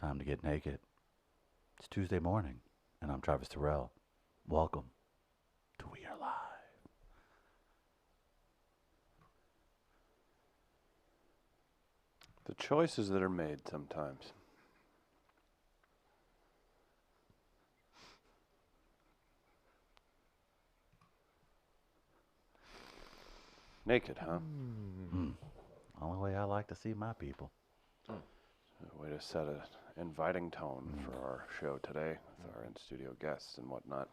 Time to get naked. It's Tuesday morning, and I'm Travis Terrell. Welcome to We Are Live. The choices that are made sometimes. Naked, huh? Only way I like to see my people. A way to set an inviting tone for our show today with our in-studio guests and whatnot.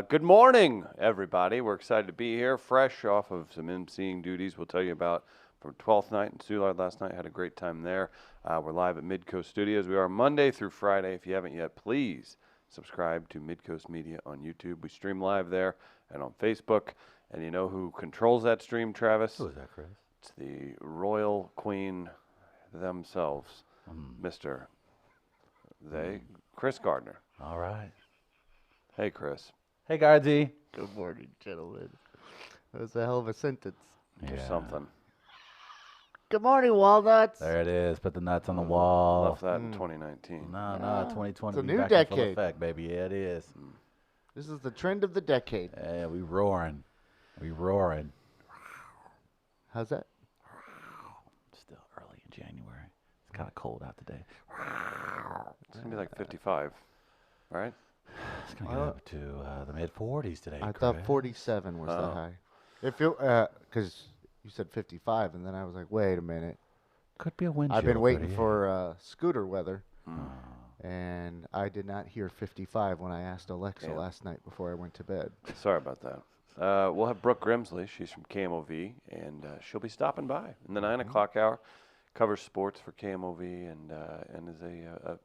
Good morning, everybody. We're excited to be here, fresh off of some emceeing duties. We'll tell you about from 12th night in Soulard last night. Had a great time there. We're live at Midcoast Studios. We are Monday through Friday. If you haven't yet, please subscribe to Midcoast Media on YouTube. We stream live there and on Facebook. And you know who controls that stream, Travis? Who is that, Chris? It's the royal queen themselves, Mr. Chris Gardner. All right. Hey, Chris. Hey, Guardsy. Good morning, gentlemen. That was a hell of a sentence. Or something. Good morning, Walnuts. There it is. Put the nuts on the wall. Left that in 2019. No, Yeah. 2020. It's a be new back in full decade. effect, baby. Yeah, it is. This is the trend of the decade. Yeah, we roaring. We roaring. How's that? Still early in January. It's kind of cold out today. It's going to be like 55, right? It's going to get up to the mid-40s today, I thought Chris. 47 was the Oh. high. If you, because you said 55, and then I was like, wait a minute. Could be a wind I've been chill, waiting 38. for scooter weather, Mm. and I did not hear 55 when I asked Alexa Yeah. last night before I went to bed. Sorry about that. We'll have Brooke Grimsley. She's from KMOV, and she'll be stopping by in the 9 o'clock hour. Covers sports for KMOV and is a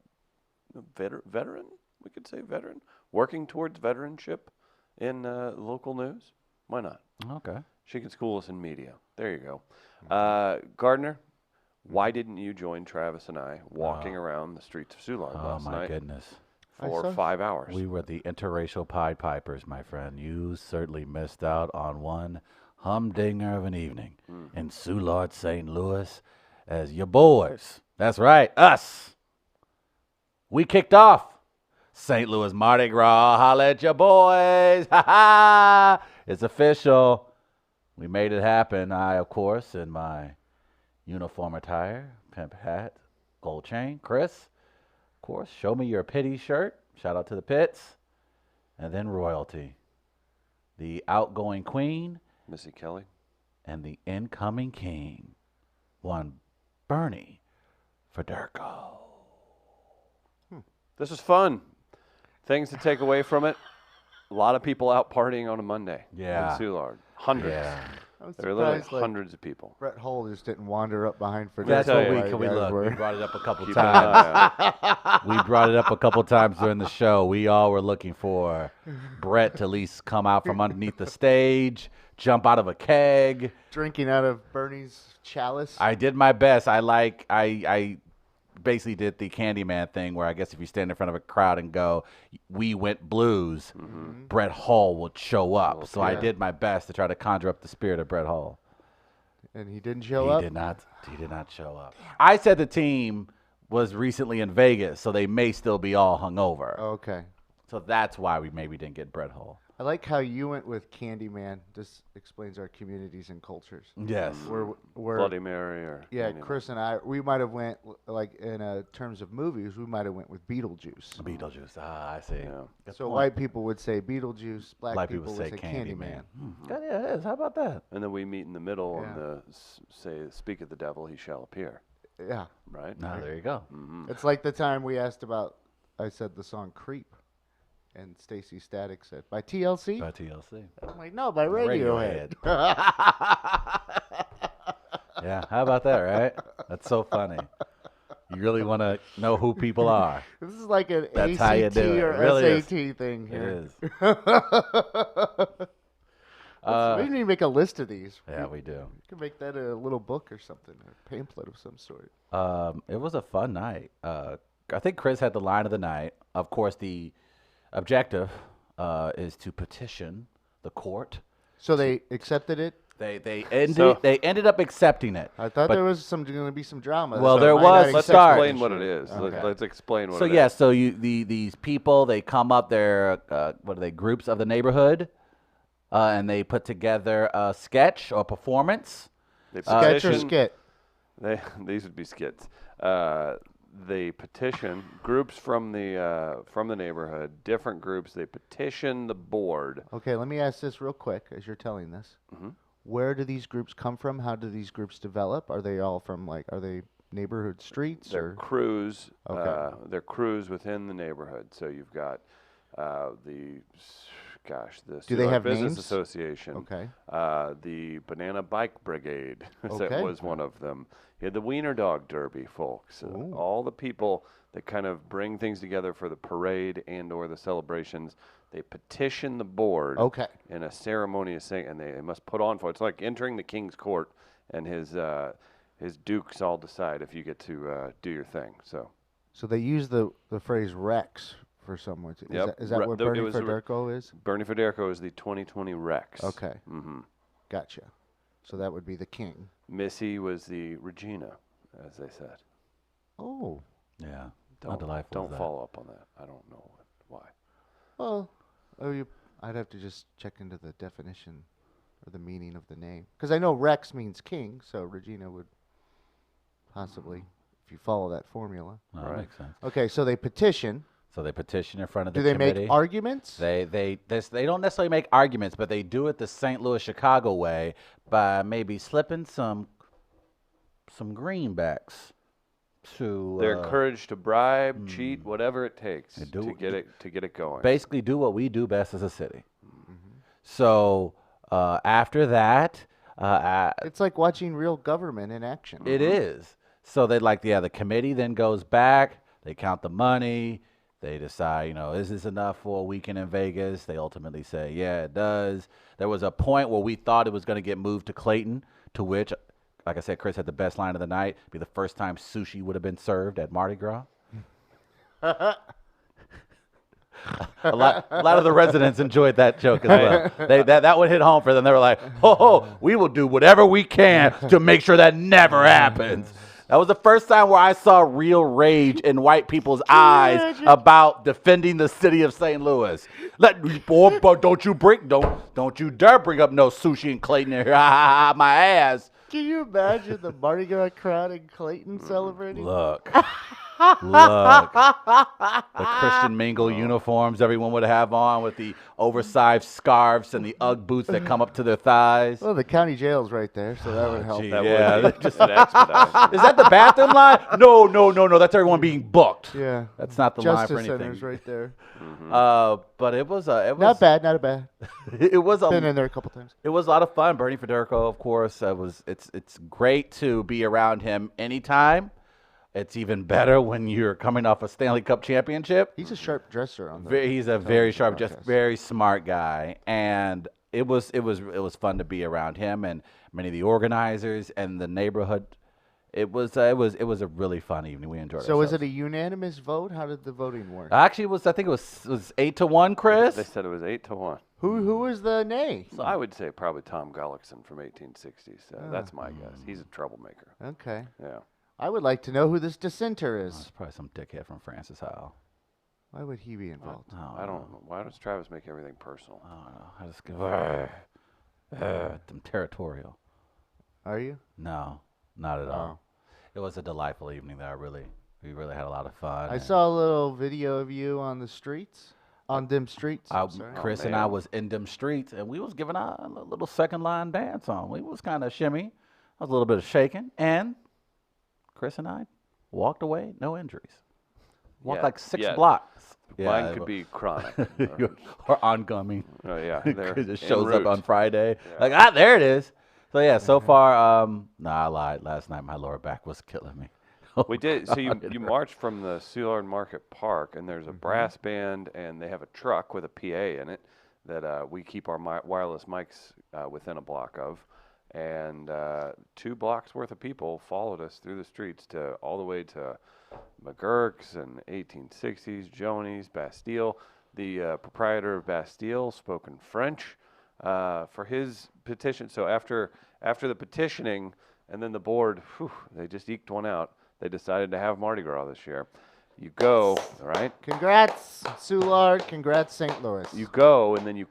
veteran, we could say veteran, working towards veteranship in local news. Why not? Okay. She can school us in media. There you go. Gardner, why didn't you join Travis and I walking around the streets of Soulard Oh, last my night goodness. for saw- 5 hours? We were the interracial Pied Pipers, my friend. You certainly missed out on one humdinger of an evening in Soulard, St. Louis, as your boys. That's right, us. We kicked off St. Louis Mardi Gras. Holla at your boys. Ha ha. It's official. We made it happen. I, of course, in my uniform attire, pimp hat, gold chain. Chris, of course, show me your pity shirt. Shout out to the Pits. And then royalty. The outgoing queen Missy Kelly. and the incoming king. One Bernie Federko. This was fun. Things to take away from it. A lot of people out partying on a Monday Yeah. in Soulard. Hundreds. Yeah. I was There were literally surprised, like, hundreds of people. Brett Hull just didn't wander up behind for That's tell what you. we like can we guys look. were. We brought it up a couple Keep an times. eye out. We brought it up a couple times during the show. We all were looking for Brett to at least come out from underneath the stage, jump out of a keg. Drinking out of Bernie's chalice. I did my best. I basically did the Candyman thing where I guess if you stand in front of a crowd and go, "We went blues," Brett Hull would show up. So I yeah. did my best to try to conjure up the spirit of Brett Hull. And he didn't show He up. did not. He did not show up. I said the team was recently in Vegas, so they may still be all hungover. Okay. So that's why we maybe didn't get Brett Hull. I like how you went with Candyman. This explains our communities and cultures. Yes. We're Bloody Mary or yeah, Candyman. Chris and I, we might have went like in terms of movies, we might have went with Beetlejuice. Beetlejuice. Ah, I see. Yeah. Good So point. white people would say Beetlejuice, black Black people, people would say say Candyman. Candyman. Good, yeah, it is. How about that? And then we meet in the middle Yeah. and say, "Speak of the devil, he shall appear." Yeah, Right? No, there you go. it's like the time we asked about. I said the song "Creep," and Stacy Static said by TLC. By TLC. I'm like, no, by Radiohead. Yeah, how about that, right? That's so funny. You really want to know who people are. This is like an That's ACT how you do it. or It really is. SAT thing It here. is. We need to make a list of these. Yeah, we do. You can make that a little book or something, a pamphlet of some sort. It was a fun night. I think Chris had the line of the night. Of course, the objective is to petition the court. So they accepted it They So- ended up accepting it. I thought But- there was going to be some drama. Well, This there might was not to Let's accept start. explain what it shit. is. Okay. Let's explain what So it is. yeah, so these people, they come up, they're what are they, groups of the neighborhood, and they put together a sketch or performance. They Sketch or petition- skit? These would be skits. They petition groups from the neighborhood, different groups. They petition the board. Okay, let me ask this real quick as you're telling this. Mhm. Where do these groups come from? How do these groups develop? Are they all from are they neighborhood streets They're or? crews. Okay. They're crews within the neighborhood. So you've got the Do they Cedar have Business names? Association. Okay. The Banana Bike Brigade that Okay. was one of them. You had the Wiener Dog Derby folks. Ooh. All the people that kind of bring things together for the parade and or the celebrations. They petition the board Okay. in a ceremonious thing, and they must put on for it. It's like entering the king's court, and his dukes all decide if you get to do your thing. So So they use the phrase Rex for someone. Yep. Is that Re- what it Bernie was a- Federico is? Bernie Federico is the 2020 Rex. Okay. hmm Gotcha. So that would be the king. Missy was the Regina, as they said. Oh. Yeah, how Don't delightful is don't that? follow up on that. I don't know why. Well, I'd have to just check into the definition or the meaning of the name. Because I know Rex means king, so Regina would possibly, if you follow that formula. No, that Right. makes sense. Okay, so they petition. So they petition in front of the Do they committee. make arguments? They don't necessarily make arguments, but they do it the St. Louis Chicago way by maybe slipping some greenbacks to They're encouraged to bribe, cheat, whatever it takes They do- to get it going. basically do what we do best as a city. So after that, It's like watching real government in action. it is. So they the committee then goes back. They count the money. They decide, is this enough for a weekend in Vegas? They ultimately say, yeah, it does. There was a point where we thought it was going to get moved to Clayton, to which, like I said, Chris had the best line of the night. Be the first time sushi would have been served at Mardi Gras. a lot of the residents enjoyed that joke as well. That would hit home for them. They were like, we will do whatever we can to make sure that never happens. That was the first time where I saw real rage in white people's eyes about defending the city of St. Louis. Boy, but don't you dare bring up no sushi in Clayton here. My ass. Can you imagine the Mardi Gras crowd in Clayton celebrating? Look. The Christian Mingle uniforms everyone would have on with the oversized scarves and the Ugg boots that come up to their thighs. Well, the county jail's right there, so that would help. gee. That Yeah. would just an expedite. Is that the bathroom line? No. That's everyone being booked. Yeah. That's not the line Justice for anything. Center's right there. But it was not Not bad, not bad. It was Been in there a couple times. It was a lot of fun. Bernie Federico, of course, it's great to be around him anytime. It's even better when you're coming off a Stanley Cup championship. He's a sharp dresser on the. He's a very sharp, just broadcast. very smart guy, and it was fun to be around him and many of the organizers and the neighborhood. It was a really fun evening. We enjoyed. So was ourselves. it a unanimous vote? How did the voting work? Actually, I think it was 8-1, Chris. They said it was 8-1. Who was the nay? So I would say probably Tom Gullickson from 1860s. That's my guess. He's a troublemaker. Okay. Yeah. I would like to know who this dissenter It's is. probably some dickhead from Francis Howell. Why would he be involved? I don't know. Why does Travis make everything personal? I don't know. I just go, I'm territorial. Are you? No, not at all. It was a delightful evening there. We really had a lot of fun. I and saw a little video of you on the streets, on them streets. I'm sorry. Chris Oh, and I man. was in them streets, and we was giving a little second line dance on. We was kind of shimmy. I was a little bit of shaking, and Chris and I walked away, no injuries. Walked Yeah, like 6 yeah. blocks. Mine could be chronic. or oncoming. Oh yeah, they're It just en shows up route. on Friday. Yeah. Like, there it is. So yeah, so far, I lied. Last night my lower back was killing me. We did. So you It hurt. marched from the Soulard Market Park, and there's a brass band, and they have a truck with a PA in it that we keep our wireless mics within a block of. And 2 blocks worth of people followed us through the streets all the way to McGurk's and 1860s, Joni's, Bastille. The proprietor of Bastille spoke in French. for his petition. So after the petitioning and then the board, they just eked one out. They decided to have Mardi Gras this year. You go, all right? Congrats, Soulard. Congrats, St. Louis. You go, and then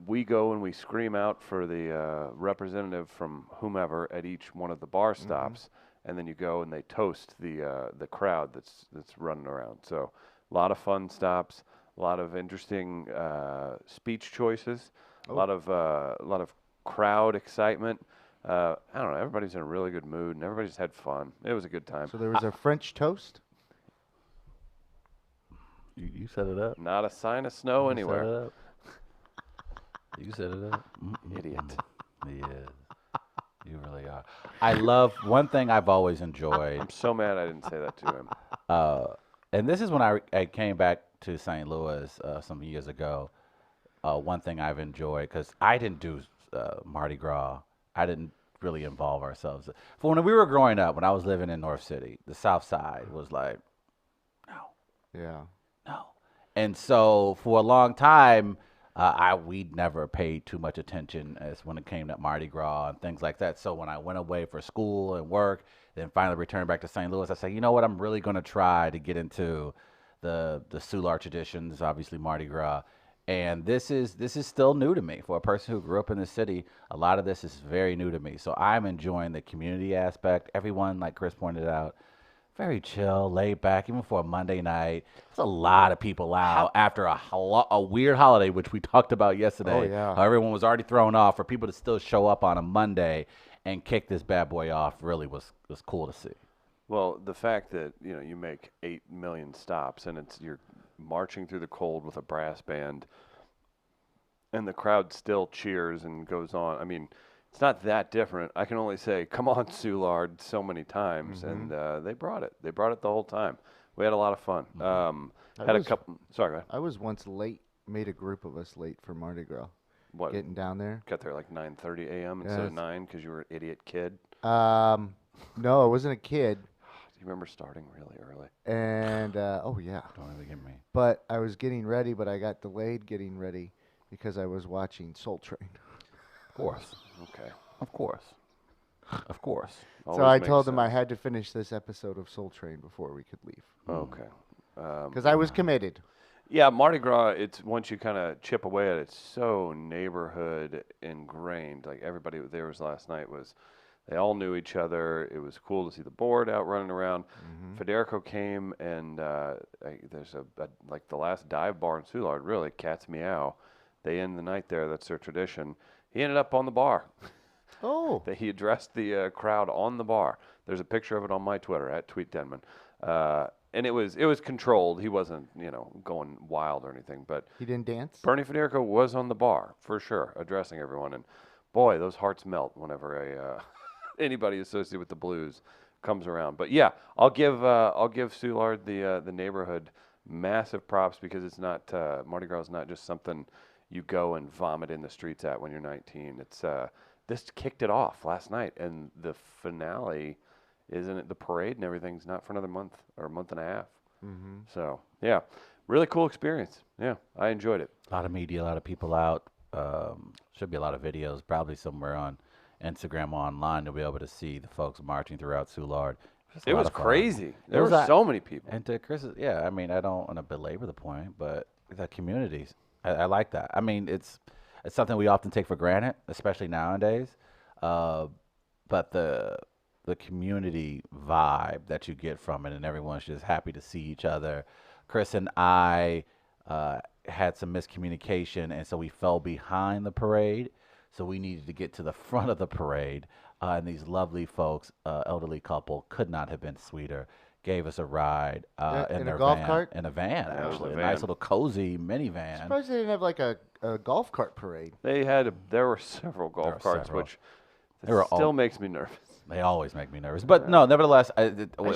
we go and we scream out for the representative from whomever at each one of the bar stops, and then you go and they toast the crowd that's running around. So a lot of fun stops, a lot of interesting speech choices, a lot of crowd excitement. I don't know. Everybody's in a really good mood, and everybody's had fun. It was a good time. So there was a French toast. You set it up. Not a sign of snow You anywhere. set it up. You set it up. Idiot. Yeah. You really are. I love one thing I've always enjoyed. I'm so mad I didn't say that to him. And this is when I came back to St. Louis some years ago. One thing I've enjoyed, because I didn't do Mardi Gras. I didn't really involve ourselves. For when we were growing up, when I was living in North City, the South Side was like, Yeah. no. And so for a long time, we'd never paid too much attention as when it came to Mardi Gras and things like that. So when I went away for school and work, then finally returned back to St. Louis, I said, you know what, I'm really going to try to get into the Soulard traditions, obviously Mardi Gras. And this is still new to me. For a person who grew up in the city, a lot of this is very new to me. So I'm enjoying the community aspect. Everyone, like Chris pointed out, very chill, laid back, even for a Monday night. There's a lot of people out after a weird holiday, which we talked about yesterday. Oh, yeah. How everyone was already thrown off. For people to still show up on a Monday and kick this bad boy off really was cool to see. Well, the fact that you make 8 million stops and you're marching through the cold with a brass band, and the crowd still cheers and goes on. I mean, it's not that different. I can only say, come on, Soulard, so many times, and they brought it. They brought it the whole time. We had a lot of fun. Had a couple. Sorry, go ahead. I was once late. Made a group of us late for Mardi Gras. What? Getting down there. Got there like 9:30 a.m. instead of 9 because you were an idiot kid. No, I wasn't a kid. Do you remember starting really early? And oh yeah. Don't even get me. But I was getting ready, but I got delayed getting ready because I was watching Soul Train. Of course. Okay. Of course. Of course. So Always I makes told them I sense. had to finish this episode of Soul Train before we could leave. Okay. Because I was committed. Yeah, Mardi Gras, it's once you kind of chip away at it, it's so neighborhood ingrained. Like everybody there was last night they all knew each other. It was cool to see the board out running around. Federico came and there's like the last dive bar in Soulard, really, Cat's Meow. They end the night there. That's their tradition. He ended up on the bar. Oh. He addressed the crowd on the bar. There's a picture of it on my Twitter at @TweetDenman. And it was controlled. He wasn't, going wild or anything. But He didn't dance? Bernie Federico was on the bar for sure, addressing everyone. And boy, those hearts melt whenever anybody associated with the Blues comes around. But yeah, I'll give Soulard the neighborhood massive props because it's not Mardi Gras is not just something you go and vomit in the streets at when you're 19. It's this kicked it off last night, and the finale. Isn't it the parade and everything's not for another month or a month and a half? So, yeah, really cool experience. Yeah, I enjoyed it. A lot of media, a lot of people out. Should be a lot of videos, probably somewhere on Instagram or online. You'll be able to see the folks marching throughout Soulard. It was crazy. There was were a- so many people. And to Chris's, yeah, I mean, I don't want to belabor the point, but the communities, I like that. I mean, it's something we often take for granted, especially nowadays. But the community vibe that you get from it, and everyone's just happy to see each other. Chris and I had some miscommunication, and so we fell behind the parade. So we needed to get to the front of the parade, and these lovely folks, elderly couple, could not have been sweeter. Gave us a ride in In a their golf van, cart? in a van, it was actually, a a nice van. little cozy minivan. Surprised they didn't have like a golf cart parade. There were several golf were carts, several. which They were still all- makes me nervous. They always make me nervous, but no, nevertheless, I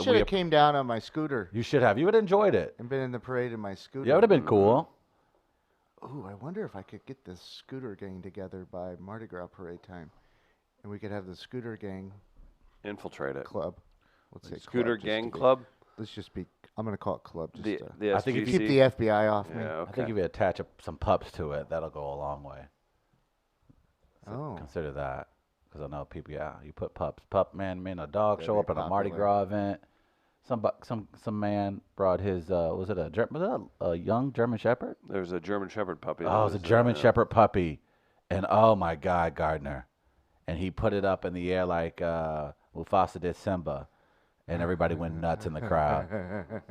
should have came down on my scooter you should have. You would have enjoyed it. and been in the parade in my scooter. Yeah, it would have been cool. Ooh, I wonder if I could get the scooter gang together by Mardi Gras parade time, and we could have the scooter gang Infiltrate it. club. Let's say Scooter club, just Gang to be- Club. Let's just be. I'm gonna call it club. Just The to the I think if SGC. keep the FBI off me. Yeah, I okay. think if you attach some pups to it, that'll go a long way. So Oh. consider that. Because I know people, yeah, you put pups. Pup man, a dog show Very up at a Mardi popular. Gras event. Some man brought his, was it a young German Shepherd? There's a German Shepherd puppy. that Oh, it was a was, German Shepherd puppy. And oh my God, Gardner. And he put it up in the air like Mufasa did Simba. And everybody went nuts in the crowd.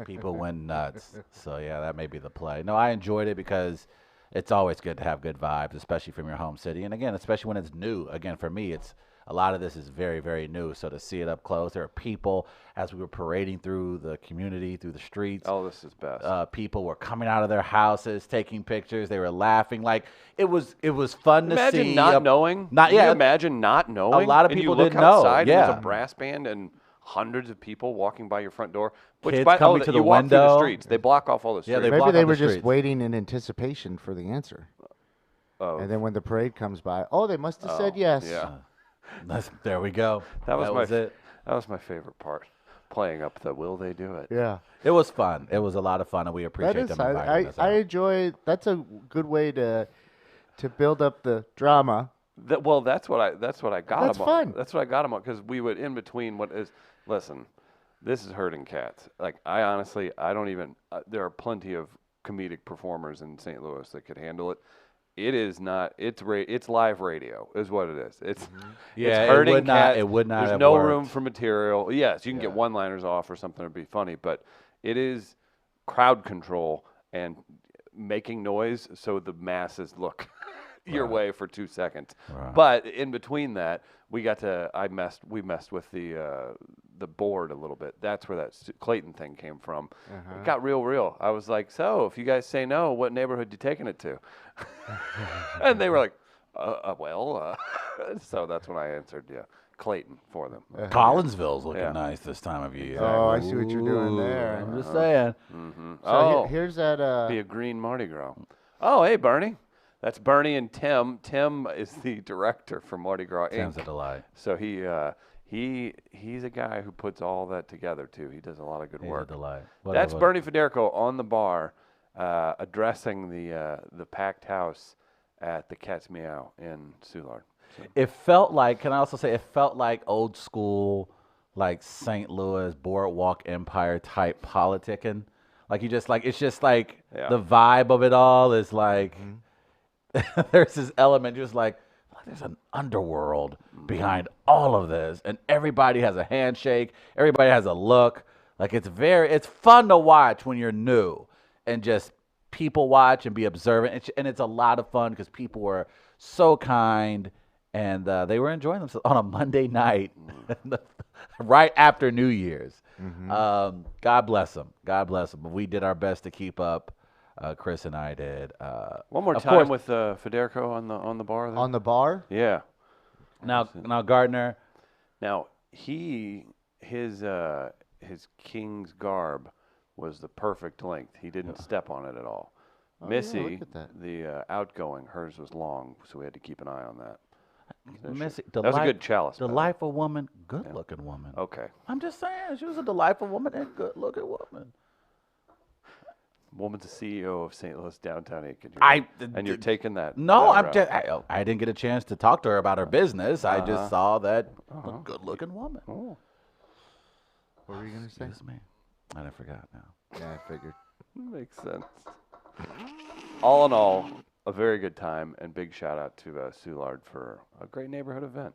People went nuts. So yeah, that may be the play. No, I enjoyed it because it's always good to have good vibes, especially from your home city. And again, especially when it's new. Again, for me, it's a lot of this is very, very new. So to see it up close, there are people as we were parading through the community, through the streets. Oh, this is best. People were coming out of their houses, taking pictures. They were laughing. Like it was fun to Imagine see. not knowing. Not Can you yeah. imagine not knowing. lot of and people you look didn't know, outside and there's yeah. a brass band and hundreds of people walking by your front door. Which Kids by coming to the you walk through the window. streets. They block off all the Yeah, streets. they Maybe block they off were the just streets. waiting in anticipation for the answer. Oh, And then when the parade comes by, oh, they must have said yes. Yeah, There we go. that was it. That was my favorite part. Playing up the "Will they do it?" Yeah. It was fun. It was a lot of fun, and we That appreciate is, them inviting us. I out. enjoy. That's a good way to build up the drama. Well, that's what I got That's him on. fun. That's what I got him on because we would in between what is. Listen, this is herding cats. Like I honestly, I don't even. There are plenty of comedic performers in St. Louis that could handle it. It is not. It's live radio, is what it is. It's Yeah, it's herding it would not. cats. It would not. There's have no worked. room for material. Yes, you can get Yeah. one-liners off or something to be funny, but it is crowd control and making noise so the masses look your Right. way for 2 seconds. Right. But in between that, we messed with the board a little bit. That's where that Clayton thing came from. It got real. I was like, so if you guys say no, what neighborhood you taking it to? And they were like, well, so that's when I answered, yeah, Clayton for them. Collinsville's looking Yeah. nice this time of year. Oh, I see what you're doing there. I'm just saying. So Oh, here's that. be a green Mardi Gras. Oh, hey, Bernie. That's Bernie and Tim. Tim is the director for Mardi Gras Tim's a Inc. delight. So he's a guy who puts all that together too. He does a lot of good He's a work. delight. That's Whatever. Bernie Federico on the bar, addressing the packed house at the Cat's Meow in Soulard. So, It felt like. Can I also say it felt like old school, like St. Louis Boardwalk Empire type politicking. Like you just like it's just like Yeah. the vibe of it all is like. There's this element just like there's an underworld behind all of this, and everybody has a handshake, everybody has a look. Like it's fun to watch when you're new, and just people watch and be observant, and it's a lot of fun because people were so kind, and they were enjoying themselves on a Monday night, right after New Year's. God bless them. God bless them. But we did our best to keep up. Chris and I did. one more of time course- with Federico on the bar. There? on the bar. Yeah. Now Gardner. Now his king's garb was the perfect length. He didn't step on it at all. Oh, yeah, Missy, look at that. the outgoing, hers was long, so we had to keep an eye on that. Missy, That was a good chalice. by the way. delightful woman, good-looking woman. Okay. I'm just saying, she was a delightful woman and good-looking woman. Woman's the CEO of St. Louis Downtown Aiken. And you're taking that. No, that I'm route. just. I didn't get a chance to talk to her about her business. I Uh-huh. just saw that a good-looking woman. Oh, What were you gonna say? Excuse me. I forgot now. Yeah, I figured. makes sense. All in all, a very good time, and big shout out to Soulard for a great neighborhood event.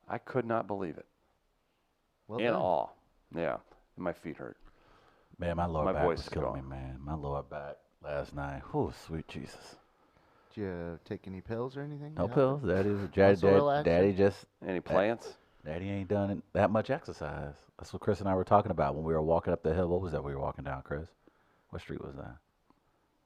I could not believe it. Well In done. awe. Yeah, my feet hurt. Man, my lower My back voice was is killing gone. me, man. My lower back last night. Oh, sweet Jesus. Did you take any pills or anything? No to help pills. it? Daddy, relaxing? Daddy just. Any plants? Daddy ain't done that much exercise. That's what Chris and I were talking about when we were walking up the hill. What was that we were walking down, Chris? What street was that?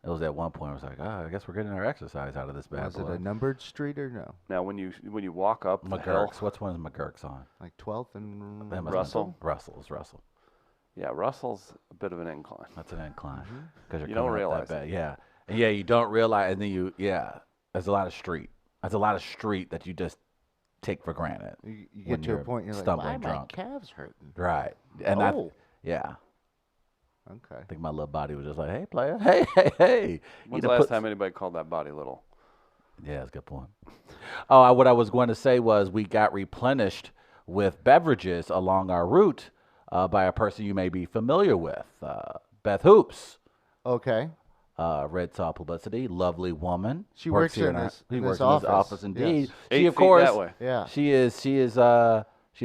It was at one point. I was like, I guess we're getting our exercise out of this bad Was it boy. a numbered street or no? Now, when you walk up the hill, McGurk's. Which one is McGurk's on? Like 12th and That must be- Russell? Russell's Russell. yeah, Russell's a bit of an incline. That's an incline. Because You don't realize that bad. Yeah. And yeah, you don't realize. And then there's a lot of street. There's a lot of street that you just take for granted. You when get to a you're point you're like, stumbling why are my drunk. calves hurting? Right. And Oh. yeah. Okay. I think my little body was just like, hey, player. Hey. When's You the done last put- time anybody called that body little? Yeah, that's a good point. Oh, what I was going to say was we got replenished with beverages along our route by a person you may be familiar with, Beth Hoops. Okay. Red Saw Publicity, lovely woman. She works here in this- She in works this in this office, office indeed. yes. She 8 of feet course that way. Yeah. she's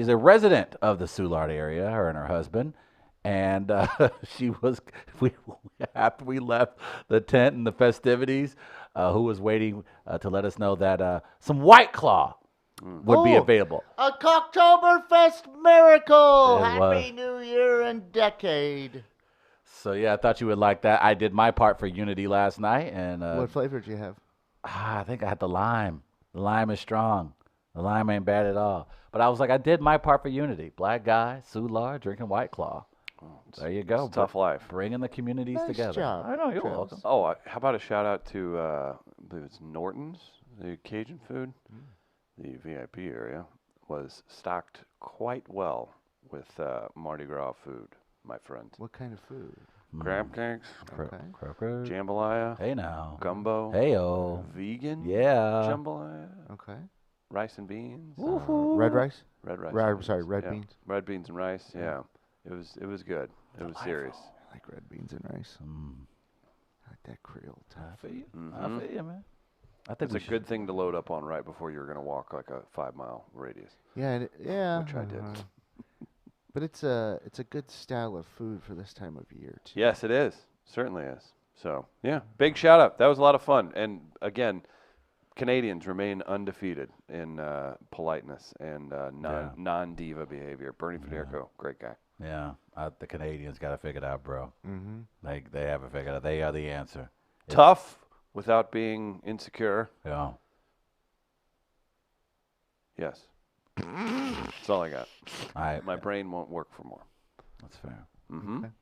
a resident of the Soulard area, her and her husband. And she was after we left the tent and the festivities, who was waiting to let us know that some White Claw would be Oh. available. A Cocktoberfest miracle! It Happy was. New Year and decade. So yeah, I thought you would like that. I did my part for Unity last night, and What flavor did you have? I think I had the lime. The lime is strong. The lime ain't bad at all. But I was like, I did my part for Unity. Black guy, Soulard, drinking White Claw. There you go. It's a tough life. Bringing the communities Nice together. job, I know, you're Travis. welcome. Oh, how about a shout out to I believe it's Norton's, the Cajun food. The VIP area was stocked quite well with Mardi Gras food, my friend. What kind of food? Crab cakes, Okay. Crocker. jambalaya, Hey now. gumbo, Hey-o. vegan Yeah. jambalaya, Okay. rice and beans, Woohoo. Red rice? red rice. Red- and sorry, beans. red Yeah. beans. Red beans and rice. Yeah, it was good. It was serious. I like red beans and rice. Mm, I like that Creole I type. feel you. Mhm. I feel you, man. I think It's we a should- good thing to load up on right before you're going to walk like a 5-mile radius. Yeah, yeah. Which I did. But it's a good style of food for this time of year too. Yes, it is. Certainly is. So, yeah, big shout out. That was a lot of fun. And again, Canadians remain undefeated in politeness and non-diva behavior. Bernie Federico, great guy. Yeah. The Canadians got to figure it out, bro. Mm-hmm. Like, they haven't figured it out. They are the answer. Yeah. Tough without being insecure. Yeah. Yes. That's all I got. My brain won't work for more. That's fair. Mm-hmm. Okay.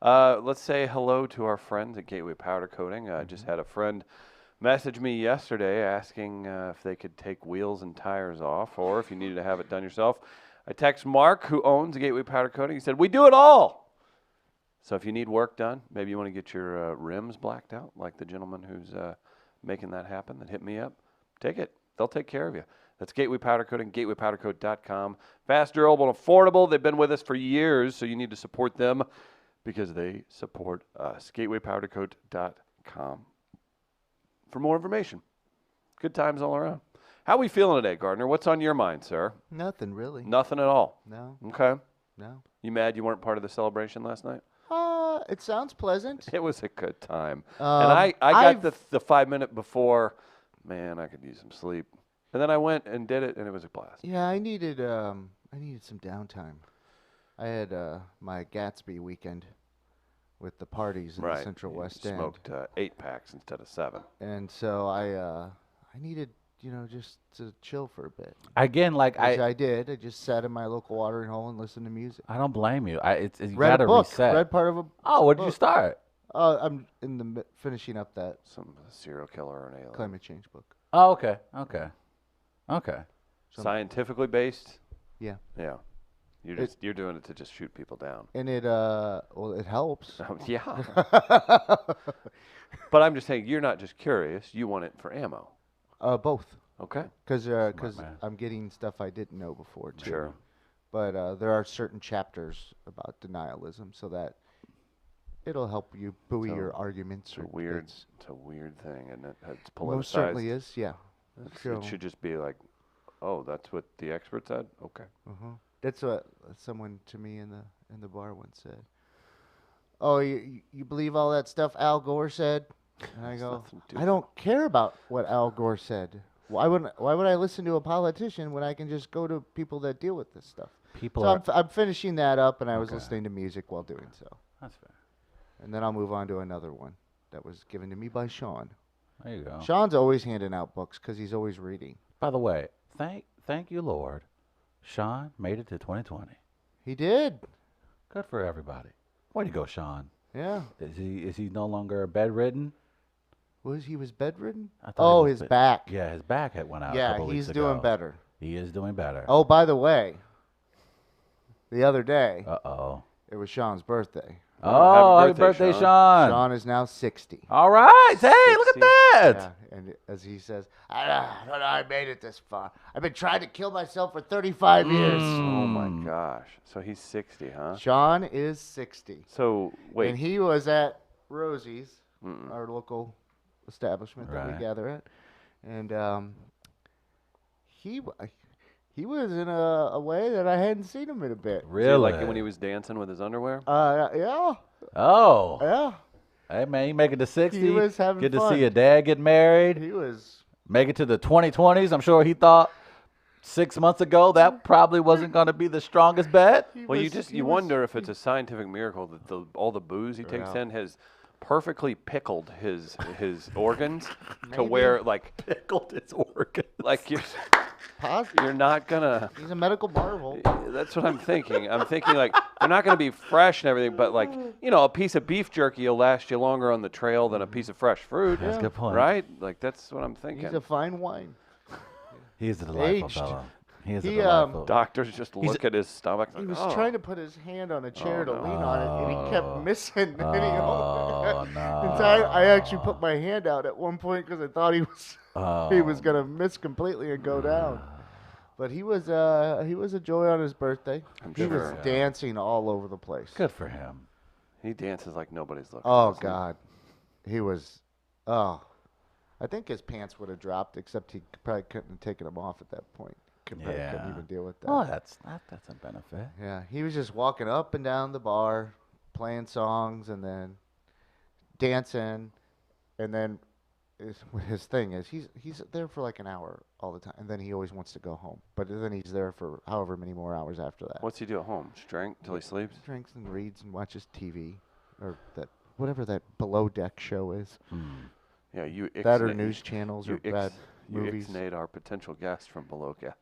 Yeah. Let's say hello to our friends at Gateway Powder Coating. I just had a friend message me yesterday asking if they could take wheels and tires off, or if you needed to have it done yourself. I text Mark, who owns Gateway Powder Coating. He said, "We do it all." So if you need work done, maybe you want to get your rims blacked out, like the gentleman who's making that happen that hit me up, take it. They'll take care of you. That's Gateway Powder Coating, gatewaypowdercoat.com. Fast, durable, and affordable. They've been with us for years, so you need to support them because they support us. gatewaypowdercoat.com for more information. Good times all around. How we feeling today, Gardner? What's on your mind, sir? Nothing really. Nothing at all. No. Okay. No. You mad you weren't part of the celebration last night? It sounds pleasant. It was a good time. And Um, I got the 5 minute before, man, I could use some sleep. And then I went and did it, and it was a blast. Yeah, I needed some downtime. I had my Gatsby weekend with the parties in the Central You West End, smoked 8 packs instead of 7. and so I needed just to chill for a bit. Again, like Which I did. I just sat in my local watering hole and listened to music. I don't blame you. You Read gotta a book. reset. Read part of a. Oh, what did you book. start? I'm in the finishing up that Some serial killer or an alien. climate change book. Oh, okay. Okay. Scientifically based? Yeah. Yeah. You're doing it to just shoot people down. And it it helps. Yeah. But I'm just saying, you're not just curious. You want it for ammo. Both. Okay. Because man. I'm getting stuff I didn't know before too. Sure. But there are certain chapters about denialism, so that it'll help you buoy So, your arguments. It's a or weird, debates. it's a weird thing, and it's politicized. Most certainly is. Yeah. It should just be like, oh, that's what the expert said. Okay. That's what someone to me in the bar once said. Oh, you believe all that stuff Al Gore said? And I go, nothing to I don't care about what Al Gore said. Why would I listen to a politician when I can just go to people that deal with this stuff? People So are. I'm finishing that up, and I was Okay. listening to music while doing so. That's fair. And then I'll move on to another one that was given to me by Sean. There you go. Sean's always handing out books because he's always reading. By the way, thank you, Lord. Sean made it to 2020. He did. Good for everybody. Way to go, Sean. Yeah. Is he no longer bedridden? He was bedridden? I thought he Oh, was his back. Yeah, his back had went out. a Yeah, couple he's weeks doing ago. better. He is doing better. Oh, by the way, the other day, Uh-oh. it was Sean's birthday. Oh, happy birthday, birthday, Sean. Sean. Sean is now 60. All right. Hey, look at 60. that. Yeah, And as he says, I don't know, I made it this far. I've been trying to kill myself for 35 years. Oh my gosh. So he's 60, huh? Sean is 60. So wait. And he was at Rosie's, our local establishment that we Right. gather at. And he was in a way that I hadn't seen him in a bit. Did you Really? like it when he was dancing with his underwear? Yeah, Oh. yeah. Hey, man, you make it to 60. He was having Get to fun. see your dad get married. He was. Make it to the 2020s. I'm sure he thought 6 months ago that probably wasn't going to be the strongest bet. He Well, was- he you was- wonder if it's a scientific miracle that all the booze he takes Yeah. in has perfectly pickled his organs to Maybe. where like Pickled his organs. you're not gonna. He's a medical marvel. That's what I'm thinking. I'm thinking like they're not gonna be fresh and everything, but like a piece of beef jerky will last you longer on the trail than a piece of fresh fruit. That's a good point. Right? Like that's what I'm thinking. He's a fine wine. He's a delightful Aged. fellow. He is a He, delightful. Doctors just He's- look at his stomach. He Like, was oh. trying to put his hand on a chair to no. lean on it, and he kept missing. Oh, And no. so I actually put my hand out at one point because I thought he was gonna miss completely and go down. But he was a joy on his birthday. I'm He was sure. dancing all over the place. Good for him. He dances like nobody's looking. Oh doesn't he? God, he was. Oh, I think his pants would have dropped, except he probably couldn't have taken them off at that point. Probably couldn't Yeah. even deal with that. Well, that's a benefit. Yeah, he was just walking up and down the bar, playing songs, and then dancing, and then his thing is he's there for like an hour all the time, and then he always wants to go home. But then he's there for however many more hours after that. What's he do at home? Just drink till he sleeps? Drinks and reads and watches TV, or that whatever that below deck show is. Yeah, you That or ixnay- news channels you or bad you movies. ixnayed our potential guest from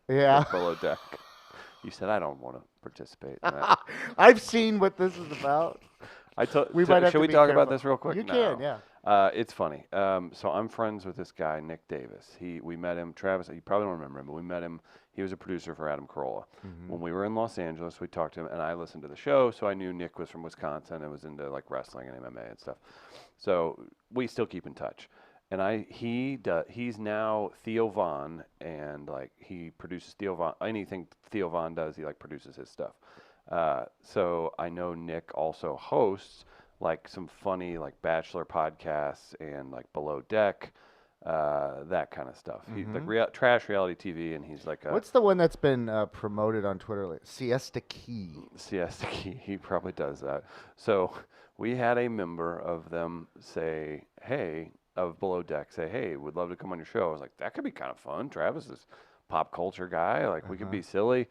Yeah. below deck. You said I don't want to participate in that. I've seen what this is about. We might have should to we be talk about careful. this real quick? You No. can, yeah. It's funny. So I'm friends with this guy, Nick Davis. We met him, Travis. You probably don't remember him, but we met him. He was a producer for Adam Carolla. When we were in Los Angeles, we talked to him, and I listened to the show, so I knew Nick was from Wisconsin and was into like wrestling and MMA and stuff. So we still keep in touch. And he's now Theo Von, and like he produces Theo Von. Anything Theo Von does, he like produces his stuff. So I know Nick also hosts like some funny like Bachelor podcasts and like Below Deck, that kind of stuff. He like trash reality TV, and he's like a What's the one that's been promoted on Twitter? Like Siesta Key. Siesta Key. He probably does that. So we had a member of them say, hey, of Below Deck, say, hey, would love to come on your show. I was like, that could be kind of fun. Travis is a pop culture guy. Like, we could be silly.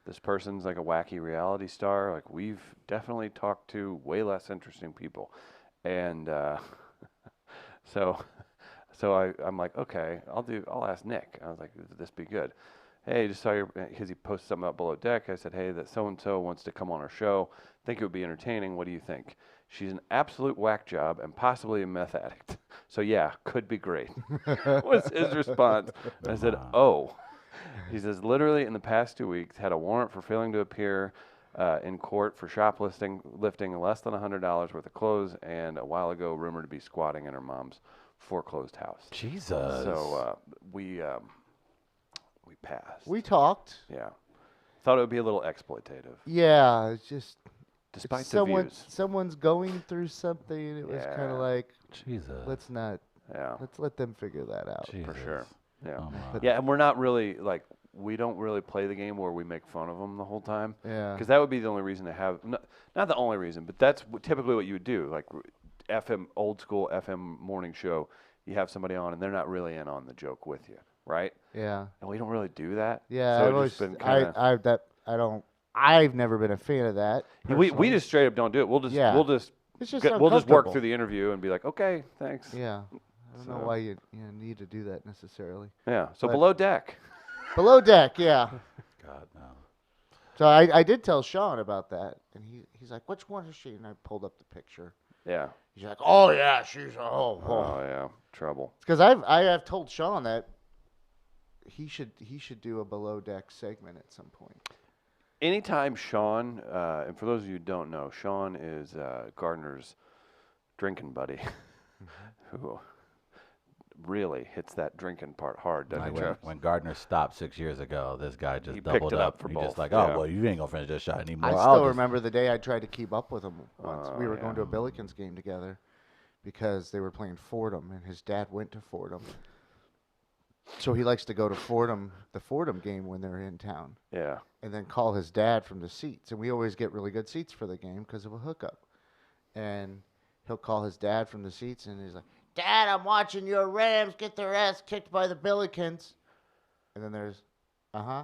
This person's like a wacky reality star. Like, we've definitely talked to way less interesting people. And so I'm like, okay, I'll ask Nick. I was like, would this be good? Hey, just saw because he posted something about Below Deck. I said, hey, that so-and-so wants to come on our show. Think it would be entertaining. What do you think? She's an absolute whack job and possibly a meth addict. So yeah, could be great. Was his response. I said, oh. He says, literally in the past 2 weeks, had a warrant for failing to appear in court for shoplifting, lifting less than $100 worth of clothes, and a while ago, rumored to be squatting in her mom's foreclosed house. Jesus. So we passed. We talked. Yeah. Thought it would be a little exploitative, Yeah, it's just despite it's the views. someone's going through something. And it was kind Yeah. of like Jesus. let's let them figure that out. Jesus. For sure. Yeah. Oh, my. Yeah, and we're not really, like, we don't really play the game where we make fun of them the whole time. Yeah. Because that would be the only reason to have, not the only reason, but that's typically what you would do. Like, FM, old school FM morning show, you have somebody on and they're not really in on the joke with you, right? Yeah. And we don't really do that. Yeah. So I've it's always, just been kind of. I've never been a fan of that. We personally. just straight up don't do it. We'll just Yeah. we'll just It's just we'll just work uncomfortable. through the interview and be like, okay, thanks. Yeah. I don't know So- why you need to do that necessarily. Yeah. So But- Below Deck. Below Deck, yeah. God, no. So I did tell Sean about that, and he's like, "Which one is she?" And I pulled up the picture. Yeah. He's like, "Oh yeah, she's oh." Oh yeah. Trouble. Because I have told Sean that he should do a Below Deck segment at some point. Anytime Sean, and for those of you who don't know, Sean is Gardner's drinking buddy, who really hits that drinking part hard, doesn't Like it, Jeff? when Gardner stopped 6 years ago, this guy just He doubled picked it up for He both, just like, yeah. oh, well, you ain't going to finish this shot anymore. I I'll still just- remember the day I tried to keep up with him once. Oh, We were yeah. going to a Billikens game together because they were playing Fordham, and his dad went to Fordham. So he likes to go to Fordham, the Fordham game when they're in town, Yeah. and then call his dad from the seats. And we always get really good seats for the game because of a hookup. And he'll call his dad from the seats, and he's like, Dad, I'm watching your Rams get their ass kicked by the Billikens. And then there's, uh-huh.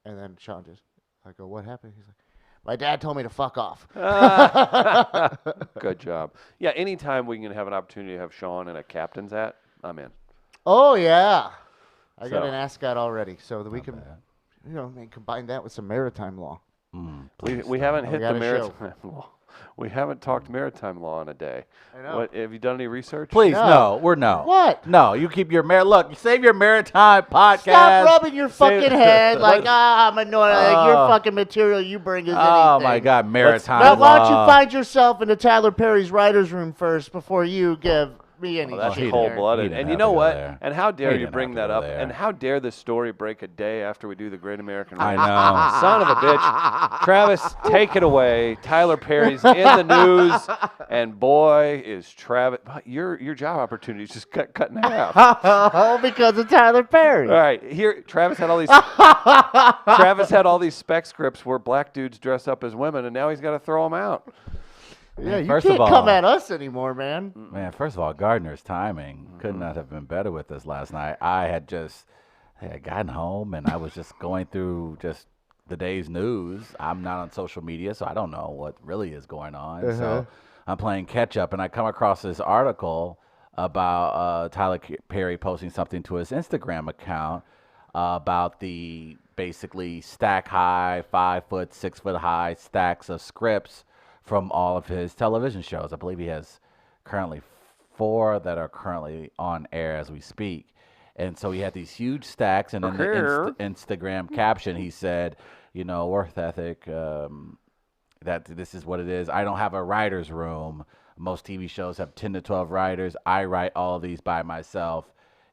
And then Sean just, I go, what happened? He's like, my dad told me to fuck off. Good job. Yeah, anytime we can have an opportunity to have Sean in a captain's hat, I'm in. Oh, yeah. I got So- an ascot already, so that we Not can, bad. maybe combine that with some maritime law. We Please haven't We hit got the a show. maritime law. We haven't talked maritime law in a day. I know. What, have you done any research? Please, No. no. What? No, you keep your look. You save your maritime podcast. Stop rubbing your fucking Say- head like, Let's- I'm annoyed. Like, your Oh. fucking material you bring is Oh anything. my God, maritime. Now, why don't law. you find yourself in the Tyler Perry's writer's room first before you give me any Well, that's he shit didn't. there? cold-blooded. He didn't And you have know to go what? there. And how dare He you didn't bring have that to go up? there. And how dare this story break a day after we do the Great American I Writers? know. Son of a bitch. Travis, take it away. Tyler Perry's in the news, and boy, is Travis. Your job opportunities just cut in half. Oh, because of Tyler Perry. All right, here Travis had all these spec scripts where black dudes dress up as women, and now he's got to throw them out. Yeah, you First of can't all- come at us anymore, man. Man, first of all, Gardner's timing could not have been better with this last night. I had gotten home and I was just going through just the day's news. I'm not on social media, so I don't know what really is going on. So I'm playing catch up, and I come across this article about Tyler Perry posting something to his Instagram account about the basically stack high, 5 foot, 6 foot high stacks of scripts from all of his television shows. I believe he has currently 4 that are currently on air as we speak. And so he had these huge stacks, and in the Instagram caption, he said, work ethic, that this is what it is. I don't have a writer's room. Most TV shows have 10 to 12 writers. I write all of these by myself.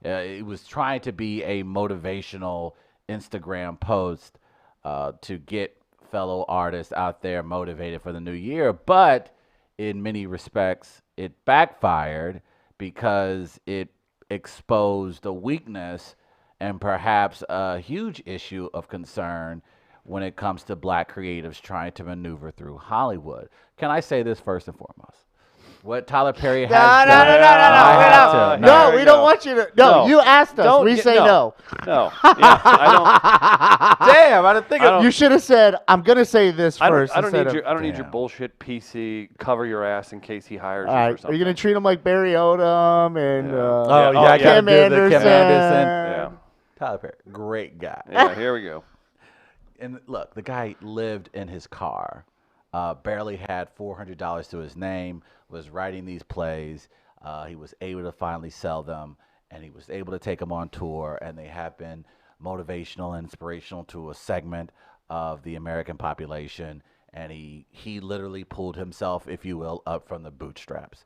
It was trying to be a motivational Instagram post to get fellow artists out there motivated for the new year, but in many respects it backfired because it exposed a weakness and perhaps a huge issue of concern when it comes to black creatives trying to maneuver through Hollywood. Can I say this first and foremost? What Tyler Perry has No, done. No, There we you don't go. want you to. No. No, you asked us. Don't We get- say no. no. No, yeah, I Damn, I didn't think I of don't- You should have said, I'm going to say this don't. first. I don't instead need your. I don't need your Damn. bullshit PC. Cover your ass in case he hires All you or right. Are something. you going to treat him like Barry Odom and Yeah. Oh, Yeah, yeah, I gotta Kim do the Anderson? Kim Anderson. Yeah. Tyler Perry, great guy. Yeah. Here we go. And look, the guy lived in his car, barely had $400 to his name, was writing these plays. He was able to finally sell them, and he was able to take them on tour, and they have been motivational and inspirational to a segment of the American population. And he literally pulled himself, if you will, up from the bootstraps.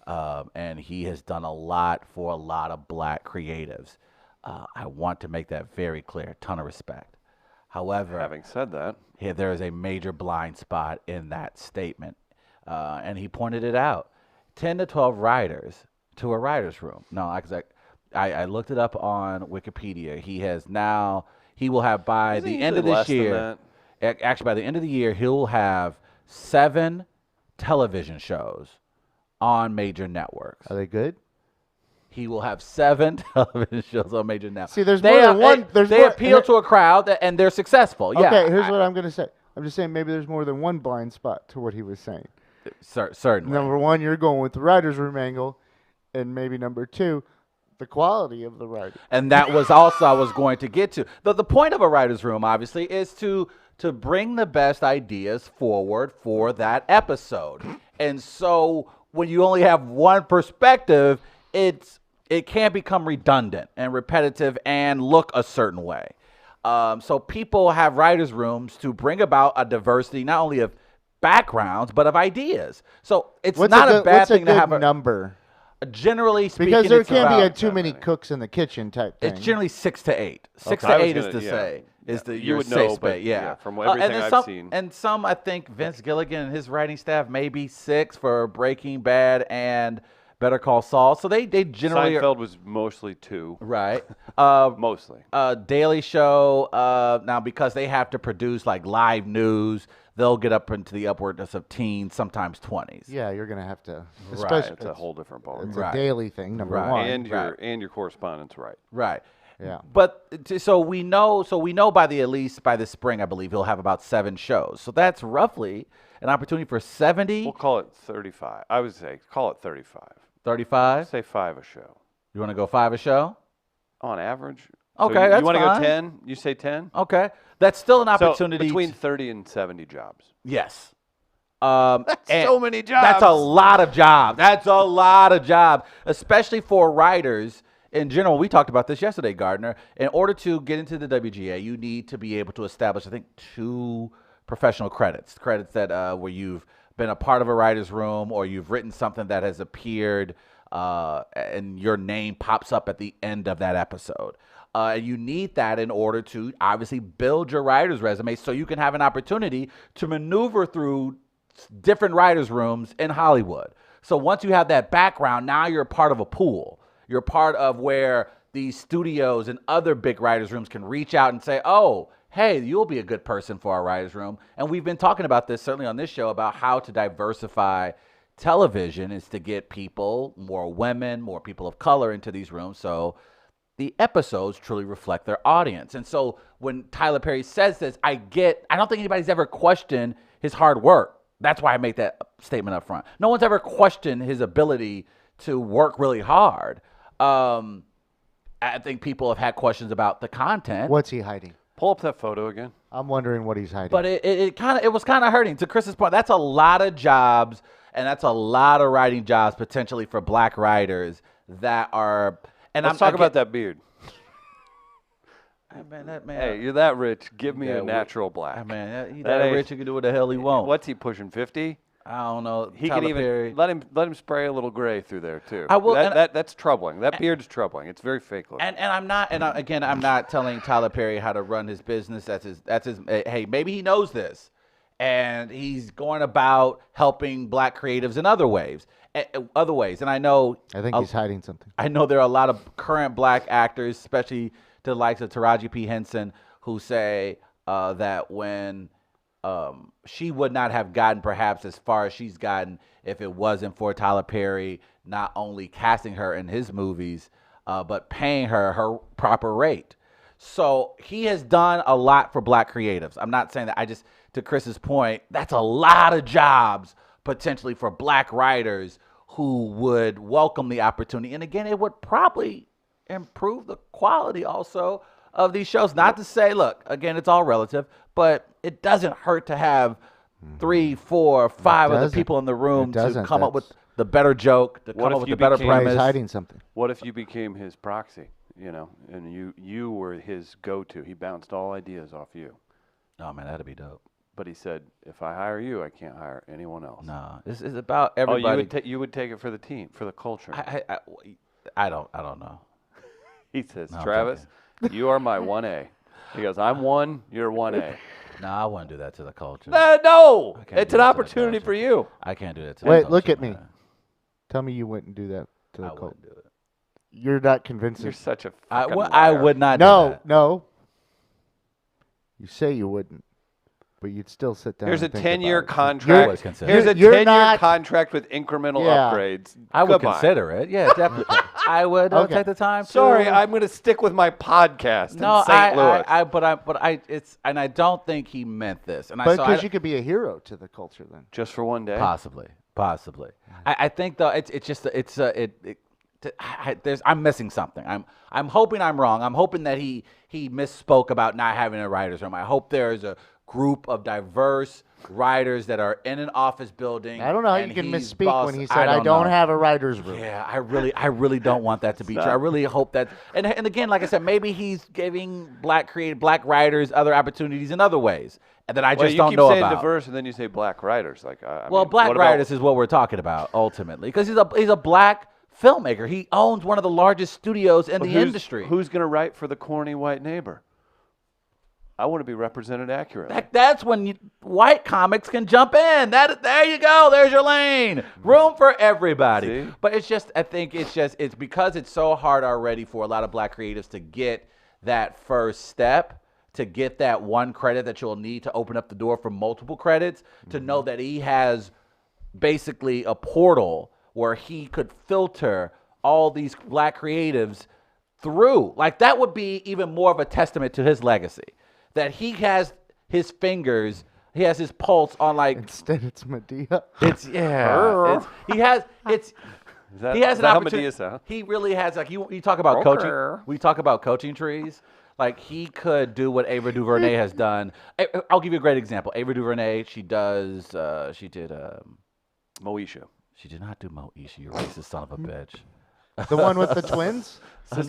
And he has done a lot for a lot of black creatives. I want to make that very clear. Ton of respect. However, Having said that, there is a major blind spot in that statement, and he pointed it out. 10 to 12 writers to a writer's room. No, I looked it up on Wikipedia. He will have by Is it the end of usually this less than year. that? Actually, by the end of the year, he'll have 7 television shows on major networks. Are they good? He will have 7 television shows on major networks. See, there's more than one. They appeal to a crowd, and they're successful. Yeah, Okay, here's what I'm going to say. I'm just saying maybe there's more than one blind spot to what he was saying. certainly. Number one, you're going with the writer's room angle. And maybe number 2, the quality of the writing. And that was also I was going to get to. The point of a writer's room, obviously, is to bring the best ideas forward for that episode. And so when you only have one perspective, it can become redundant and repetitive and look a certain way. So people have writers' rooms to bring about a diversity not only of backgrounds but of ideas. So it's not a bad thing to have a number. Generally speaking, Because there it's can't be about, too many cooks in the kitchen type thing. it's generally 6 to 8. 6 Okay. I to was 8 is gonna- to yeah. say is Yeah. the You your would safe know, space. but, Yeah. yeah, from everything and I've some, seen. and some I think Vince Gilligan and his writing staff maybe 6 for Breaking Bad and Better Call Saul. So they generally are, Seinfeld was mostly 2. right. Mostly. Daily Show, now because they have to produce like live news, they'll get up into the upwards of teens, sometimes 20s. Yeah, you're gonna have to. Right. Especially It's a whole different ballgame. it's Right. a daily thing. Number Right. one. And your correspondence, right? Right. Yeah. But so we know by at least by the spring, I believe he'll have about 7 shows. So that's roughly an opportunity for 70, We'll call it 35. I would say call it 35. 35. Say 5 a show. You want to go 5 a show? On average. Okay, so you, that's you want to fine. go 10? You say 10? Okay, that's still an So opportunity. between 30 and 70 jobs. Yes. That's and so many jobs. That's a lot of jobs. That's a lot of jobs, especially for writers in general. We talked about this yesterday, Gardner. In order to get into the WGA, you need to be able to establish, I think, 2 professional credits that where you've been a part of a writer's room or you've written something that has appeared and your name pops up at the end of that episode. You need that in order to obviously build your writer's resume so you can have an opportunity to maneuver through different writers' rooms in Hollywood. So once you have that background, now you're part of a pool. You're part of where these studios and other big writers' rooms can reach out and say, oh, hey, you'll be a good person for our writers' room. And we've been talking about this, certainly on this show, about how to diversify television is to get people, more women, more people of color into these rooms. So the episodes truly reflect their audience. And so when Tyler Perry says this, I don't think anybody's ever questioned his hard work. That's why I made that statement up front. No one's ever questioned his ability to work really hard. I think people have had questions about the content. What's he hiding? Pull up that photo again. I'm wondering what he's hiding. But it was kind of hurting. To Chris's point, that's a lot of jobs, and that's a lot of writing jobs potentially for black writers that are. And Let's talk about that beard. Man, Hey, you're that rich. Give me Yeah, a natural black. Man, he's That that ain't- rich. He can do what the hell he wants. What's he pushing? 50? I don't know. He Tyler can even Perry. let him spray a little gray through there too. I will- and- That's troubling. That beard's troubling. It's very fake looking. And I'm not. And again, I'm not telling Tyler Perry how to run his business. That's his. Hey, maybe he knows this, and he's going about helping black creatives in other ways. And I know. I think he's hiding something. I know there are a lot of current black actors, especially to the likes of Taraji P. Henson, who say that when she would not have gotten perhaps as far as she's gotten if it wasn't for Tyler Perry not only casting her in his movies, but paying her proper rate. So he has done a lot for black creatives. I'm not saying that. To Chris's point, that's a lot of jobs potentially for black writers who would welcome the opportunity. And again, it would probably improve the quality also of these shows. Not to say, look, again, it's all relative, but it doesn't hurt to have 3, 4, 5 other doesn't. people in the room It to doesn't. come up with the better joke, to What come if up with you the better became- Right, he's premise. hiding something. What if you became his proxy? And you were his go-to. He bounced all ideas off you. Oh man, that'd be dope. But he said, if I hire you, I can't hire anyone else. No, this is about Oh, everybody. you would take it for the team, for the culture. I don't know. He says, No, I'm Travis, you are my 1A. He goes, I'm 1, you're 1A. No, I wouldn't do that to the culture. No, I can't it's do an that to the opportunity culture. for you. I can't do that to the Wait, culture. look at me. man. Tell me you wouldn't do that to the I cult. wouldn't do it. You're not convincing. You're such a I fucking liar. would not do No, that. no. You say you wouldn't, but you'd still sit down. Here's a and think 10-year about it. contract. Always consider Here's it. a You're 10-year not- contract with incremental Yeah. upgrades. I would Goodbye. consider it. Yeah, definitely. I would Okay. take the time. Sorry, to, I'm going to stick with my podcast no, in St. Louis. and I don't think he meant this. And But so because you could be a hero to the culture then. Just for one day? possibly. I think though I'm missing something. I'm hoping I'm wrong. I'm hoping that he misspoke about not having a writer's room. I hope there's a group of diverse writers that are in an office building. I don't know how and you can he's misspeak boss- when he said, I don't know. have a writer's room. Yeah, I really don't want that to be true. I really hope that, and again, like I said, maybe he's giving black writers other opportunities in other ways, and that I Well, just you don't keep know saying about. diverse, and then you say black writers. Like, I Well, mean, black what about- writers is what we're talking about ultimately, because he's a black filmmaker. He owns one of the largest studios in But the who's- industry. Who's going to write for the corny white neighbor? I want to be represented accurately. That's when white comics can jump in. There you go. There's your lane. Room for everybody. See? But I think it's because it's so hard already for a lot of black creatives to get that first step, to get that one credit that you'll need to open up the door for multiple credits, to know that he has basically a portal where he could filter all these black creatives through. Like, that would be even more of a testament to his legacy. That he has his fingers, he has his pulse on, like, Instead, it's Medea. he has Is that, he has is an that how opportunity. Medea sounds? He really has, like, you talk about coaching. We talk about coaching trees. Like, he could do what Ava DuVernay has done. I'll give you a great example. Ava DuVernay, she did Moesha. she did not do Moesha, you racist son of a bitch. The one with the twins?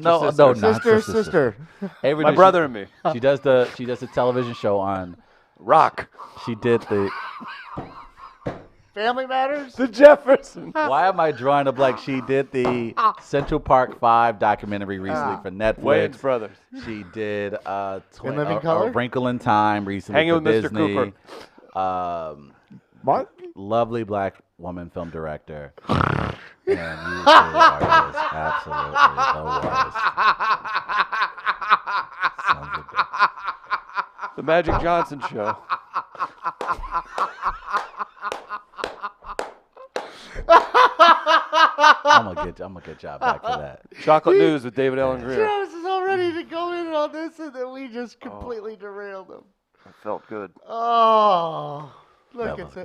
No, sister. not Sister. Ava My Du- brother and me. She does the television show on. Rock. She did the. Family Matters? The Jeffersons. Why am I drawing a blank? She did the Central Park 5 documentary recently for Netflix. Wayans Brothers. She did In Living Color? A Wrinkle in Time recently Hanging for with Mr. Disney. Cooper. Mark? Lovely black woman film director. And you two are just absolutely the worst. Sons of bitch. The Magic Johnson Show. I'm gonna get y'all back to that. Chocolate News with David Allen Greer. Travis is all ready to go in on this, and then we just completely derailed him. That felt good. Oh, look That at was that.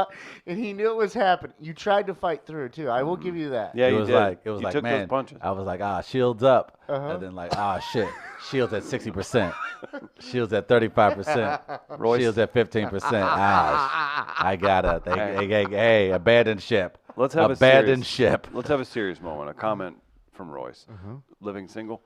good. And he knew it was happening. You tried to fight through it, too. I will give you that. Yeah, It you was did. like you man. took those punches. I was like, shields up, Uh-huh. and then like, shit, shields at 60%, shields at 35%, Royce. shields at 15%. I gotta. Hey, abandon ship. Let's have abandon a serious, ship. Let's have a serious moment. A comment from Royce. Living single.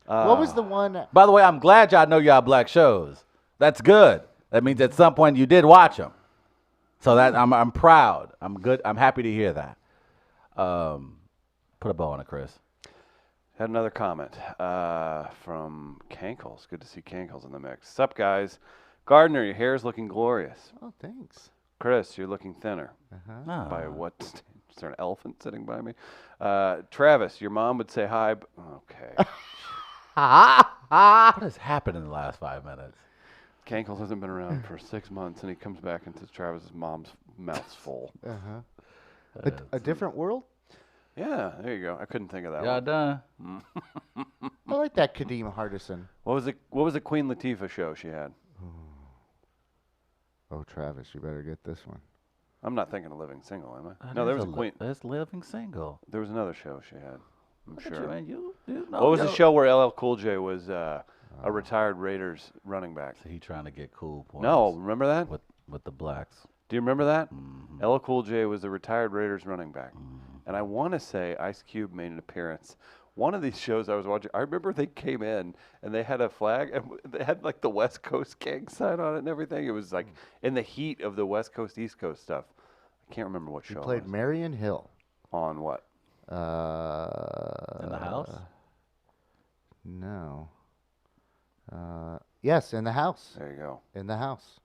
What was the one? By the way, I'm glad y'all know y'all black shows. That's good. That means at some point you did watch them. So that I'm proud. I'm good. I'm happy to hear that. Put a bow on it, Chris. Had another comment from Cankles. Good to see Cankles in the mix. Sup, guys? Gardner, your hair is looking glorious. Oh, thanks. Chris, you're looking thinner. Oh. By what? Is there an elephant sitting by me? Travis, your mom would say hi. Okay. What has happened in the last 5 minutes? Cankles hasn't been around for 6 months, and he comes back and says Travis's mom's mouth's full. Uh-huh. A different world? Yeah, there you go. I couldn't think of that Y'all one. done? I like that Kadeem Hardison. What was the Queen Latifah show she had? Oh, Travis, you better get this one. I'm not thinking of Living Single, am I? No, there was a Queen. That's Living Single. There was another show she had. I'm Look at sure. you, man. You know. What was the show where LL Cool J was a retired Raiders running back? So he trying to get cool points. No, remember that? With the blacks. Do you remember that? Mhm. LL Cool J was a retired Raiders running back. Mhm. And I want to say Ice Cube made an appearance. One of these shows I was watching, I remember they came in and they had a flag and they had like the West Coast gang sign on it and everything. It was like in the heat of the West Coast, East Coast stuff. I can't remember what He show it played was. Marion Hill. On what? In the house? No. Yes, in the house. There you go. In the house.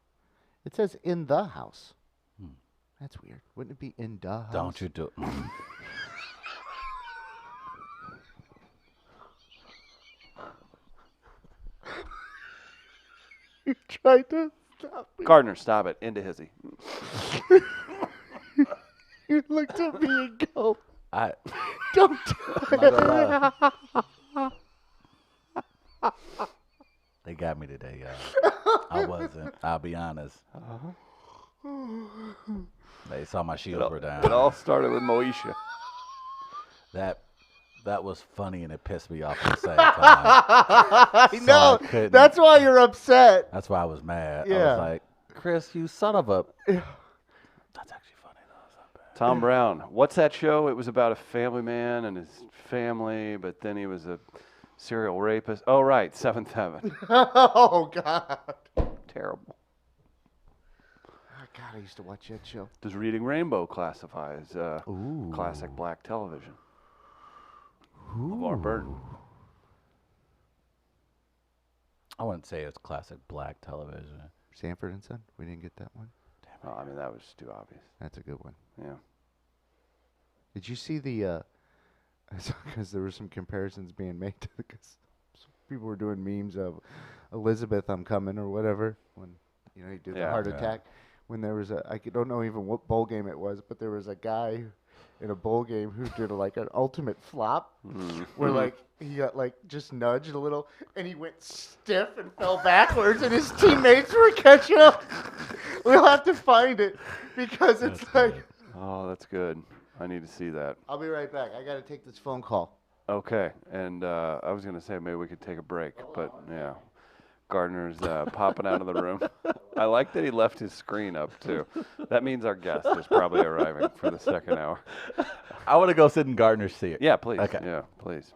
It says in the house. Hmm. That's weird. Wouldn't it be in the house? Don't you do? You tried to stop me. Gardner, stop it. Into hizzy. You looked at me and go, I. don't I'm not gonna lie. They got me today, y'all. I wasn't. I'll be honest. They saw my shields were down. It all started with Moesha. That was funny and it pissed me off at the same time. I So know. I couldn't- That's why you're upset. That's why I was mad. I Yeah. was like, Chris, you son of a. Yeah. That's actually funny though. It's not bad. Tom Brown. What's that show? It was about a family man and his family, but then he was a serial rapist. Oh, right. Seventh Heaven. Oh, God. Terrible. God, I used to watch that show. Does Reading Rainbow classify as Ooh. classic black television? LeVar Burton. I wouldn't say it's classic black television. Sanford and Son. We didn't get that one. Oh, I mean, that was too obvious. That's a good one. Yeah. Did you see the? Because there were some comparisons being made to because people were doing memes of Elizabeth, I'm coming or whatever when he did the Yeah. heart Yeah. attack. When there was don't know even what bowl game it was, but there was a guy in a bowl game who did like an ultimate flop where like he got like just nudged a little and he went stiff and fell backwards and his teammates were catching up. We'll have to find it because it's like. Oh, that's good. I need to see that. I'll be right back. I got to take this phone call. Okay, and I was going to say maybe we could take a break, but yeah. Gardner's popping out of the room. I like that he left his screen up, too. That means our guest is probably arriving for the second hour. I want to go sit in Gardner's seat. Yeah, please. Okay. Yeah, please.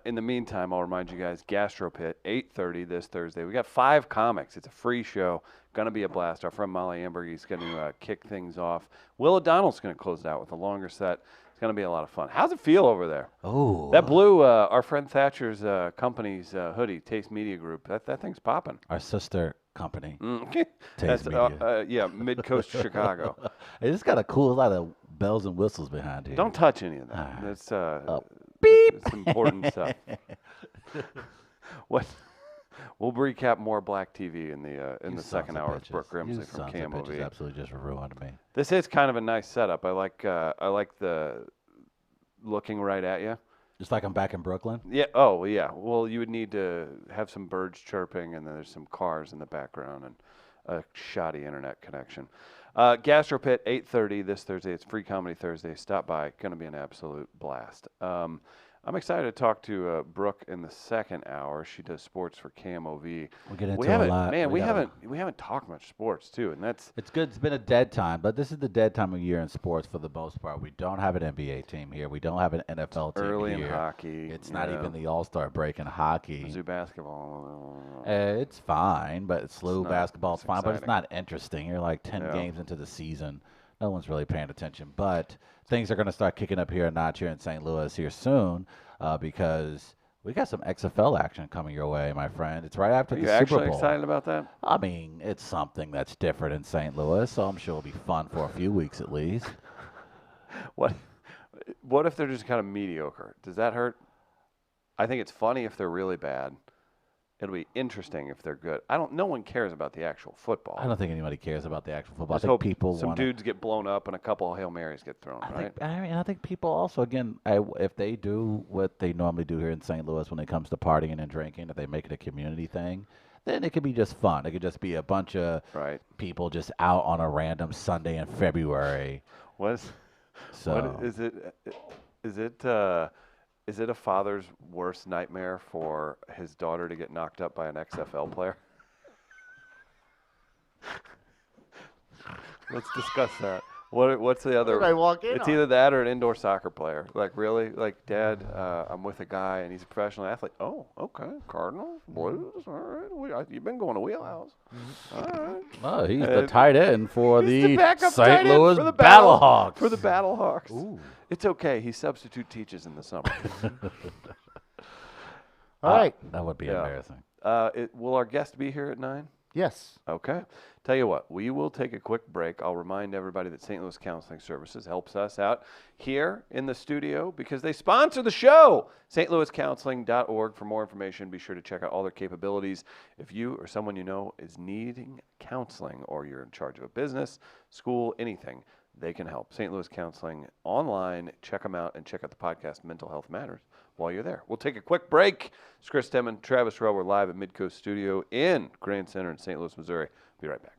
In the meantime, I'll remind you guys, Gastro Pit, 8:30 this Thursday. We got 5 comics. It's a free show. Going to be a blast. Our friend Molly Amberg is going to kick things off. Will O'Donnell's going to close it out with a longer set. It's going to be a lot of fun. How's it feel over there? Oh, That blue, our friend Thatcher's company's hoodie, Taste Media Group, that thing's popping. our sister company. Mm. Taste Media. Yeah, Mid-Coast Chicago. It just got a cool lot of bells and whistles behind here. Don't touch any of that. Alright. That's beep. It's important stuff. What? We'll recap more Black TV in the You second sons of hour with bitches. Brooke You Grimsley from sons of bitches KMOV. absolutely just ruined me. This is kind of a nice setup. I like the looking right at you. Just like I'm back in Brooklyn. Yeah. Oh, yeah. Well, you would need to have some birds chirping, and then there's some cars in the background and a shoddy internet connection. Gastro Pit, 8:30 this Thursday. It's Free Comedy Thursday. Stop by. Going to be an absolute blast. I'm excited to talk to Brooke in the second hour. She does sports for KMOV. We'll get into We a haven't, lot. man. We gotta- haven't talked much sports too, and that's It's good. It's been a dead time, but this is the dead time of year in sports for the most part. We don't have an NBA team here. We don't have an NFL team early here. in hockey. It's not yeah. even the All-Star break in hockey. Mizzou basketball. It's fine, but it's SLU not- basketball's it's fine, but it's exciting. not interesting. You're like 10 Yeah. games into the season. No one's really paying attention. But things are going to start kicking up here a notch here in St. Louis here soon because we got some XFL action coming your way, my friend. It's right after Are the you Super actually Bowl. excited about that? I mean, it's something that's different in St. Louis, so I'm sure it'll be fun for a few weeks at least. What if they're just kind of mediocre? Does that hurt? I think it's funny if they're really bad. It'll be interesting if they're good. No one cares about the actual football. I don't think anybody cares about the actual football. Just I think hope people some want dudes get blown up and a couple of Hail Marys get thrown, right? I think people also, again, if they do what they normally do here in St. Louis when it comes to partying and drinking, if they make it a community thing, then it could be just fun. It could just be a bunch of Right. people just out on a random Sunday in February. What So is it? Is it a father's worst nightmare for his daughter to get knocked up by an XFL player? Let's discuss that. What's the other? What did I walk in It's on? either that or an indoor soccer player. Like really, like Dad, I'm with a guy and he's a professional athlete. Oh, okay, Cardinals, Blues, all right. You've been going to Wheelhouse. All right. oh, he's the tight end for He's the the backup tight St. end Louis for the Battlehawks. For the Battlehawks. Ooh. It's okay. He substitute teaches in the summer. All right. That would be Yeah. embarrassing. Will our guest be here at 9? Yes. Okay. Tell you what, we will take a quick break. I'll remind everybody that St. Louis Counseling Services helps us out here in the studio because they sponsor the show. stlouiscounseling.org for more information. Be sure to check out all their capabilities. If you or someone you know is needing counseling or you're in charge of a business, school, anything, they can help. St. Louis Counseling online. Check them out and check out the podcast Mental Health Matters while you're there. We'll take a quick break. It's Chris Demon, Travis Rowe. We're live at Midcoast Studio in Grand Center in St. Louis, Missouri. Be right back.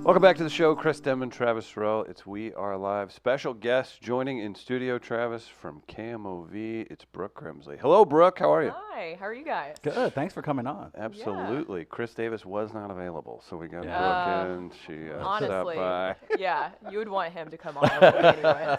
Welcome back to the show. Chris Denman, Travis Farrell. It's We Are Live. Special guest joining in studio, Travis, from KMOV. It's Brooke Grimsley. Hello, Brooke. How are you? Hi, how are you guys? Good. Thanks for coming on. Absolutely. Chris Davis was not available, so we got Yeah. Brooke in. She Honestly, stopped by. yeah, you would want him to come on anyways.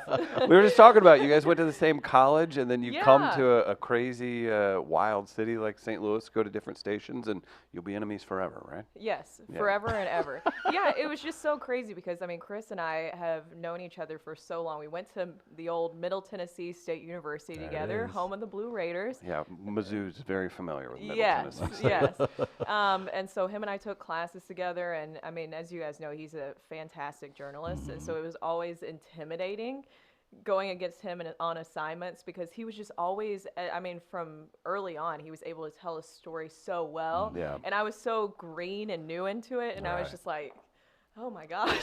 We were just talking about you guys went to the same college, and then you come Yeah. to a crazy, wild city like St. Louis, go to different stations, and you'll be enemies forever, right? Yes, Yeah. forever and ever. Yeah, it was just so crazy because, I mean, Chris and I have known each other for so long. We went to the old Middle Tennessee State University There it together, is. home of the Blue Raiders. Yeah, Mizzou's very familiar with Middle Yes, Tennessee. yes. And so him and I took classes together, and I mean, as you guys know, he's a fantastic journalist, and so it was always intimidating going against him on assignments because he was just always, I mean, from early on, he was able to tell a story so well, Yeah. and I was so green and new into it, and I was Right. just like, oh my gosh,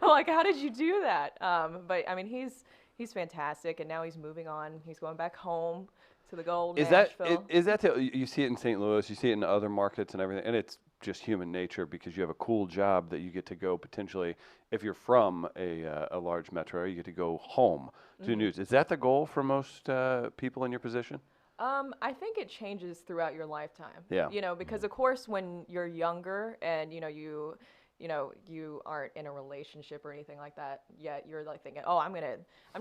I'm like, how did you do that? But I mean, he's fantastic, and now he's moving on. He's going back home to the gold Is that Nashville. you see it in St. Louis, you see it in other markets and everything, and it's just human nature because you have a cool job that you get to go potentially. If you're from a large metro, you get to go home to Mm-hmm. news. Is that the goal for most people in your position? I think it changes throughout your lifetime. Yeah. You know, because of course when you're younger and you aren't in a relationship or anything like that yet, you're like thinking, "Oh, I'm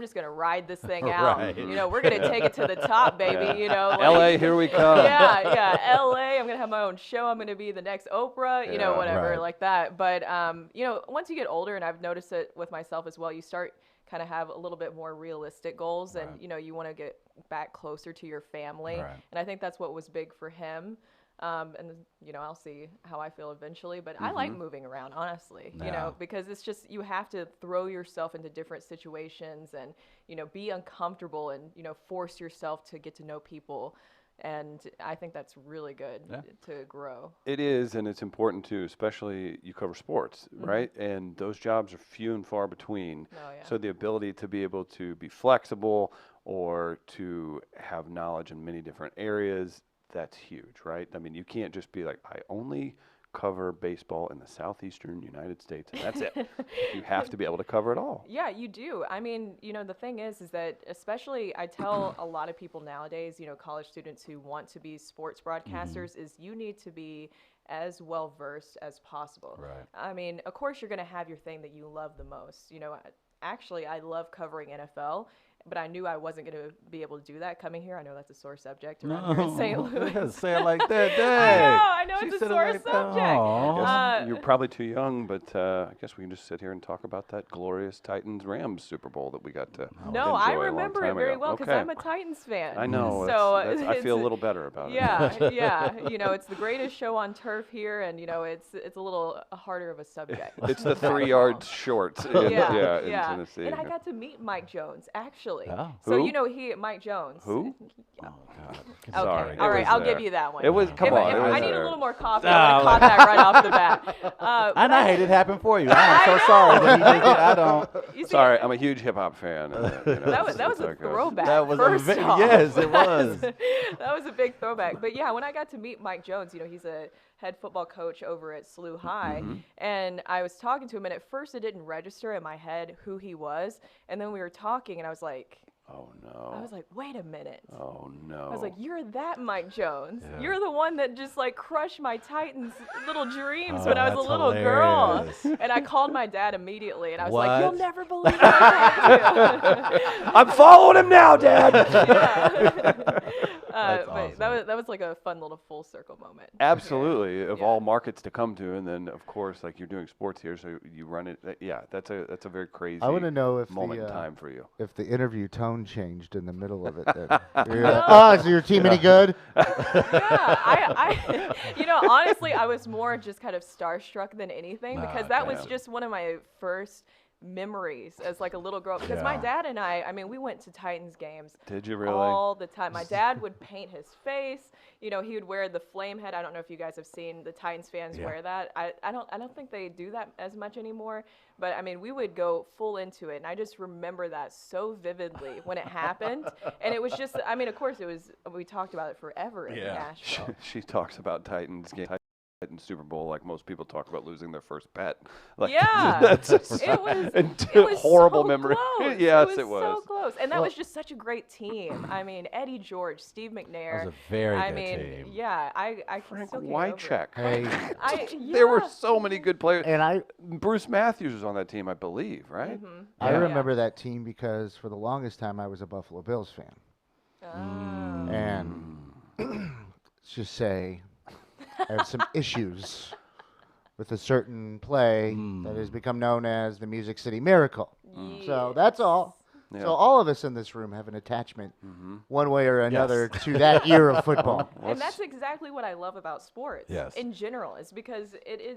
just going to ride this thing out. Right. You know, we're going to take it to the top, baby, Yeah. you know." Like, LA, here we come. yeah, LA, I'm going to have my own show. I'm going to be the next Oprah, you know, Yeah. whatever Right. like that. But you know, once you get older, and I've noticed it with myself as well, you start kind of have a little bit more realistic goals, and Right. you know, you want to get back closer to your family. Right. And I think that's what was big for him. And you know, I'll see how I feel eventually, but I like moving around, honestly, you Yeah. know, because it's just, you have to throw yourself into different situations and, you know, be uncomfortable and, you know, force yourself to get to know people. And I think that's really good Yeah. to grow. It is, and it's important too, especially you cover sports, right? And those jobs are few and far between. Oh, yeah. So the ability to be able to be flexible or to have knowledge in many different areas, that's huge, right? I mean, you can't just be like, I only cover baseball in the southeastern United States, and that's it. You have to be able to cover it all. Yeah, you do. I mean, you know, the thing is that especially I tell a lot of people nowadays, you know, college students who want to be sports broadcasters, is you need to be as well versed as possible. Right. I mean, of course, you're going to have your thing that you love the most. You know, actually, I love covering NFL. But I knew I wasn't going to be able to do that coming here. I know that's a sore subject around here in St. Louis. Yeah, say it like that. Dang. I know, She it's a said it sore like that. subject. Aw. You're probably too young, but I guess we can just sit here and talk about that glorious Titans-Rams Super Bowl that we got to No, I enjoy a long remember it time very ago. well because Okay. I'm a Titans fan. I know. So I it's feel a little better about it. Yeah, yeah. You know, it's the greatest show on turf here, and you know, it's a little harder of a subject. It's the 3 yards short in, Yeah, in Tennessee. And I got to meet Mike Jones actually. Oh. So Who? you know, Mike Jones. Who? Oh, God. Okay. Sorry, All it right, was I'll there. give you that one. It was- come If on, if it was I need there. a little more coffee. Oh, I would have caught that right off the bat. And I hate it happened for you. I am so sorry that he did it. I don't. You see, Sorry, I'm a huge hip hop fan. And, you know, that was it's a like throwback. That was first off. yes, it was. That was a big throwback. But yeah, when I got to meet Mike Jones, you know, he's a head football coach over at SLU High, and I was talking to him, and at first it didn't register in my head who he was, and then we were talking, and I was like, wait a minute. Oh no. I was like, you're that Mike Jones. Yeah. You're the one that just like crushed my Titans' little dreams Oh, when I was a that's little hilarious. girl. And I called my dad immediately, and I was like, you'll What? never believe what I told I'm following him now, Dad. you. That's But that was like a fun little full circle moment. Absolutely, of Yeah. all markets to come to, and then of course, like you're doing sports here, so you run it. Yeah, that's a very crazy I want to know if moment in the time for you. if the interview tone changed in the middle of it. Then. You're like, oh, is your team any good? Yeah, I you know, honestly, I was more just kind of starstruck than anything because that was damn. just one of my first memories as like a little girl because my Yeah. dad and I mean, we went to Titans games Did you really? all the time. My dad would paint his face. You know, he would wear the flame head. I don't know if you guys have seen the Titans fans Yeah. wear that. I don't think they do that as much anymore. But I mean, we would go full into it, and I just remember that so vividly when it happened. And it was just, I mean, of course, we talked about it forever in Yeah. Nashville. She talks about Titans game. in Super Bowl, like most people talk about losing their first pet. Like, Yeah, that's just it was. and It was horrible so memory. Close. Yes, it was so close, and that Well- was just such a great team. I mean, Eddie George, Steve McNair. That was a very I good mean, team. yeah, I can Frank still can't get over it. Wycheck. Hey, There were Yeah. so many good players. and Bruce Matthews was on that team, I believe, right? I Yeah. remember that team because for the longest time I was a Buffalo Bills fan. Ah. And let's just say I have some issues with a certain play that has become known as the Music City Miracle. So that's all. Yeah. So all of us in this room have an attachment, one way or another, to that era of football. And that's exactly what I love about sports Yes. in general, is because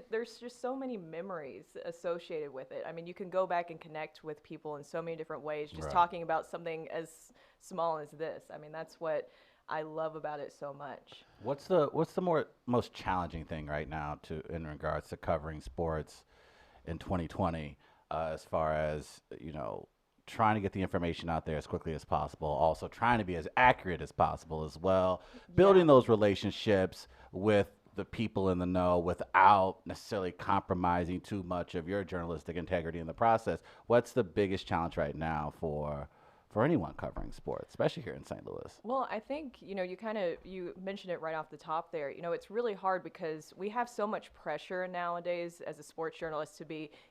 there's just so many memories associated with it. I mean, you can go back and connect with people in so many different ways, just Right. talking about something as small as this. I mean, that's what I love about it so much. What's the most challenging thing right now in regards to covering sports in 2020, as far as trying to get the information out there as quickly as possible, also trying to be as accurate as possible as well, building those relationships with the people in the know without necessarily compromising too much of your journalistic integrity in the process? What's the biggest challenge right now for anyone covering sports, especially here in St. Louis? Well, I think, you mentioned it right off the top there. It's really hard because we have so much pressure nowadays as a sports journalist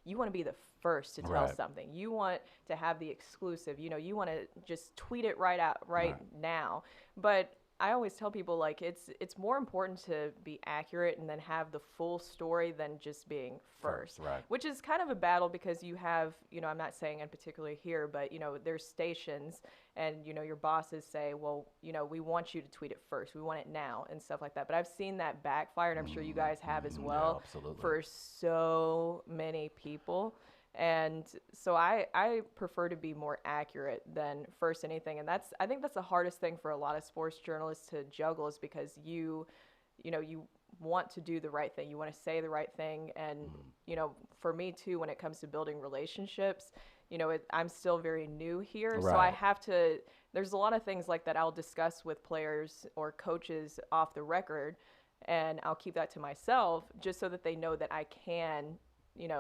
you want to be the first to tell Right. something. You want to have the exclusive, you want to just tweet it right out right now. But I always tell people, like, it's more important to be accurate and then have the full story than just being first. Right. Which is kind of a battle because you have, I'm not saying in particular here, but, there's stations and, your bosses say, well, we want you to tweet it first. We want it now and stuff like that. But I've seen that backfire, and I'm sure you guys have as well, absolutely. for so many people. And so I prefer to be more accurate than first anything. And I think that's the hardest thing for a lot of sports journalists to juggle, is because you want to do the right thing. You want to say the right thing. And, for me too, when it comes to building relationships, I'm still very new here. So I Right. have to, there's a lot of things like that I'll discuss with players or coaches off the record, and I'll keep that to myself just so that they know that I can,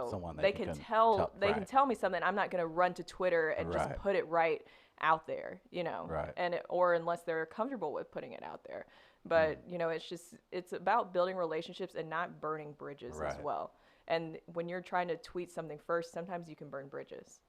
Someone they can tell right. me something. I'm not going to run to Twitter and just Right. put it right out there, Right. or unless they're comfortable with putting it out there. But, it's about building relationships and not burning bridges as Right. well. And when you're trying to tweet something first, sometimes you can burn bridges.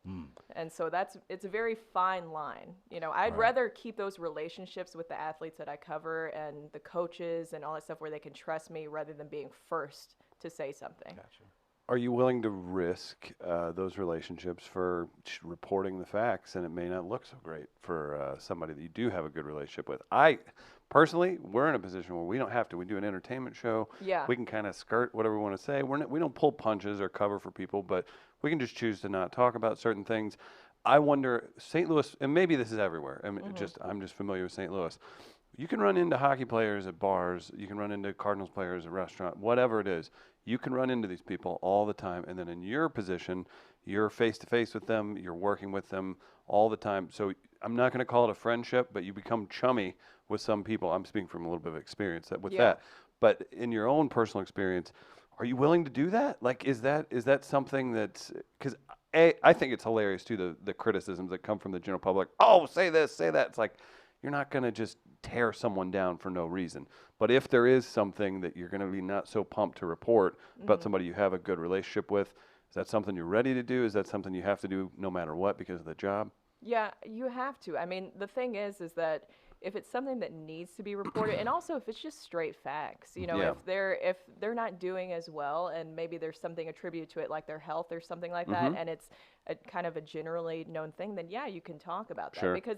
And so it's a very fine line. I'd rather keep those relationships with the athletes that I cover and the coaches and all that stuff where they can trust me, rather than being first to say something. Gotcha. Are you willing to risk those relationships for reporting the facts, and it may not look so great for somebody that you do have a good relationship with? Personally, we're in a position where we don't have to. We do an entertainment show. Yeah. We can kind of skirt whatever we want to say. We don't pull punches or cover for people, but we can just choose to not talk about certain things. I wonder, St. Louis, and maybe this is everywhere. I mean, I'm just familiar with St. Louis. You can run into hockey players at bars. You can run into Cardinals players at a restaurant, whatever it is. You can run into these people all the time. And then in your position, you're face-to-face with them. You're working with them all the time. So I'm not going to call it a friendship, but you become chummy with some people. I'm speaking from a little bit of experience with that. But in your own personal experience, are you willing to do that? Like, is that something that's – because I think it's hilarious, too, the criticisms that come from the general public. Oh, say this, say that. It's like, you're not going to just tear someone down for no reason. But if there is something that you're going to be not so pumped to report about somebody you have a good relationship with, is that something you're ready to do? Is that something you have to do no matter what because of the job? Yeah, you have to. I mean, the thing is that if it's something that needs to be reported, and also if it's just straight facts, Yeah. if they're not doing as well, and maybe there's something attributed to it, like their health or something like that, and it's a kind of a generally known thing, then yeah, you can talk about that. Sure. Because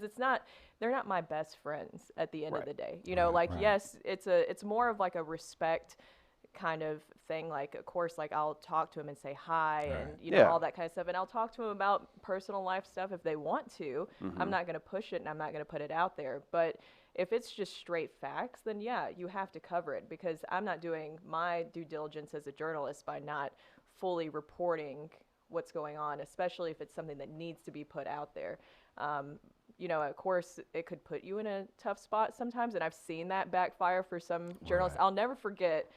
they're not my best friends at the end of the day. Right. Yes, it's more of like a respect kind of thing. Like, of course, like I'll talk to him and say hi and Yeah. all that kind of stuff, and I'll talk to him about personal life stuff if they want to. I'm not going to push it, and I'm not going to put it out there. But if it's just straight facts, then yeah, you have to cover it, because I'm not doing my due diligence as a journalist by not fully reporting what's going on, especially if it's something that needs to be put out there. Of course, it could put you in a tough spot sometimes, and I've seen that backfire for some journalists. Right. I'll never forget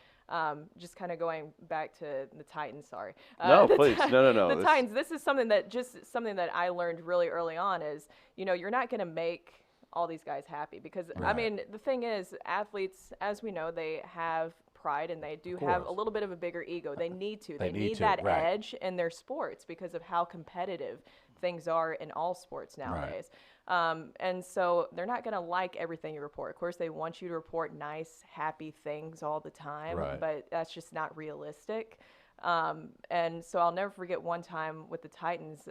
Just kind of going back to the Titans, sorry. No, The please. No. The This- Titans, this is something that I learned really early on is, you're not going to make all these guys happy because, I Right. mean, the thing is, athletes, as we know, they have pride and they do have a course. little bit of a bigger ego. They need to. They They need need to, that right. edge in their sports because of how competitive things are in all sports nowadays. And so they're not going to like everything you report. Of course, they want you to report nice, happy things all the time, Right. but that's just not realistic. And so I'll never forget one time with the Titans,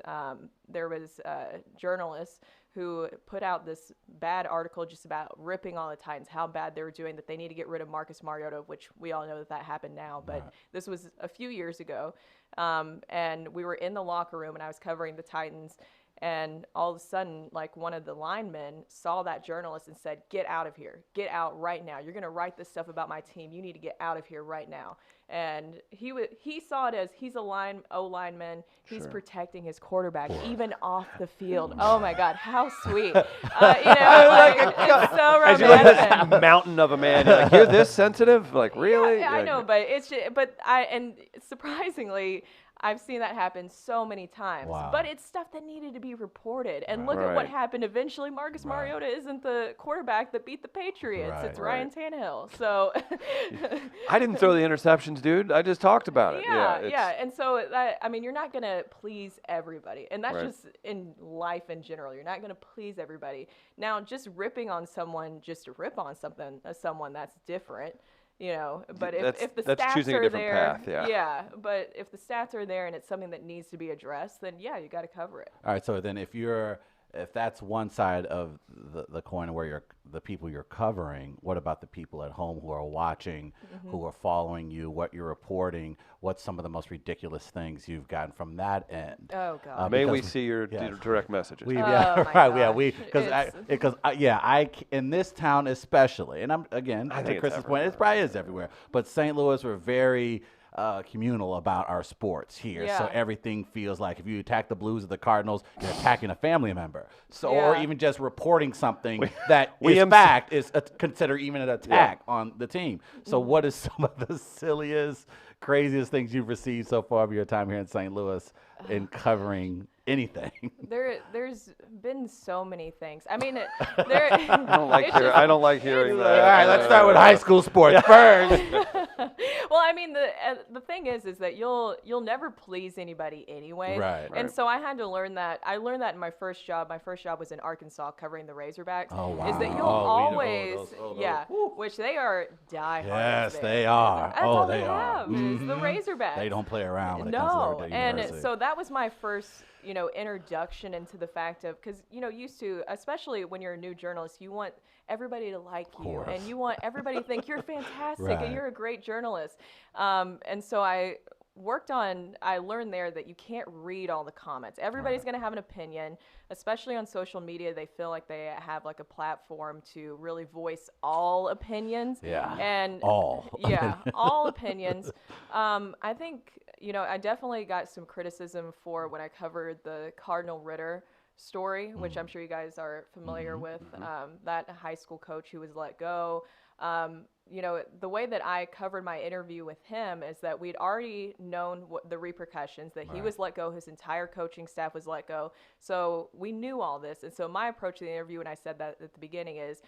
there was a journalist who put out this bad article just about ripping on the Titans, how bad they were doing, that they need to get rid of Marcus Mariota, which we all know that happened now, but this was a few years ago. And we were in the locker room and I was covering the Titans. And all of a sudden, like, one of the linemen saw that journalist and said, "Get out of here. Get out right now. You're going to write this stuff about my team. You need to get out of here right now." And he saw it as he's a lineman. He's protecting his quarterback, even off the field. Oh, my God. How sweet. It's so As you look at romantic. this mountain of a man, you're like, you're this sensitive? Like, really? Yeah, I Like, know, but and surprisingly, I've seen that happen so many times. Wow. But it's stuff that needed to be reported. And look at what Right. happened eventually. Marcus Mariota isn't the quarterback that beat the Patriots. Right. It's Ryan Tannehill. So I didn't throw the interceptions, dude. I just talked about it. yeah. And so you're not going to please everybody. And that's Right. just in life in general. You're not going to please everybody. Now, just ripping on someone just to rip on someone that's different. But if the that's stats choosing a are different there, path, yeah. yeah. But if the stats are there and it's something that needs to be addressed, then yeah, you got to cover it. All right, so then if that's one side of the coin where the people you're covering, what about the people at home who are watching, who are following you, what you're reporting, what's some of the most ridiculous things you've gotten from that end? Oh God. May we because- see your yes. direct messages? We, Oh, yeah, my right. Yeah, gosh. we because in this town especially, and I'm I to think it's Chris's point, it probably is everywhere. But St. Louis, we're very communal about our sports here, so Yeah. everything feels like if you attack the Blues or the Cardinals, you're attacking a family member. So, or Yeah. even just reporting something that we is MC fact is considered even an attack on the team. So, what is some of the silliest, craziest things you've received so far of your time here in St. Louis in covering anything? There's been so many things. I mean, I don't like hearing All that. right, let's start with high school sports first. Well, I mean, the thing is that you'll never please anybody anyway. Right. And Right. so I had to learn that. I learned that in my first job. My first job was in Arkansas covering the Razorbacks. Oh, Is that wow. you'll Oh, we know always, those. yeah, which they are diehard. Yes, there. they are. That's Oh, all they they are. have is the Mhm. Razorbacks. They don't play around when it comes to No, Riverdale and University. so that was my first, introduction into the fact of, because used to, especially when you're a new journalist, you want everybody to like you, course. and you want everybody to think you're fantastic Right. and you're a great journalist. And so I learned there that you can't read all the comments. Everybody's going to have an opinion, especially on social media. They feel like they have like a platform to really voice all opinions. Yeah. And All yeah, all opinions. I think, I definitely got some criticism for when I covered the Cardinal Ritter story, which I'm sure you guys are familiar with, that high school coach who was let go. The way that I covered my interview with him is that we'd already known what the repercussions, that he was let go, his entire coaching staff was let go. So we knew all this. And so my approach to the interview, and I said that at the beginning, is,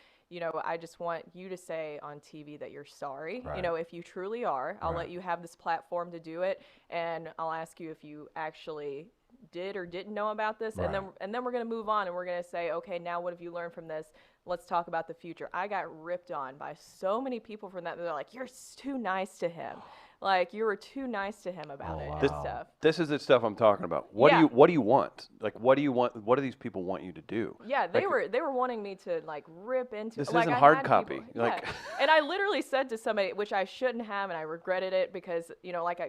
I just want you to say on TV that you're sorry. Right. If you truly are, I'll Right. let you have this platform to do it. And I'll ask you if you actually did or didn't know about this. Right. And then we're going to move on and we're going to say, okay, now what have you learned from this? Let's talk about the future. I got ripped on by so many people from that. They're like, you're too nice to him. Like, you were too nice to him about it and wow. stuff. This is the stuff I'm talking about. What Yeah. do you want? Like, what do you want? What do these people want you to do? Yeah, they Like, were wanting me to like rip into. This like, isn't I hard had copy. people- Like- yeah. And I literally said to somebody, which I shouldn't have, and I regretted it because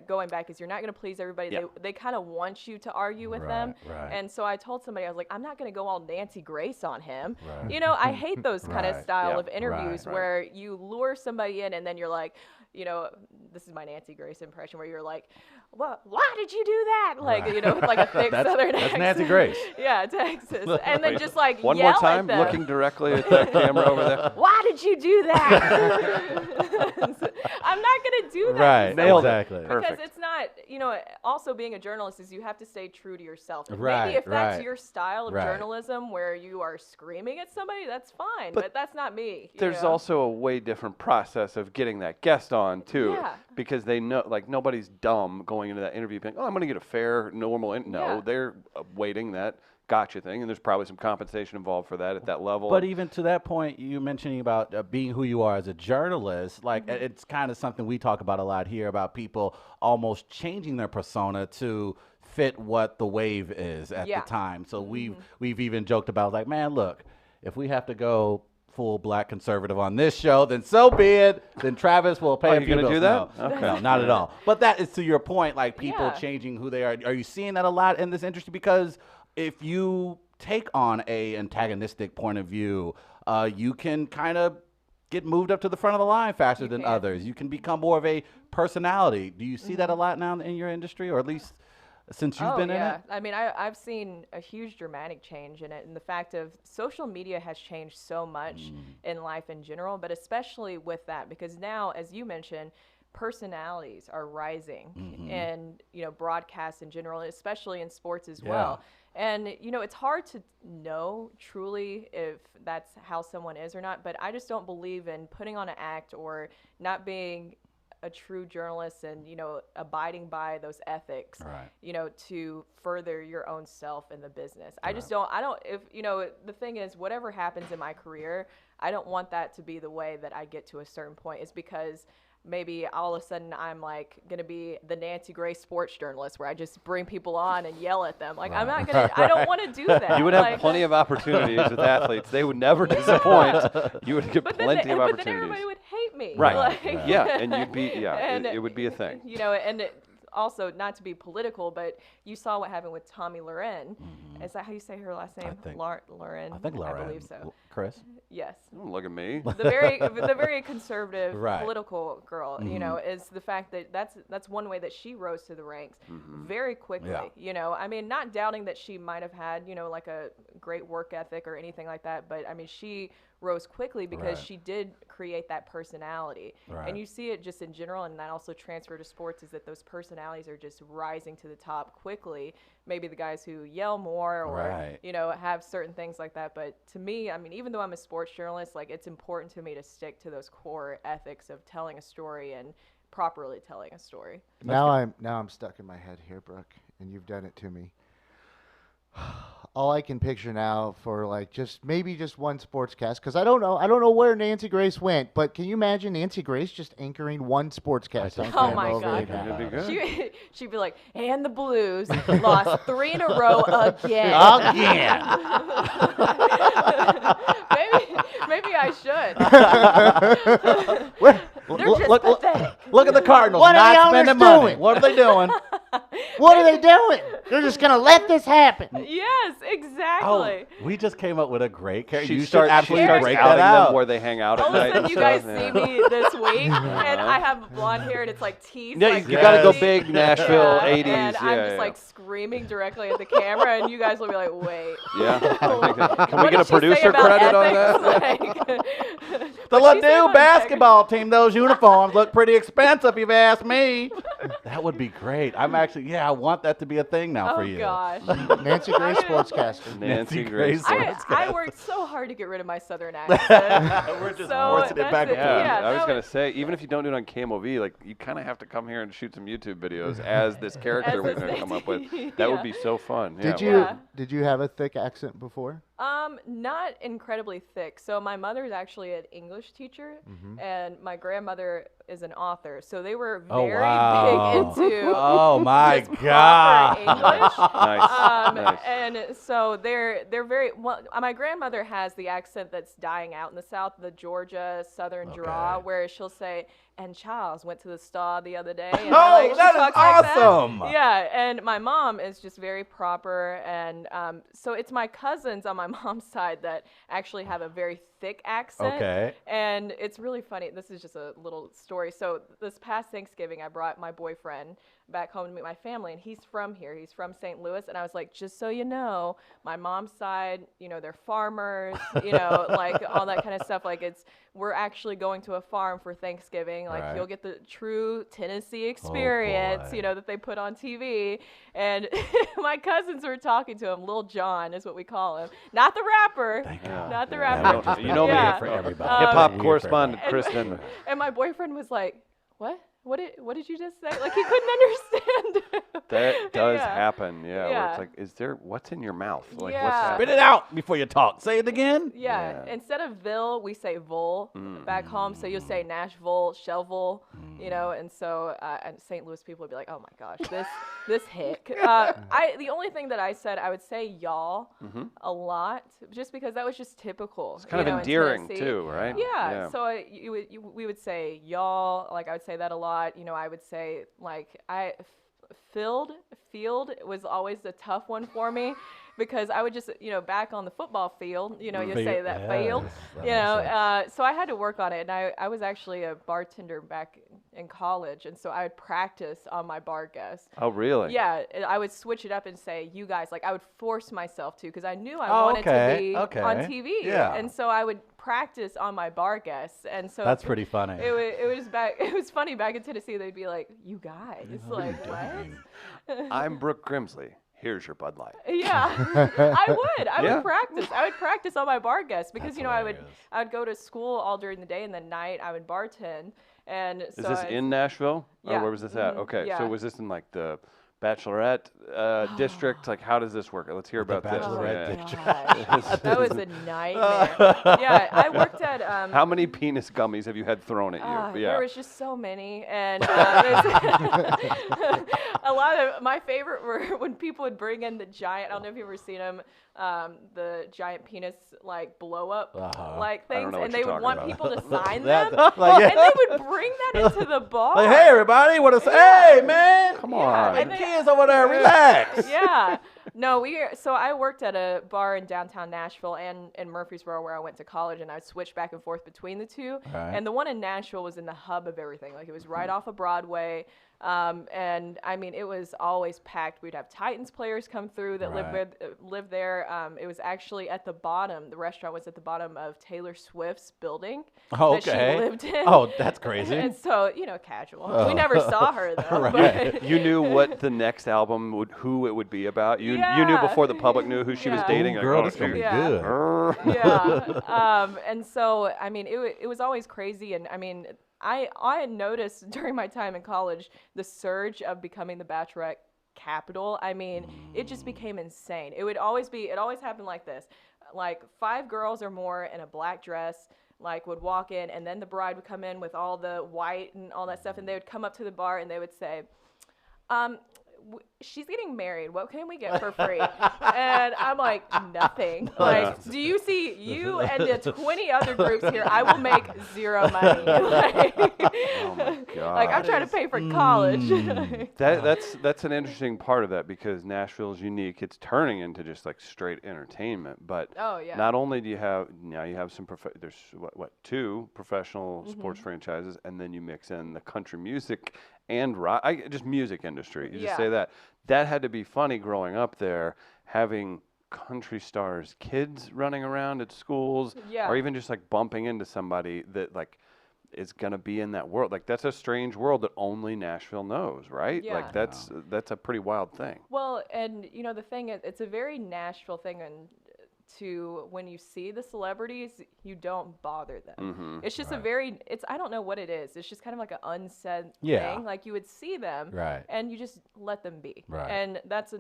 going back is you're not going to please everybody. Yeah. They kind of want you to argue with them. Right. And so I told somebody, I was like, I'm not going to go all Nancy Grace on him. Right. I hate those kind of Right. style Yeah. of interviews Right. where you lure somebody in and then you're like, you know, this is my Nancy Grace impression where you're like, "What? Why did you do that?" Like, you know, with like a thick Southern accent. That's Nancy Grace. Yeah, Texas. And then just like One yell more time, at them. looking directly at that camera over there. Why did you do that? I'm not gonna do that. to Right, someone. Nailed it. exactly. Because Perfect. it's not, you know, also being a journalist is you have to stay true to yourself. And Right, maybe if that's right, your style of right. journalism where you are screaming at somebody, that's fine. But that's not me. you There's know? also a way different process of getting that guest on too, Yeah. because they know, like, nobody's dumb going into that interview being, oh, I'm going to get a fair, normal. No, Yeah. they're waiting that gotcha thing, and there's probably some compensation involved for that at that level. But even to that point, you mentioning about being who you are as a journalist, like it's kind of something we talk about a lot here about people almost changing their persona to fit what the wave is at Yeah. the time. So we've even joked about like, man, look, if we have to go full black conservative on this show, then so be it. Then Travis will pay Oh, a you're few gonna bills. do that? No, Okay. no, not at all. But that is to your point, like people Yeah. changing who they are. Are you seeing that a lot in this industry? Because if you take on a antagonistic point of view, you can kind of get moved up to the front of the line faster than can. others. You can become more of a personality. Do you see that a lot now in your industry, or at least since you've been in it? I mean, I've seen a huge dramatic change in it, and the fact of social media has changed so much in life in general, but especially with that, because now, as you mentioned, personalities are rising in, you know, broadcasts in general, especially in sports as well. And, you know, it's hard to know truly if that's how someone is or not, but I just don't believe in putting on an act or not being a true journalist and, you know, abiding by those ethics, Right. you know, to further your own self in the business. I just don't, if, you know, the thing is, whatever happens in my career, I don't want that to be the way that I get to a certain point. It's because maybe all of a sudden I'm like going to be the Nancy Grace sports journalist where I just bring people on and yell at them. Like, I'm not going to, I don't want to do that. you would have Like, plenty of opportunities with athletes. They would never disappoint. You would get but then, plenty of but then opportunities. everybody would hate me. Right. Like, Yeah, and you'd be, yeah, and it would be a thing. You know, and also, not to be political, but you saw what happened with Tommy Loren. Is that how you say her last name? think- Loren. I think Lauren. I believe so. Chris? Yes. Don't look at me. The very conservative Right. political girl, you know, is the fact that that's one way that she rose to the ranks very quickly. Yeah. You know, I mean, not doubting that she might have had, you know, like a great work ethic or anything like that, but I mean, she rose quickly because Right. she did create that personality. Right. And you see it just in general, and that also transfer to sports is that those personalities are just rising to the top quickly. Maybe the guys who yell more or, Right. you know, have certain things like that. But to me, I mean, even though I'm a sports journalist, like, it's important to me to stick to those core ethics of telling a story and properly telling a story. Now I'm stuck in my head here, Brooke, and you've done it to me. All I can picture now for like maybe just one sportscast, because I don't know where Nancy Grace went, but can you imagine Nancy Grace just anchoring one sportscast on Oh camera my over God. eight hours? That'd be good. She'd be like, and the Blues lost 3 in a row again. Again. Maybe I should. They're just pathetic. Look at the Cardinals What are the not owners spending money. doing? What are they doing? What are they doing? They're just gonna let this happen. Yes, Oh, exactly. we just came up with a great character. She You should starts absolutely break that outing out. them where they hang out at All of a night. sudden, and you guys stuff, see yeah. me this week, and I have blonde hair, and it's like teeth. Yeah, like you gotta go crazy. big Nashville Yeah, 80s. And I'm yeah, just like screaming directly at the camera, and you guys will be like, "Wait." yeah. Can What we get a did she say producer about credit on that? ethics? Like, The what'd she say Ladue about basketball team, those uniforms look pretty expensive, if you ask me. That would be great. I'm actually, I want that to be a thing now Oh for you. gosh. Nancy Grace sportscaster. Nancy Grace. I worked so hard to get rid of my southern accent. We're just So forcing it that's back it. upon you. Yeah, I was that gonna say, even if you don't do it on KMOV, like you kind of have to come here and shoot some YouTube videos as this character As we're this gonna come up with. thing. That would Yeah. be so fun. Did yeah, you Yeah. did you have a thick accent before? Not incredibly thick. So my mother's actually an English teacher, and my grandmother is an author. So they were Oh, very wow. big into Oh, my just proper God. English. Nice. Nice. And so they're very well. My grandmother has the accent that's dying out in the South, the Georgia Southern draw, Okay. where she'll say, and Charles went to the star the other day. And Oh, she that is talks like that. awesome. Yeah, and my mom is just very proper, and so it's my cousins on my mom's side that actually have a very thick accent. Okay. And it's really funny. This is just a little story. So this past Thanksgiving, I brought my boyfriend back home to meet my family, and he's from here. He's from St. Louis, and I was like, just so you know, my mom's side, they're farmers, like all that kind of stuff. Like we're actually going to a farm for Thanksgiving. Like Right. you'll get the true Tennessee experience, boy. that they put on TV. And my cousins were talking to him. Lil Jon is what we call him, not the rapper, Thank Yeah. not the Yeah, rapper. we're just You know making me. it for everybody. Hip hop We're here for correspondent everybody. Kristen. And my boyfriend was like, what did you just say? Like he couldn't understand. That does Yeah. happen. Yeah. Where Yeah. it's like, what's in your mouth? Like, Yeah. what's Spit happening? it out before you talk. Say it again. Yeah. Yeah. Instead of Ville, we say Vol back home. So you'll say Nashville, Shelville, and so and St. Louis people would be like, oh my gosh, this hick. The only thing that I said, I would say y'all a lot, just because that was just typical. It's kind of in endearing Tennessee. too, right? Yeah, so we would say y'all, like I would say that a lot. I would say like field was always the tough one for me because I would just back on the football field, you say that field, That makes so I had to work on it, and I was actually a bartender back in college, and so I would practice on my bar guests. Oh, really? Yeah, I would switch it up and say, you guys, like I would force myself to because I knew I Oh, wanted okay, to be okay. on TV. Yeah. And so I would practice on my bar guests. And so That's pretty funny. it was funny back in Tennessee, they'd be like, you guys, like what? I'm Brooke Grimsley. Here's your Bud Light. Yeah, I would Yeah. practice. I would practice on my bar guests because That's I hilarious. would go to school all during the day and then night I would bartend. And Is so this in Nashville? Or Yeah. where was this at? Mhm. Okay. Yeah. So was this in like the Bachelorette district? Like, how does this work? Let's hear The about this. Bachelorette Yeah. district. gosh, that was a nightmare. Yeah, I worked at How many penis gummies have you had thrown at you? There was just so many, and a lot of my favorite were when people would bring in the giant. I don't know if you've ever seen them, the giant penis like blow up like I don't things, know what and you're they would talking want about. people to sign That- them, like, yeah. and they would bring that into the bar. Like, hey, everybody, what to say? Hey, man. Come Yeah, on. and The they- kids over there, relax. Yeah. No, so I worked at a bar in downtown Nashville and in Murfreesboro where I went to college, and I switched back and forth between the two. Right. And the one in Nashville was in the hub of everything. Like it was right off of Broadway. And I mean, it was always packed. We'd have Titans players come through that Right. lived there. It was actually at the bottom. The restaurant was at the bottom of Taylor Swift's building Oh, that okay. she lived in. Oh, that's crazy. And so, casual. We never saw her though. Right. But You knew what the next album who it would be about. You knew Yeah. before the public knew who she was Yeah. dating. Ooh, Like, girl, oh, this gonna be she- Yeah. good. Yeah. And so, I mean, it was always crazy. And I mean, I had noticed during my time in college the surge of becoming the Bachelorette capital. I mean, it just became insane. It always happened like this. Like 5 girls or more in a black dress like would walk in, and then the bride would come in with all the white and all that stuff, and they would come up to the bar and they would say, she's getting married. What can we get for free? And I'm like, nothing. Like, do you see you and the 20 other groups here? I will make 0 money. Like, Oh my God. like I'm trying to pay for college. That's an interesting part of that because Nashville is unique. It's turning into just like straight entertainment. But Oh, yeah. not only do you have some there's what 2 professional sports Mm-hmm. franchises, and then you mix in the country music and rock, just music industry. You just Yeah. say that. That had to be funny growing up there, having country stars kids running around at schools, Yeah. or even just like bumping into somebody that like is gonna be in that world. Like that's a strange world that only Nashville knows, right? Yeah. Like that's a pretty wild thing. Well, and the thing is, it's a very Nashville thing, and to when you see the celebrities, you don't bother them. Mm-hmm. It's just Right. I don't know what it is. It's just kind of like an unsaid Yeah. thing. Like you would see them, Right. and you just let them be. Right. And that's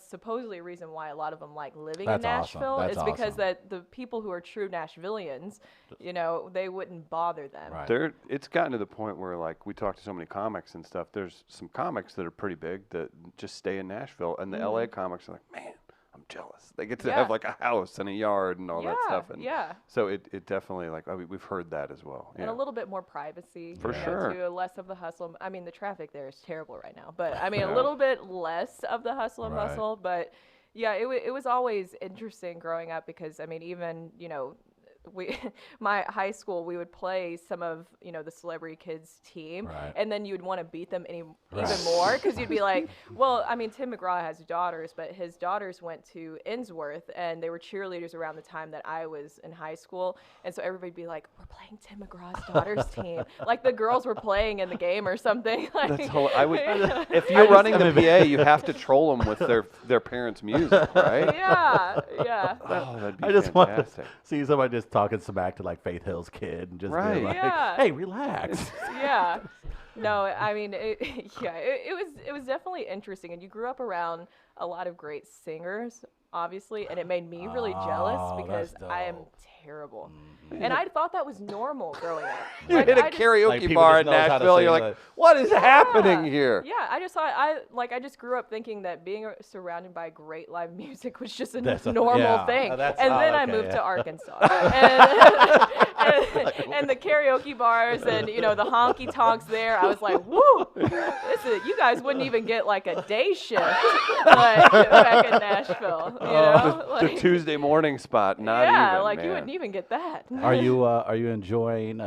supposedly a reason why a lot of them like living That's in awesome. Nashville. That's is because awesome. that the people who are true Nashvillians, they wouldn't bother them. Right. It's gotten to the point where like we talk to so many comics and stuff. There's some comics that are pretty big that just stay in Nashville, and the LA comics are like, man, I'm jealous. They get to Yeah. have like a house and a yard and all that stuff. And yeah. so it definitely like we've heard that as well. And a little bit more privacy. For sure. Too, less of the hustle. I mean, the traffic there is terrible right now, but I mean, Yeah. a little bit less of the hustle and Right. bustle. But yeah, it was always interesting growing up because I mean, even my high school, we would play some of the celebrity kids team, Right. and then you'd want to beat them even Right. more because you'd be like, well, I mean, Tim McGraw has daughters, but his daughters went to Innsworth, and they were cheerleaders around the time that I was in high school, and so everybody'd be like, we're playing Tim McGraw's daughter's team, like the girls were playing in the game or something. Like, That's I would if you're running the PA, you have to troll them with their parents' music, right? yeah. Oh, that'd be I just want to fantastic. see somebody just talking smack to like Faith Hill's kid and just Right. being like, Yeah. hey, relax. Yeah. No, I mean, it was definitely interesting, and you grew up around a lot of great singers, obviously, and it made me really jealous Oh, because that's I am dope. terrible, and I thought that was normal growing up. You Like, hit a I just- karaoke Like, people bar just in knows how to Nashville. sing You're like, the- what is happening here? Yeah, I just thought I just grew up thinking that being surrounded by great live music was just a That's a- normal yeah, thing. that's- And oh, then I okay, moved yeah. to Arkansas, and the karaoke bars and the honky tonks there. I was like, woo! You guys wouldn't even get like a day shift like back in Nashville. The Tuesday morning spot, not yeah, even. like man. you wouldn't even get that. Are you enjoying?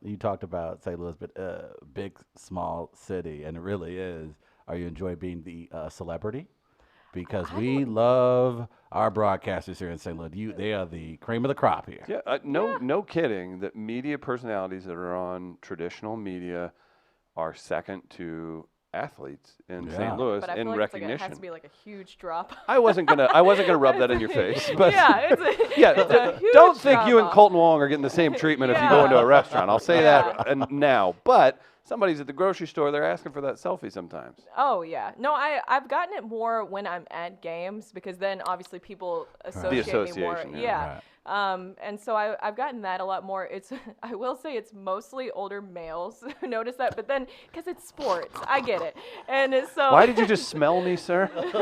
You talked about St. Louis, but big small city, and it really is. Are you enjoying being the celebrity? Because we love our broadcasters here in St. Louis. They are the cream of the crop here. Yeah, no kidding. That media personalities that are on traditional media are second to athletes in Yeah. St. Louis But I in feel like it recognition. has to be like a huge drop. I wasn't gonna rub that in your face, but yeah, it's yeah, a huge don't think you and drop-off. Colton Wong are getting the same treatment if you go Yeah. into a restaurant. I'll say Yeah. that now. But somebody's at the grocery store, they're asking for that selfie sometimes. Oh yeah, no, I've gotten it more when I'm at games because then obviously people associate me more. association, yeah. Yeah. Right. And so I've gotten that a lot more. It's I will say it's mostly older males who notice that, but then because it's sports, I get it. And so Why did you just smell me, sir? And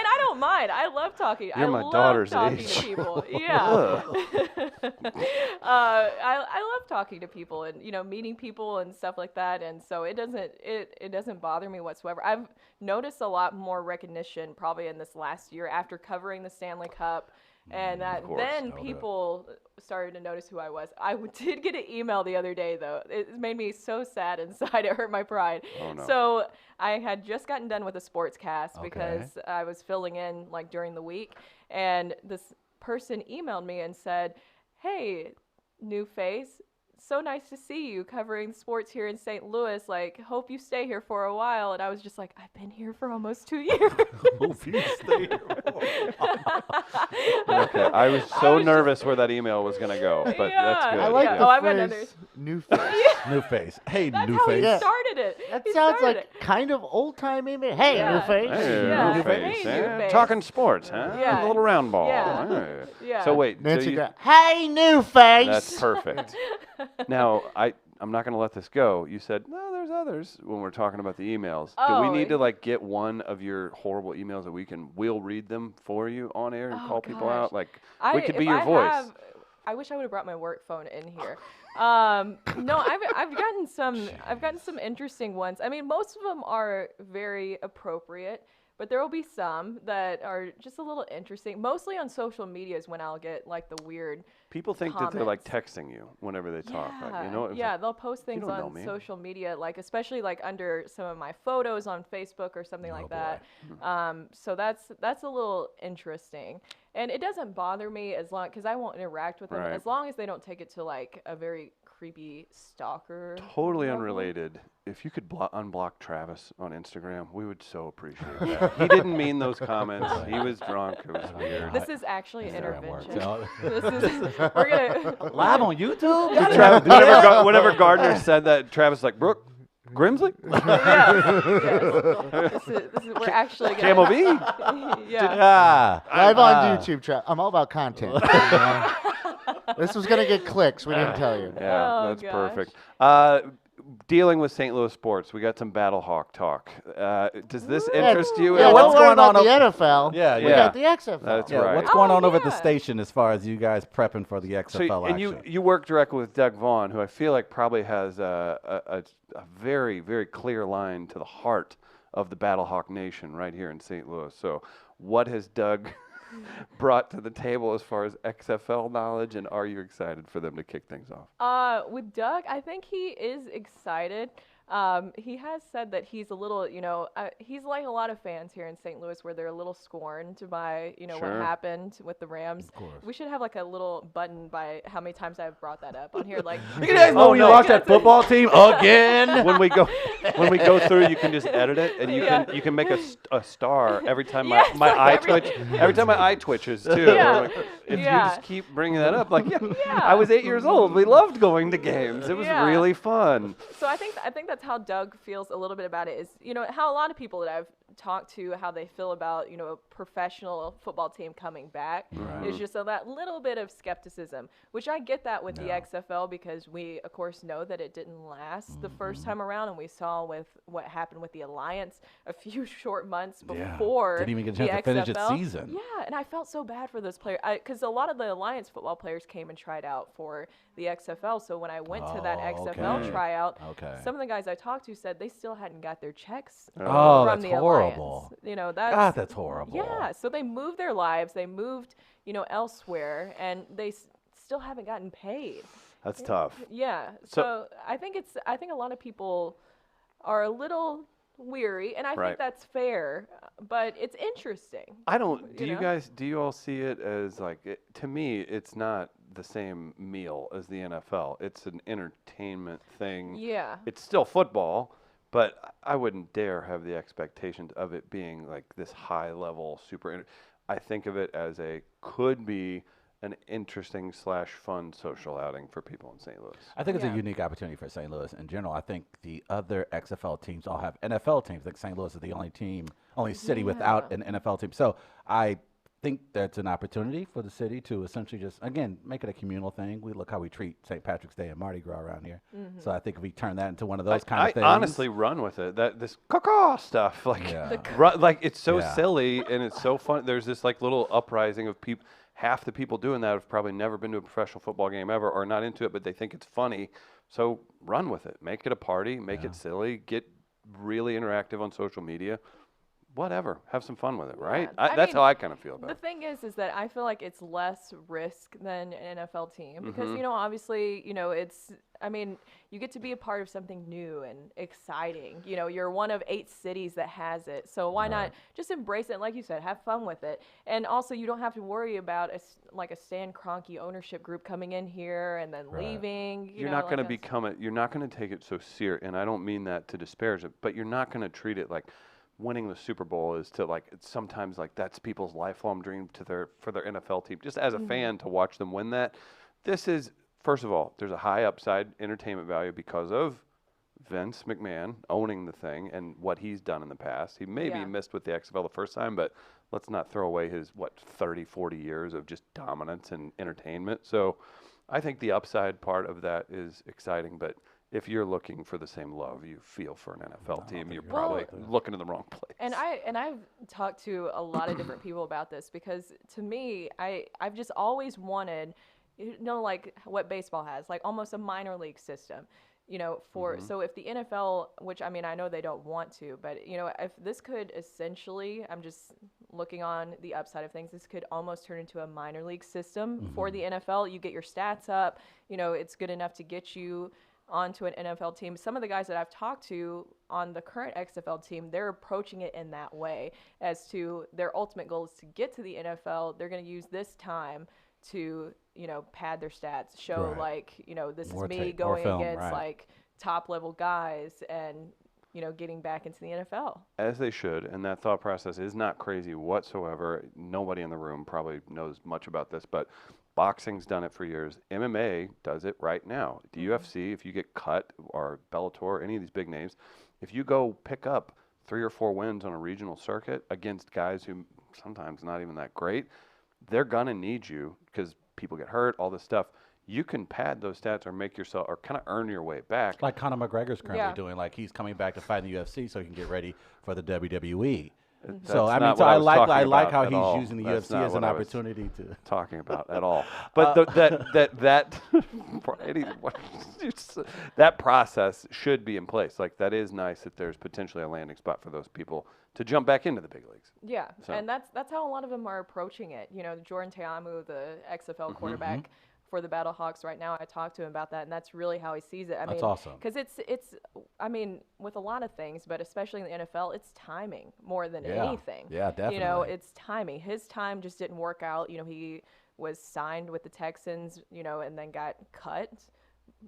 I don't mind. I love talking. You're I my love daughter's talking age. to people. Yeah. I love talking to people and meeting people and stuff like that. And so it doesn't bother me whatsoever. I've noticed a lot more recognition probably in this last year after covering the Stanley Cup. And that course. then No doubt. people started to notice who I was. I did get an email the other day, though. It made me so sad inside. It hurt my pride. Oh, no. So I had just gotten done with a sports cast Okay. because I was filling in like during the week. And this person emailed me and said, hey, new face. So nice to see you covering sports here in St. Louis. Like, hope you stay here for a while. And I was just like, I've been here for almost 2 years. Hope you stay here. Okay, I was so was just- nervous where that email was going to go, but that's Yeah. good. I like Yeah. the Oh, I've got phrase others. new face. New face. Hey, That's new how face. he Yeah. started it. That He sounds started like it. kind of old timey. Hey, Yeah. new face. Hey, Yeah. new Hey, face, new eh? face. Talking sports, huh? Yeah. A little round ball. Yeah. Hey. Yeah. So wait, so Nancy you- Gra- hey, new face. that's perfect. Now, I'm not going to let this go. You said, no, there's others when we're talking about the emails. Do Oh, we need to like get one of your horrible emails that we'll read them for you on air and Oh, call people gosh. out? Like, we could be if your I voice. I wish I would have brought my work phone in here. No, I've gotten some interesting ones. I mean, most of them are very appropriate, but there will be some that are just a little interesting. Mostly on social media is when I'll get like the weird. People think that they're like texting you whenever they talk. Like, you know, it's yeah, like, they'll post things don't know on me. social media, like especially like under some of my photos on Facebook or something like that. So that's a little interesting, and it doesn't bother me as long because I won't interact with them Right. as long as they don't take it to like a very creepy stalker. totally level. unrelated. If you could unblock Travis on Instagram, we would so appreciate that. He didn't mean those comments. He was drunk. It was weird. This is actually Instagram works. intervention. You know? This is we're gonna. Live on YouTube? Travis, whenever Gardner said that, Travis was like, Brooke, Grimsley? We're actually gonna. Camel V? Yeah. Yeah. Live on YouTube. I'm all about content. you know? This was gonna get clicks. We didn't tell you. Yeah, Oh, that's gosh. perfect. dealing with St. Louis sports, we got some Battlehawk talk. Does this Yeah, interest you Yeah, at what's don't all? worry going on about the up- NFL. Yeah, We yeah. got the XFL. That's Yeah, right. what's going Oh, on over at the yeah. station as far as you guys prepping for the XFL And action? you work directly with Doug Vaughn, who I feel like probably has a very, very clear line to the heart of the Battlehawk Nation right here in St. Louis. So what has Doug brought to the table as far as XFL knowledge, and are you excited for them to kick things off? With Doug, I think he is excited. He has said that he's a little, he's like a lot of fans here in St. Louis where they're a little scorned by, what Sure. happened with the Rams. Of course. We should have like a little button by how many times I've brought that up on here. Like, You guys know we no. lost that football team again. When we go through, you can just edit it, and you can make a star every time Yes, my like eye every- twitch. Every time my eye twitches too. Yeah. Like, if you Yeah. just keep bringing that up, like Yeah. I was 8 years old. We loved going to games. It was Yeah. really fun. So I think that's how Doug feels a little bit about it is, how a lot of people that I've talked to, how they feel about, a professional football team coming back. Right. Is just that little bit of skepticism, which I get that with the XFL because we, of course, know that it didn't last the first time around, and we saw with what happened with the Alliance a few short months Yeah. before Didn't even get a the chance to finish its XFL. season. Yeah, and I felt so bad for those players because a lot of the Alliance football players came and tried out for the XFL. So when I went to that Oh, XFL okay. tryout, Okay. some of the guys I talked to said they still hadn't got their checks Oh, from that's the horrible. Alliance. That's horrible. Yeah, so they moved their lives, they moved, elsewhere, and they still haven't gotten paid. That's tough. Yeah. So- So I think a lot of people are a little weary, and I Right. think that's fair, but it's interesting. I don't. Do You you know? guys? Do you all see it as like? To me, it's not the same meal as the NFL. It's an entertainment thing. Yeah. It's still football, but I wouldn't dare have the expectations of it being like this high level super. I think of it as could be an interesting / fun social outing for people in St. Louis. I think it's Yeah. a unique opportunity for St. Louis in general. I think the other XFL teams all have NFL teams. Like St. Louis is the only city without an NFL team. So I think that's an opportunity for the city to essentially just, again, make it a communal thing. We look how we treat St. Patrick's Day and Mardi Gras around here. So I think if we turn that into one of those kind of things. I honestly run with it. This caw stuff, like, Yeah. like it's so Yeah. silly and it's so fun. There's this like little uprising of people. Half the people doing that have probably never been to a professional football game ever, or not into it, but they think it's funny. So run with it. Make it a party. Make it silly. Get really interactive on social media. Whatever. Have some fun with it, right? I That's mean, how I kind of feel about The it. thing is that I feel like it's less risk than an NFL team because Mm-hmm. obviously you get to be a part of something new and exciting. You're one of 8 cities that has it, so why not just embrace it? And like you said, have fun with it, and also you don't have to worry about a Stan Kroenke ownership group coming in here and then leaving. You're not going to you're not going to take it so serious, and I don't mean that to disparage it, but you're not going to treat it like winning the Super Bowl is to like sometimes like that's people's lifelong dream for their NFL team. Just as a fan to watch them win that, this is first of all there's a high upside entertainment value because of Vince McMahon owning the thing and what he's done in the past. He maybe Yeah. missed with the XFL the first time, but let's not throw away his 30, 40 years of just dominance and entertainment. So I think the upside part of that is exciting, but if you're looking for the same love you feel for an NFL team, you're probably looking in the wrong place. And I've talked to a lot of different people about this because to me, I've just always wanted, like what baseball has, like almost a minor league system. So if the NFL, which I know they don't want to, but if this could essentially, I'm just looking on the upside of things, this could almost turn into a minor league system for the NFL. You get your stats up, it's good enough to get you onto an NFL team. Some of the guys that I've talked to on the current XFL team, they're approaching it in that way as to their ultimate goal is to get to the NFL. They're going to use this time to, pad their stats, show Right. this More is me tape, more going film, against right. like top level guys and, getting back into the NFL. As they should, and that thought process is not crazy whatsoever. Nobody in the room probably knows much about this, but boxing's done it for years. MMA does it right now. The UFC, if you get cut, or Bellator, any of these big names, if you go pick up 3 or 4 wins on a regional circuit against guys who sometimes not even that great, they're going to need you because people get hurt, all this stuff. you can pad those stats or make yourself or kind of earn your way back. Like Conor McGregor's currently Yeah. doing. Like he's coming back to fight in the UFC so he can get ready for the WWE. That's So I mean, not so what I was like talking how about at he's all. using the That's UFC not as an what I was opportunity to. talking about at all. But that process should be in place. Like that is nice that there's potentially a landing spot for those people to jump back into the big leagues. Yeah, So- and that's how a lot of them are approaching it. You know, Jordan Teamu, the XFL quarterback for the Battlehawks right now, I talked to him about that, and that's really how he sees it. I That's mean, awesome. because it's, I mean, with a lot of things, but especially in the NFL, it's timing more than Yeah. anything. Yeah, You know, definitely. it's timing. His time just didn't work out. You know, he was signed with the Texans, you know, and then got cut,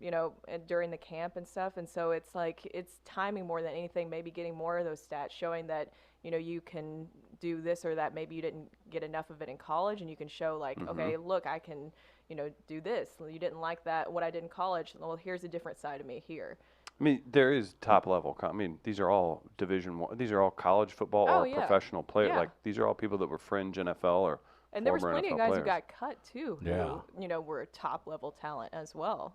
you know, during the camp and stuff. And so it's like, it's timing more than anything, maybe getting more of those stats showing that, you know, you can do this or that. Maybe you didn't get enough of it in college and you can show like, okay, look, I can, you know, do this. You didn't like that, what I did in college. Well, here's a different side of me here. I mean, there is top level. I mean, these are all Division I. These are all college football Oh, or yeah. professional players. Yeah. Like these are all people that were fringe NFL or And there was former plenty of NFL guys players. who got cut too, Yeah. who, you know, were top level talent as well.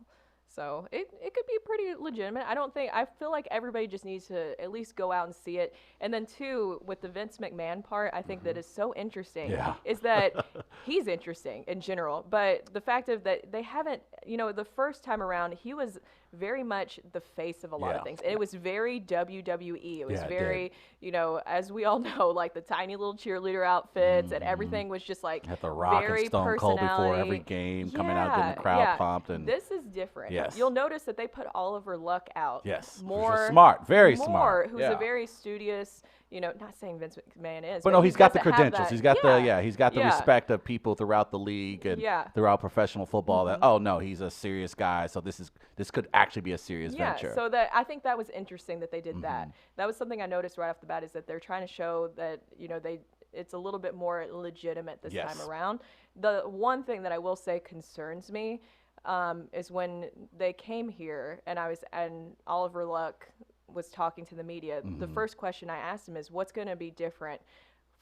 So it could be pretty legitimate. I feel like everybody just needs to at least go out and see it. And then too, with the Vince McMahon part, I think that is so interesting Yeah. is that he's interesting in general. But the fact of that they haven't, you know, the first time around, he was very much the face of a lot Yeah. of things. And it was very WWE. It was Yeah, it very, you know, as we all know, like the tiny little cheerleader outfits and everything was just like Had the Rock very and Stone Cold before every personality. game, coming out getting the crowd yeah. pumped, and This is different. Yes. You'll notice that they put Oliver Luck out. yes, which was More smart, very more, smart. Who's yeah. a very studious, you know, not saying Vince McMahon is. But no, he he's got the doesn't have credentials. that- He's got he's got the yeah. respect of people throughout the league and Yeah. throughout professional football. That oh no, he's a serious guy. So this could actually be a serious Yeah, venture. so that I think that was interesting that they did that. Mm-hmm. That was something I noticed right off the bat is that they're trying to show that, you know, it's a little bit more legitimate this Yes. time around. The one thing that I will say concerns me is when they came here and Oliver Luck was talking to the media. Mm-hmm. The first question I asked him is, what's going to be different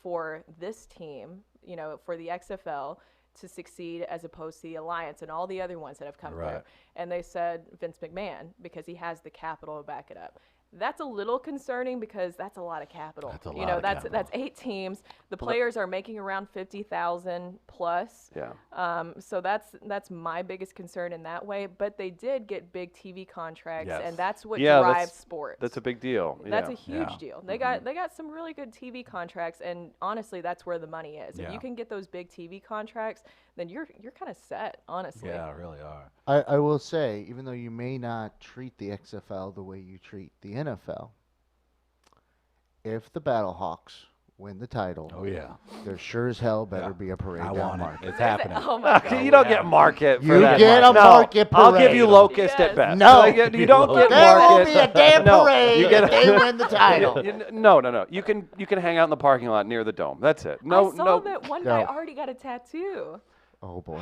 for this team, you know, for the XFL to succeed as opposed to the Alliance and all the other ones that have come Right. through? And they said Vince McMahon, because he has the capital to back it up. That's a little concerning because that's a lot of capital. That's a you lot know, of that's capital. 8 teams. The players are making around 50,000 plus. Yeah. So that's my biggest concern in that way. But they did get big TV contracts, Yes. and that's what Yeah, drives that's- sports. That's a big deal. That's a yeah. huge Yeah. deal. They got some really good TV contracts, and honestly, that's where the money is. If Yeah. you can get those big TV contracts, then you're kind of set. Honestly. yeah, really are. I will say, even though you may not treat the XFL the way you treat the NFL, if the Battlehawks win the title, Oh yeah, there sure as hell better Yeah. be a parade I down want it. Market. It's happening. Oh my God. You don't get market for You that. get a No, market I'll give parade. you locust Yes. at best. No. Like, you don't get There won't market. be a damn No, parade you get if they win the title. No. You can hang out in the parking lot near the dome. That's it. No, I saw no. that one guy No. already got a tattoo. Oh boy.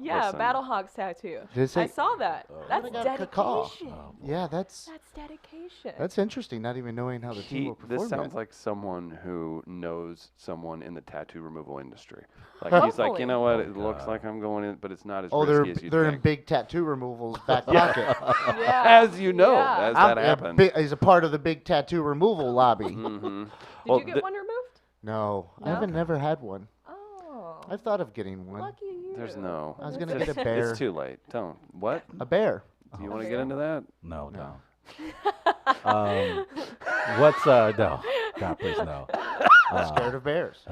Yeah, Listen. Battlehawks tattoo. Did it I say- saw that. That's I got a call. dedication. Yeah, that's That's dedication. interesting. Not even knowing how the team will perform. This sounds yet. like someone who knows someone in the tattoo removal industry. Like he's like, you know what? It looks like I'm going in, but it's not as Oh, they're risky as you they're in think. big tattoo removals back pocket. Yeah. As you know, Yeah. as that I'm happens. He's a part of the big tattoo removal lobby. Mm-hmm. Did you get one removed? No, I No? haven't never had one. Oh. I've thought of getting one. Lucky you. There's no. I was gonna it's- get a bear. It's too late. Don't. What? A bear. Do you want to bear? get into that? No, No. no. What's no? God, please no. Scared of bears.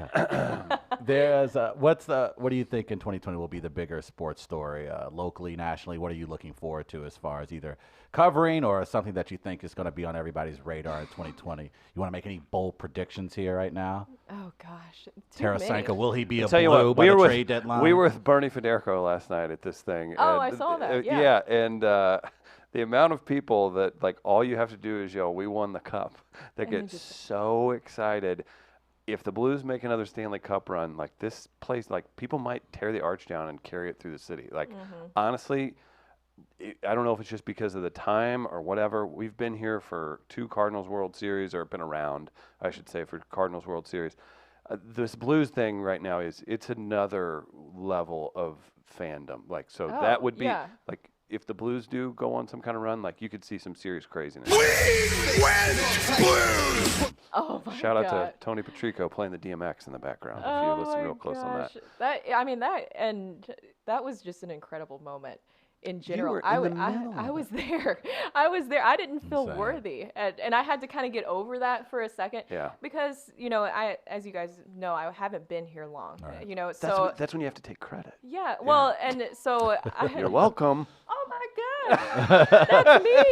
There's what do you think in 2020 will be the bigger sports story locally, nationally? What are you looking forward to as far as either covering or something that you think is going to be on everybody's radar in 2020? You want to make any bold predictions here right now? Oh gosh. Too many. Tarasenko, will he be a Tell you blue what, by we the were trade deadline? we were with Bernie Federico last night at this thing. Oh, and I saw that, yeah. yeah. And the amount of people that like all you have to do is yell, "We won the cup!" That And get they just- so excited. If the Blues make another Stanley Cup run, like this place, like people might tear the arch down and carry it through the city. Like honestly, I don't know if it's just because of the time or whatever. We've been here for 2 Cardinals World Series, or been around, I should say, for Cardinals World Series. this Blues thing right now it's another level of fandom. Like, so that Oh, would be yeah. like if the Blues do go on some kind of run, like you could see some serious craziness. Oh my Shout out God. to Tony Patrico playing the DMX in the background. If Oh you listen my real close on that. gosh. I mean that was just an incredible moment in general. were in I the w- middle I of was there. I was there. I didn't feel Insane. worthy, and I had to kind of get over that for a second. Yeah. Because I, as you guys know, I haven't been here long. Right. That's So that's when you have to take credit. yeah. Well, and so You're welcome. Oh my God, that's me.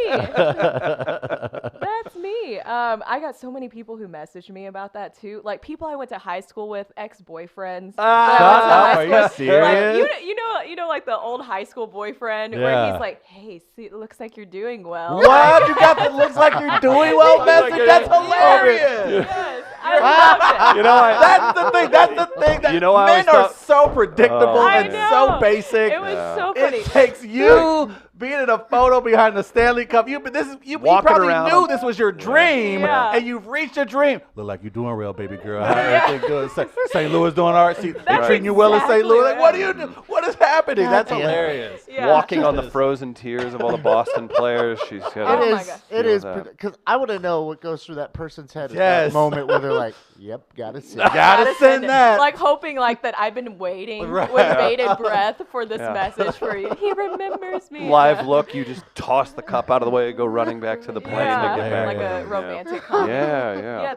That's me. I got so many people who messaged me about that too. Like people I went to high school with, ex-boyfriends. that I Shut went to up, high are you school with. serious? Like, you know, like the old high school boyfriend where Yeah. he's like, "Hey, see, it looks like you're doing well." What? You got that looks like you're doing well message? That's hilarious. Yes, I loved it. You know, That's the thing. That's the thing. That You know, I men always are thought- so predictable I and know. so basic. It was Yeah. so funny. It takes you being in a photo behind the Stanley Cup. You Walking probably around knew them. this was your dream, Yeah. and you've reached your dream. Look like you're doing real, baby girl. How everything good? St. Louis doing all right. See, they That's treating you well in St. exactly Louis. Like, what it. do you do? What is happening? That's damn it. hilarious. Yeah. walking on the frozen tears of all the Boston players. She's got Oh It my is. God. It Feel is that. because I want to know what goes through that person's head at Yes. that moment where they're like, "Yep, gotta see." Gotta send it. that. Like hoping like that I've been waiting Right. with bated breath for this Yeah. message for you. He remembers me. live Yeah. look. You just toss the cup out of the way, go running back to the plane Yeah, to get back. like Yeah. a romantic comedy. Yeah, yeah. Yeah,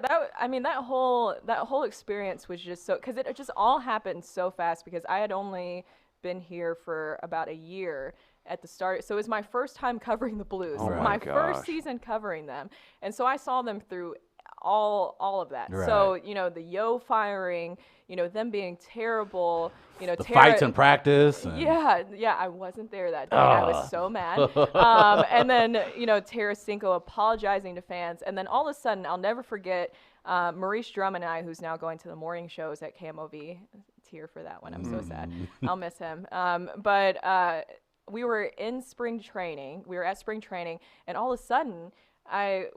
that whole experience was just so because it just all happened so fast because I had only been here for about a year at the start. So it was my first time covering the Blues, Oh my my gosh. first season covering them, and so I saw them through all of that. So Right. the Yo firing, them being terrible, The Tara- fights in practice. and- yeah, I wasn't there that day. I was so mad. And then, Tarasenko apologizing to fans. And then all of a sudden, I'll never forget Maurice Drum and I, who's now going to the morning shows at KMOV. Tear for that one. I'm so sad. I'll miss him. But we were in spring training. We were at spring training. And all of a sudden,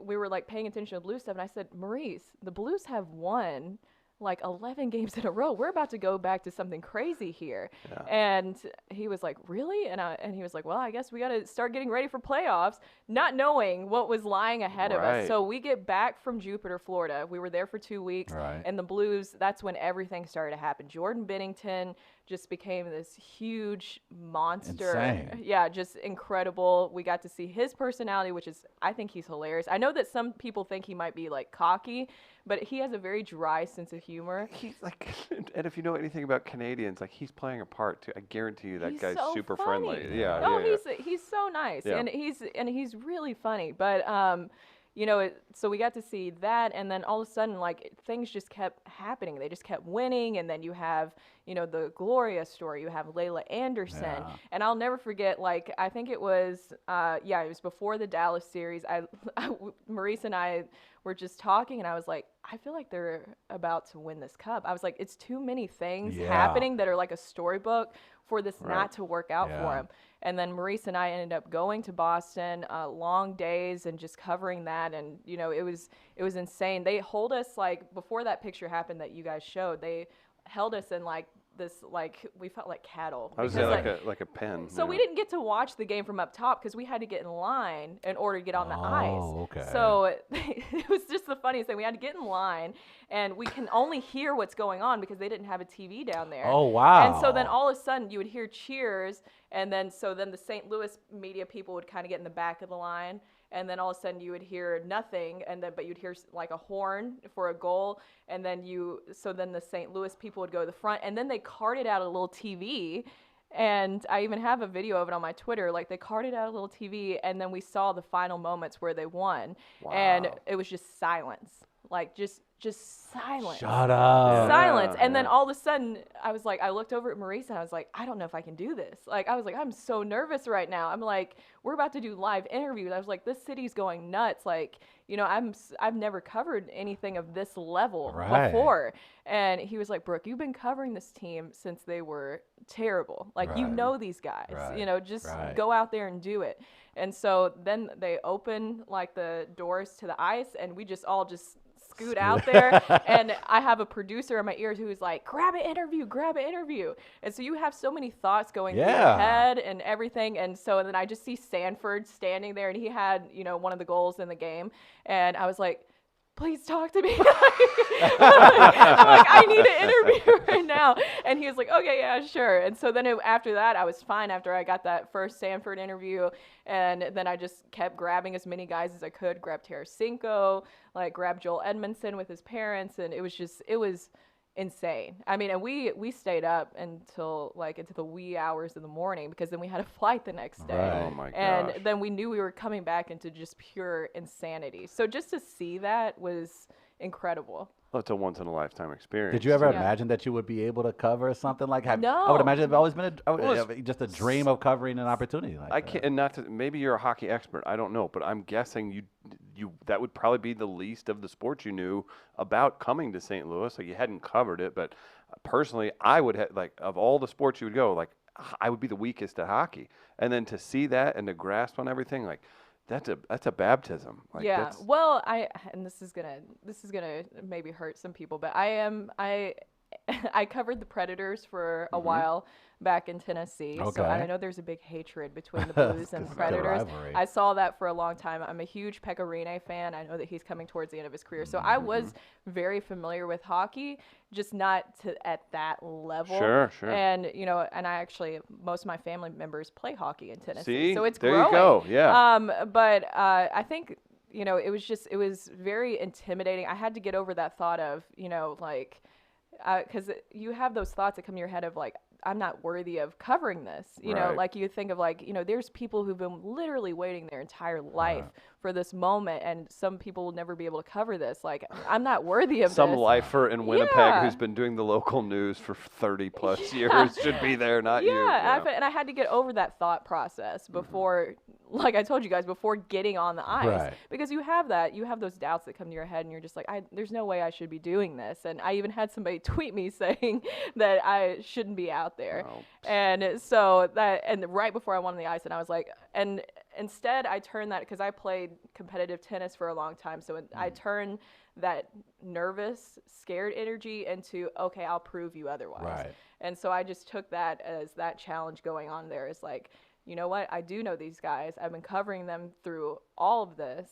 we were like paying attention to Blues stuff. And I said, Maurice, the Blues have won like 11 games in a row. We're about to go back to something crazy here. Yeah. And he was like, really? And he was like, well, I guess we got to start getting ready for playoffs, not knowing what was lying ahead of Right. us. So we get back from Jupiter, Florida. We were there for 2 weeks. Right. And the Blues, that's when everything started to happen. Jordan Bennington just became this huge monster. Insane. Yeah, just incredible. We got to see his personality, which is, I think he's hilarious. I know that some people think he might be like cocky, but he has a very dry sense of humor. He's like, and if you know anything about Canadians, like he's playing a part too. I guarantee you that He's guy's so super funny. friendly. Yeah. Oh, yeah, he's so nice, Yeah. and he's really funny. But so we got to see that, and then all of a sudden, like things just kept happening. They just kept winning, and then you have the Gloria story. You have Layla Anderson, Yeah. and I'll never forget. Like I think it was it was before the Dallas series. Maurice and I were just talking, and I was like, I feel like they're about to win this cup. I was like, it's too many things Yeah. happening that are like a storybook for this Right. not to work out for Yeah. him. And then Maurice and I ended up going to Boston, long days and just covering that. And, it was insane. They hold us like before that picture happened that you guys showed, they held us in like this, like we felt like cattle. I was because, like a pen. so we didn't get to watch the game from up top because we had to get in line in order to get on the ice. Oh, okay. So it was just the funniest thing. We had to get in line, and we can only hear what's going on because they didn't have a TV down there. Oh, wow. And so then all of a sudden you would hear cheers, and then the St. Louis media people would kind of get in the back of the line. And then all of a sudden you would hear nothing, but you'd hear like a horn for a goal, and then the St. Louis people would go to the front, and then they carted out a little TV, and I even have a video of it on my Twitter. Like they carted out a little TV, and then we saw the final moments where they won, and Wow. it was just silence, like just silence. Shut up. Silence. And then yeah. all of a sudden, I looked over at Maurice and I was like, I don't know if I can do this. Like, I was like, I'm so nervous right now. I'm like, we're about to do live interviews. I was like, this city's going nuts. Like, I've never covered anything of this level Right. before. And he was like, Brooke, you've been covering this team since they were terrible. Like, you Right. know these guys. Right. Just Right. go out there and do it. And so then they open like the doors to the ice, and we just all scoot out there, and I have a producer in my ears who's like, grab an interview. And so you have so many thoughts going through your Yeah. head and everything. And so then I just see Sanford standing there, and he had, one of the goals in the game. And I was like, please talk to me. I'm like, I need an interview right now. And he was like, okay, yeah, sure. And so then after that, I was fine after I got that first Sanford interview. And then I just kept grabbing as many guys as I could, grabbed Tarasenko, like grabbed Joel Edmondson with his parents. And it was insane. I mean, and we stayed up until like into the wee hours of the morning because then we had a flight the next day. Right. Oh my gosh. And then we knew we were coming back into just pure insanity. So just to see that was incredible. Well, it's a once in a lifetime experience. Did you ever Yeah. imagine that you would be able to cover something like that? I No. would imagine it's always been Well, just a dream of covering an opportunity like I that. can't, and not to, maybe you're a hockey expert. I don't know, but I'm guessing you that would probably be the least of the sports you knew about coming to St. Louis. Like you hadn't covered it, but personally, I would have like of all the sports you would go, like I would be the weakest at hockey, and then to see that and to grasp on everything, like that's a baptism. Like, Yeah. that's- Well, and this is gonna maybe hurt some people, but I covered the Predators for a while back in Tennessee. So Okay. I know there's a big hatred between the Blues and It's a good Predators. rivalry. I saw that for a long time. I'm a huge Pekka Rinne fan. I know that he's coming towards the end of his career. So I was very familiar with hockey, just not at that level. Sure. And and I actually most of my family members play hockey in Tennessee. See? So it's There growing. you go. Yeah. But I think it was very intimidating. I had to get over that thought of because you have those thoughts that come to your head of like, I'm not worthy of covering this. Right. Like you think of like, there's people who've been literally waiting their entire life for this moment, and some people will never be able to cover this. Like, I'm not worthy of Some this. lifer in Winnipeg Yeah. who's been doing the local news for 30 plus years should be there, not you. Yeah, and I had to get over that thought process before, like I told you guys, before getting on the ice. Right. Because you have those doubts that come to your head, and you're just like, there's no way I should be doing this. And I even had somebody tweet me saying that I shouldn't be out there. Oh. And so right before I went on the ice, and I was like, and instead I turned that, because I played competitive tennis for a long time, so I turned that nervous, scared energy into, okay, I'll prove you otherwise. Right. And so I just took that as that challenge going on there. Is like, you know what? I do know these guys. I've been covering them through all of this.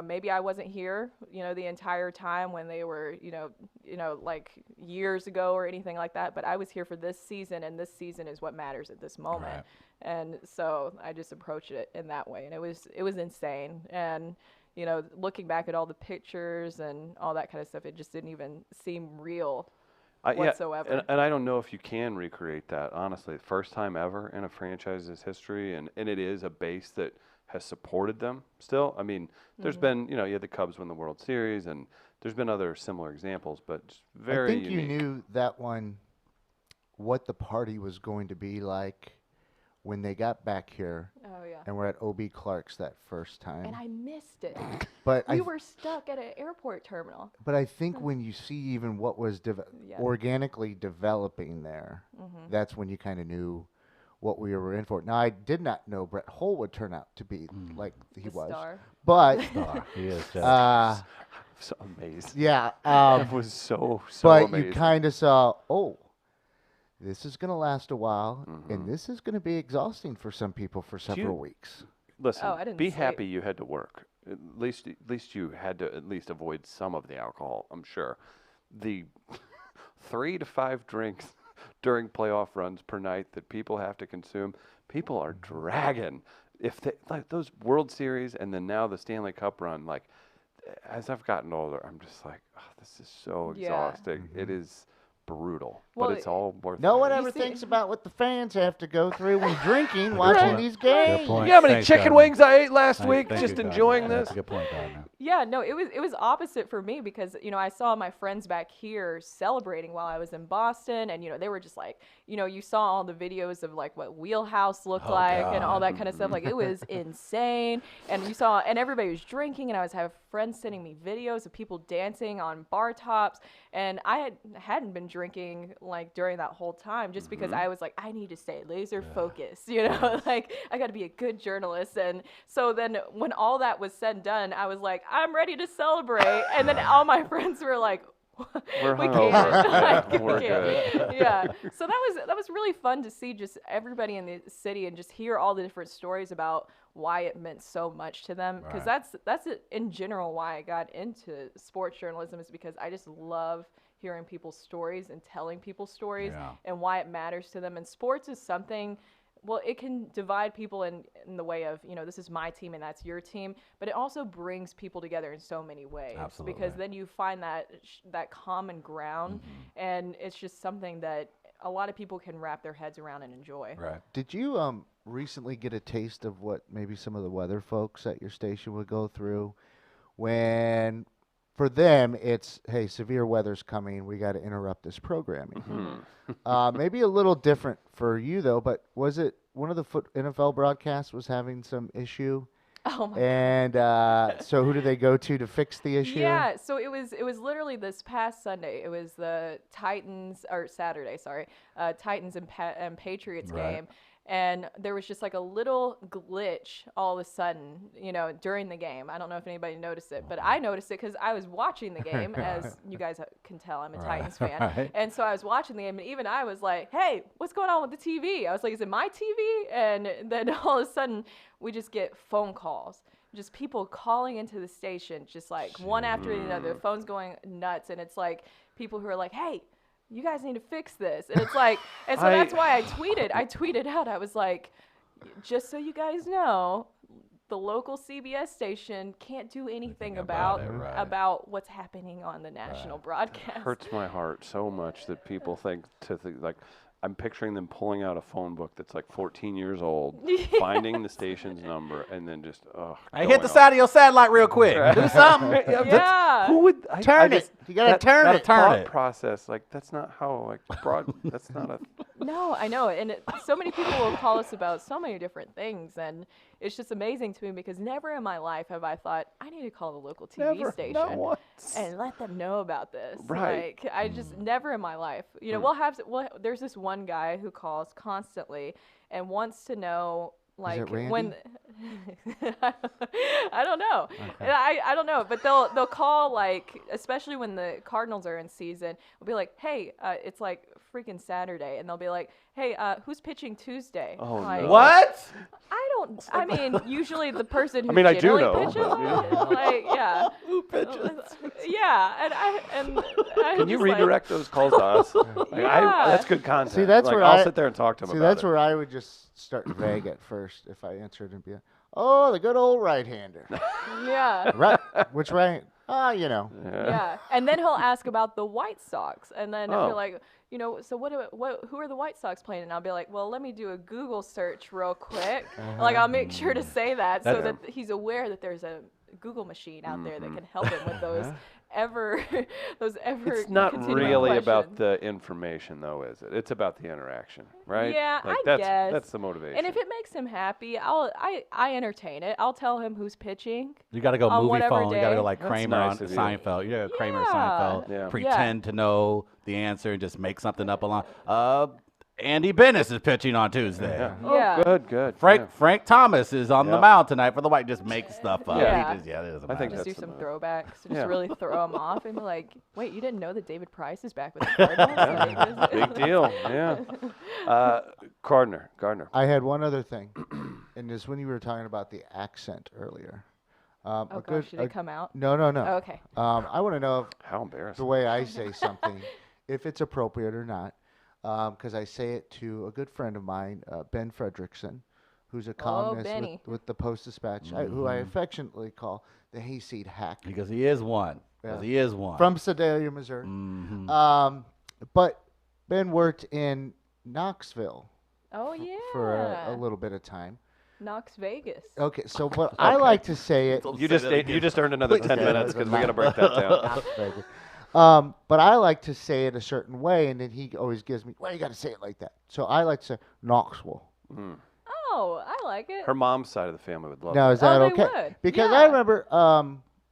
Maybe I wasn't here, the entire time when they were, like years ago or anything like that. But I was here for this season, and this season is what matters at this moment. Right. And so I just approached it in that way, and it was insane. And looking back at all the pictures and all that kind of stuff, it just didn't even seem real. Yeah, whatsoever. and I don't know if you can recreate that, honestly. First time ever in a franchise's history, and it is a base that has supported them still. I mean, there's been, you had the Cubs win the World Series, and there's been other similar examples, but just very I think unique. you knew that one, what the party was going to be like when they got back here Oh, yeah. and we're at O.B. Clark's that first time. And I missed it. But We were stuck at an airport terminal. But I think when you see even what was Yeah. organically developing there, that's when you kind of knew what we were in for. Now, I did not know Brett Hull would turn out to be like he The was. star. But, He is just So amazed. yeah. That was so But amazing. you kind of saw, this is going to last a while, and this is going to be exhausting for some people for several weeks. Listen, Oh, I didn't be sleep. happy you had to work. At least you had to at least avoid some of the alcohol, I'm sure. The 3 to 5 drinks during playoff runs per night that people have to consume, people are dragging. If they, like those World Series and then now the Stanley Cup run, like as I've gotten older, I'm just like, this is so Yeah. exhausting. It is brutal, Well, but it's all worth No it. one You ever see- thinks about what the fans have to go through when drinking, watching these games. Good point. You know how many Thanks, chicken Gardner. wings I ate last week Thank just you, Gardner. enjoying That's this? a good point, Gardner. Yeah, no, it was opposite for me because I saw my friends back here celebrating while I was in Boston, and they were just like, you saw all the videos of like what Wheelhouse looked like and all that kind of stuff. Like it was insane, and and everybody was drinking, and I was having friends sending me videos of people dancing on bar tops, and I hadn't been drinking like during that whole time, just because I was like, I need to stay laser focused, you know, like I got to be a good journalist. And so then when all that was said and done, I was like, I'm ready to celebrate. And then all my friends were like, We're we hungover. can't. Like, we We're can't. good. Yeah. So that was really fun to see just everybody in the city and just hear all the different stories about why it meant so much to them. Because that's in general why I got into sports journalism, is because I just love hearing people's stories and telling people's stories and why it matters to them. And sports is something. Well, it can divide people in the way of, you know, this is my team and that's your team, but it also brings people together in so many ways. Absolutely. Because then you find that common ground, and it's just something that a lot of people can wrap their heads around and enjoy. Right. Did you recently get a taste of what maybe some of the weather folks at your station would go through when, for them, it's, hey, severe weather's coming, we got to interrupt this programming? Maybe a little different for you, though, but was it one of the NFL broadcasts was having some issue? Oh my And so who did they go to fix the issue? Yeah, so it was literally this past Sunday. It was the Titans, or Saturday, sorry, Titans and Patriots game. And there was just like a little glitch all of a sudden, you know, during the game. I don't know if anybody noticed it, but I noticed it because I was watching the game. As you guys can tell, I'm a Titans fan. Right. And so I was watching the game, and even I was like, hey, what's going on with the TV? I was like, is it my TV? And then all of a sudden, we just get phone calls. Just people calling into the station, just like one after another. The phone's going nuts, and it's like people who are like, hey, you guys need to fix this. And it's like, and so that's why I tweeted out, I was like, just so you guys know, the local CBS station can't do anything about what's happening on the national broadcast. Hurts my heart so much that people think like, I'm picturing them pulling out a phone book that's like 14 years old, finding the station's number, and then just Hey, hit the side of your satellite real quick. Do something. Yeah. Who would Turn it. You gotta turn gotta it. turn thought it. process? Like, that's not how that's not a. No, I know. And so many people will call us about so many different things. And it's just amazing to me because never in my life have I thought, I need to call the local TV station Not once. and let them know about this. Right. Like, I just never in my life. You know, there's this one guy who calls constantly and wants to know, like, it Randy? when I don't know. And I don't know, but they'll call, like, especially when the Cardinals are in season, we'll be like, hey, it's like freaking Saturday, and they'll be like, hey, who's pitching Tuesday? Oh, like, no. What? I mean, usually the person who mean, I do generally know, pitches, but- like, yeah. Who pitches? Yeah, and I'm Can you just like, redirect those calls to us? Like, Yeah. that's good content. See, that's like, where I'll I- sit there and talk to them See, about that's it. where I would just start vague at first if I answered and be like, oh, the good old right-hander. yeah. Right? Which right? You know. Yeah, and then he'll ask about the White Sox, and then Oh. he'll like, you know, so who are the White Sox playing? And I'll be like, well, let me do a Google search real quick. Like, I'll make sure to say that so that he's aware that there's a Google machine out there that can help him with those It's not continuing really about questions. the information, though, is it? It's about the interaction, right? Yeah, like, I guess. That's the motivation. And if it makes him happy, I entertain it. I'll tell him who's pitching. You got to go On movie whatever phone. You got to go day. like That's Kramer nice on of you. Seinfeld. You got Kramer Yeah. Seinfeld. Yeah. Pretend to know the answer and just make something up along. Andy Bennis is pitching on Tuesday. yeah. Yeah. Oh, good. Yeah. Frank Thomas is on the Yeah. mound tonight for the White. Just make stuff up. Yeah. It doesn't I think matter. Just do that's some the- throwbacks, just Yeah. really throw him off, and be like, "Wait, you didn't know that David Price is back with the Cardinals?" Like, Big deal. Yeah. Gardner. I had one other thing, and this when you were talking about the accent earlier. Oh gosh, did it come out? No. Oh, okay. I want to know if How the embarrassing. way I say something, if it's appropriate or not, because I say it to a good friend of mine, Ben Fredrickson, who's a columnist Benny. with the Post-Dispatch, who I affectionately call the hayseed hack, Because he is one. Yeah. He is one. from Sedalia, Missouri. Mhm. But Ben worked in Knoxville Oh yeah. for a little bit of time. Knox Vegas. Okay, so but I like to say it. You just earned another 10 minutes because we got to break that down. Knox Vegas. But I like to say it a certain way, and then he always gives me, well, you got to say it like that. So I like to say Knoxville. Oh, I like it. Her mom's side of the family would love Now, it. is that they okay? would. Because Yeah. I remember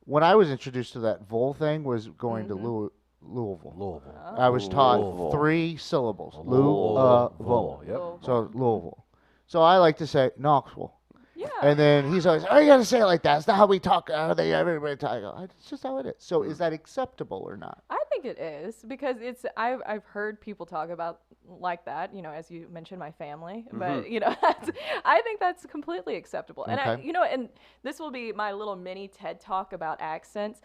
when I was introduced to that Vol thing was going to Louisville. Louisville. I was taught Louisville. 3 syllables. Louisville. Yep. Louisville. So Louisville. So I like to say Knoxville. Yeah. And then he's always, oh, you got to say it like that. It's not how we talk. Everybody talk. I go, it's just how it is. So is that acceptable or not? I think it is because I've heard people talk about like that, as you mentioned, my family, but I think that's completely acceptable. And Okay. and this will be my little mini TED talk about accents.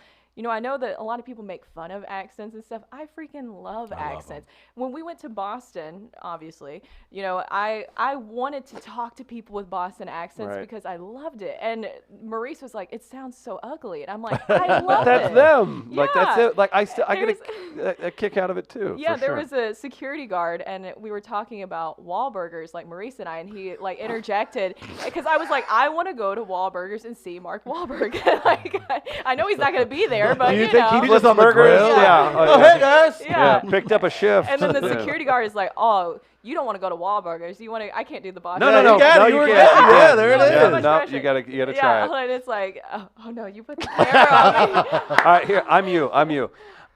I know that a lot of people make fun of accents and stuff. I freaking love accents. When we went to Boston, obviously, I wanted to talk to people with Boston accents Right. because I loved it. And Maurice was like, "It sounds so ugly," and I'm like, "I love That's it." them. Like that's Yeah. it. Like I get There's- a kick out of it too. Yeah, for there sure. was a security guard, and we were talking about Wahlburgers, like Maurice and I, and he like interjected because I was like, I want to go to Wahlburgers and see Mark Wahlberg. Like, I know he's not going to be there, but Do you you think know. he just on the burgers? grill? Yeah. Oh, hey guys. Yeah. Picked up a shift. And then the Yeah. security guard is like, "Oh, you don't want to go to Wahlburgers. You want to? I can't do the Boston." No, no, Yeah, no, you got it. no, You you were can't. good. You Yeah, can't. there it Yeah, is. so much No, pressure. you gotta try Yeah, it. and it's like, oh no, you put the camera on me. All right, here I'm you.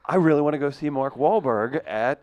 I really want to go see Mark Wahlberg at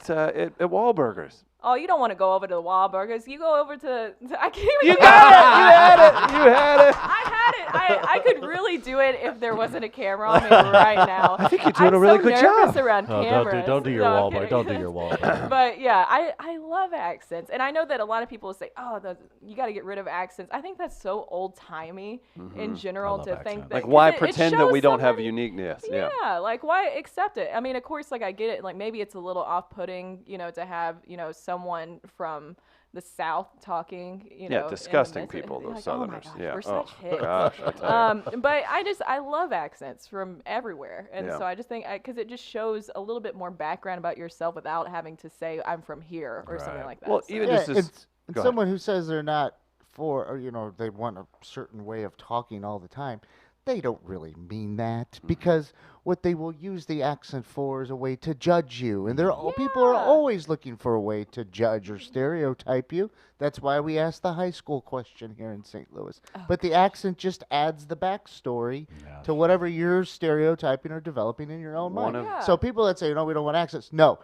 Wahlburgers. Oh, you don't want to go over to the Wahlburgers. You go over to I can't even. You think got of it. You had it. You had it. I had it. I could really do it if there wasn't a camera on me right now. I think you're doing a really good nervous job. around Oh, cameras. don't do your No, I'm Wahlberg. kidding. Don't do your Wahlberg. But yeah, I love accents, and I know that a lot of people say, "Oh, you got to get rid of accents." I think that's so old timey in general love to think accents. that. Like 'cause why it pretend that shows we don't have somebody- uniqueness? Yeah, like why accept it? I mean, of course, like I get it. Like maybe it's a little off-putting, to have someone from the South talking, Yeah, in disgusting this- people, those like, Southerners. Oh my gosh, Yeah. we're Oh, such hits. gosh, I tell you. But I love accents from everywhere, and Yeah. so I just think because it just shows a little bit more background about yourself without having to say I'm from here or something Right. like that. Well, so. even Yeah, just as and go ahead. someone who says they're not for, or, they want a certain way of talking all the time, they don't really mean that Mm-hmm. because what they will use the accent for is a way to judge you, and people are Yeah. always looking for a way to judge or stereotype you. That's why we asked the high school question here in St. Louis. But the accent just adds the backstory to whatever you're stereotyping or developing in your own One mind. of- Yeah. So people that say, no, we don't want accents. No.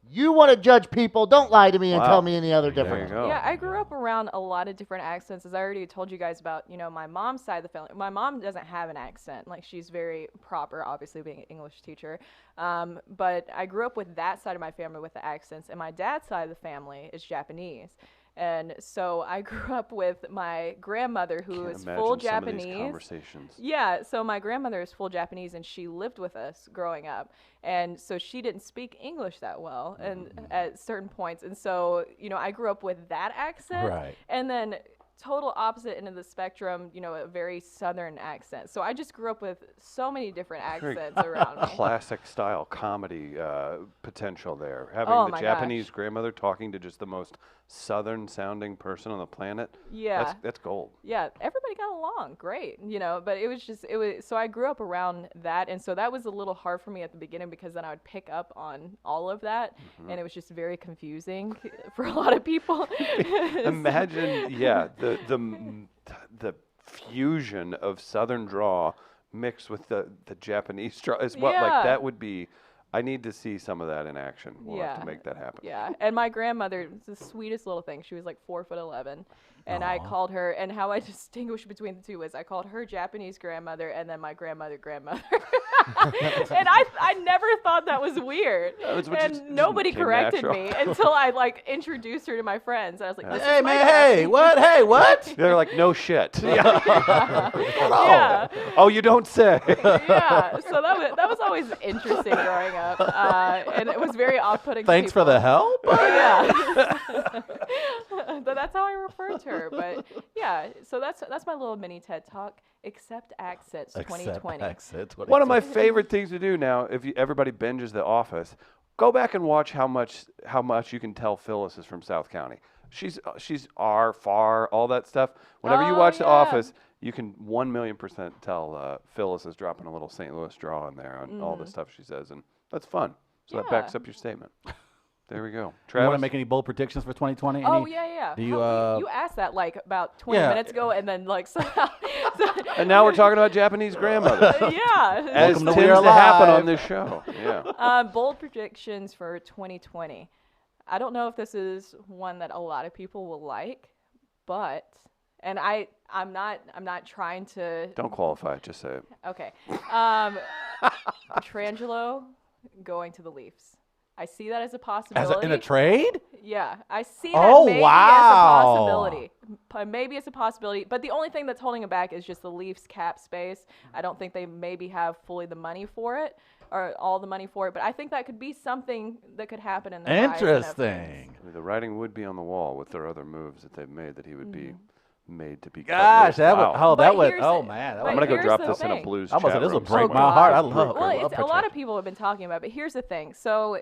You want to judge people. Don't lie to me and Wow. tell me any other There you different. go. Yeah, I grew up around a lot of different accents. As I already told you guys about, my mom's side of the family. My mom doesn't have an accent. Like, she's very proper, obviously, being an English teacher. But I grew up with that side of my family with the accents. And my dad's side of the family is Japanese. And so I grew up with my grandmother who Can't is imagine full some of these Japanese. conversations. Yeah, so my grandmother is full Japanese and she lived with us growing up. And so she didn't speak English that well and at certain points. And so, I grew up with that accent. Right. And then total opposite end of the spectrum, a very southern accent. So I just grew up with so many different accents around me. Classic style comedy potential there. Having Oh the my Japanese gosh. grandmother talking to just the most southern sounding person on the planet. Yeah. That's gold. Yeah, everybody got along great, but it was so I grew up around that, and so that was a little hard for me at the beginning because then I would pick up on all of that, and it was just very confusing for a lot of people. Imagine, the fusion of southern draw mixed with the Japanese draw is what like Yeah. that would be. I need to see some of that in action. We'll have Yeah. to make that happen. Yeah, and my grandmother was the sweetest little thing. She was like 4'11", and I called her. And how I distinguish between the two is I called her Japanese grandmother, and then my grandmother. And I never thought that was weird. That's what just And nobody came corrected natural. me until I like introduced her to my friends. I was like, this Hey is my man, hey, Japanese- what? Hey, what? They're like, no shit. Yeah. Yeah, Oh, you don't say. yeah. So that was always interesting growing up, and it was very off-putting. to Thanks for people. the help. Yeah. But that's how I refer to her. But yeah, so that's my little mini TED talk. Accept accents 2020. Exit. One of my favorite things to do now, if everybody binges The Office, go back and watch how much you can tell Phyllis is from South County. She's R, far, all that stuff. Whenever you Oh, watch The yeah. Office, you can 1,000,000% tell Phyllis is dropping a little St. Louis draw in there on all the stuff she says, and that's fun. So that backs Yeah. up your statement. There we go. You want Travis? to make any bold predictions for 2020? Oh Any- yeah. Do you, You asked that like about 20 Yeah. minutes ago, and then like somehow. And now we're talking about Japanese grandmothers. Yeah. As Welcome to tends We Are to happen Live. on this show. Yeah. Bold predictions for 2020. I don't know if this is one that a lot of people will like, but and I'm not trying to. Don't qualify. Just say it. Okay. Petrangelo going to the Leafs. I see that as a As possibility. in a trade? Yeah, I see Oh, that maybe wow. as a possibility. Maybe it's a possibility, but the only thing that's holding him back is just the Leafs cap space. I don't think they maybe have fully the money for it or all the money for it, but I think that could be something that could happen in the rise and of things. Interesting. I mean, the writing would be on the wall with their other moves that they've made that he would be made to be. cut Gosh, loose. that Wow. would. Oh, But that would. here's Oh the- man. That but I'm would gonna go here's drop the this in a thing. blues Almost, chat this will room break somewhere. my heart. I Brutal. love. Well, I it's, love a lot of Petrangelo. people have been talking about, but here's the thing. So,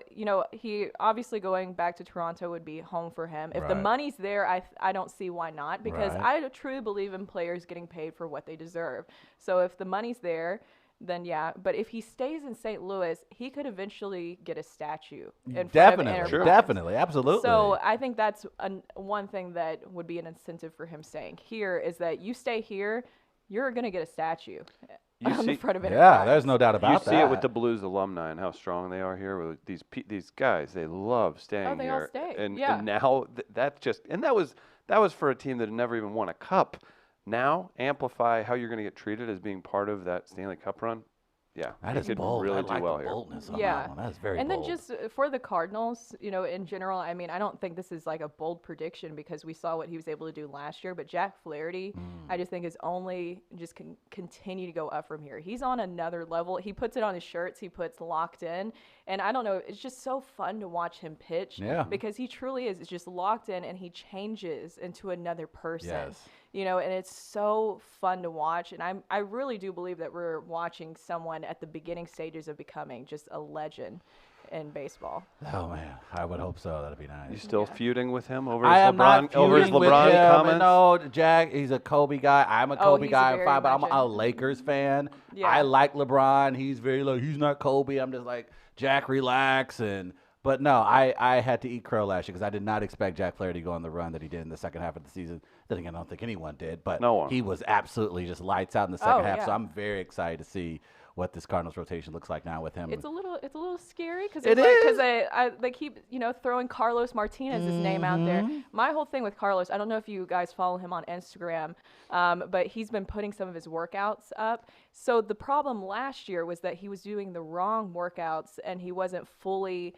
he obviously going back to Toronto would be home for him. If the Right. money's there, I don't see why not, because Right. I truly believe in players getting paid for what they deserve. So if the money's there, then yeah. But if he stays in St. Louis, he could eventually get a statue in front of Definitely. Enterprise. Definitely. Absolutely. So I think that's one thing that would be an incentive for him staying here is that you stay here, you're going to get a statue You on the see- front of Enterprise. yeah, there's no doubt about You that. see it with the Blues alumni and how strong they are here. With these guys, they love staying they all here. stay, And, yeah. and now that's just that was for a team that had never even won a cup. Now amplify how you're going to get treated as being part of that Stanley Cup run. Yeah, That he is could bold. really I do like well the here. boldness on Yeah. that one. That's very And then bold. just for the Cardinals, in general, I mean, I don't think this is like a bold prediction because we saw what he was able to do last year. But Jack Flaherty, I just think is only just can continue to go up from here. He's on another level. He puts it on his shirts. He puts locked in. And I don't know, it's just so fun to watch him pitch Yeah. because he truly is just locked in and he changes into another person. Yes. And it's so fun to watch. And I really do believe that we're watching someone at the beginning stages of becoming just a legend in baseball. Oh man, I would hope so. That'd be You nice. still feuding with him over I his am not LeBron over his feuding with LeBron him. comments? No, Jack, he's a Kobe guy. I'm a Kobe he's a guy. very Fine, but I'm a legend. Lakers fan. Yeah. I like LeBron. He's very like he's not Kobe. I'm just like Jack, relax. But no, I had to eat crow last year because I did not expect Jack Flaherty to go on the run that he did in the second half of the season. Then again, I don't think anyone did. But No one. he was absolutely just lights out in the second half. So yeah. I'm very excited to see what this Cardinals rotation looks like now with him. It's a little scary because It because is. they keep throwing Carlos Martinez's name out there. Mm-hmm. My whole thing with Carlos, I don't know if you guys follow him on Instagram, but he's been putting some of his workouts up. So the problem last year was that he was doing the wrong workouts and he wasn't fully.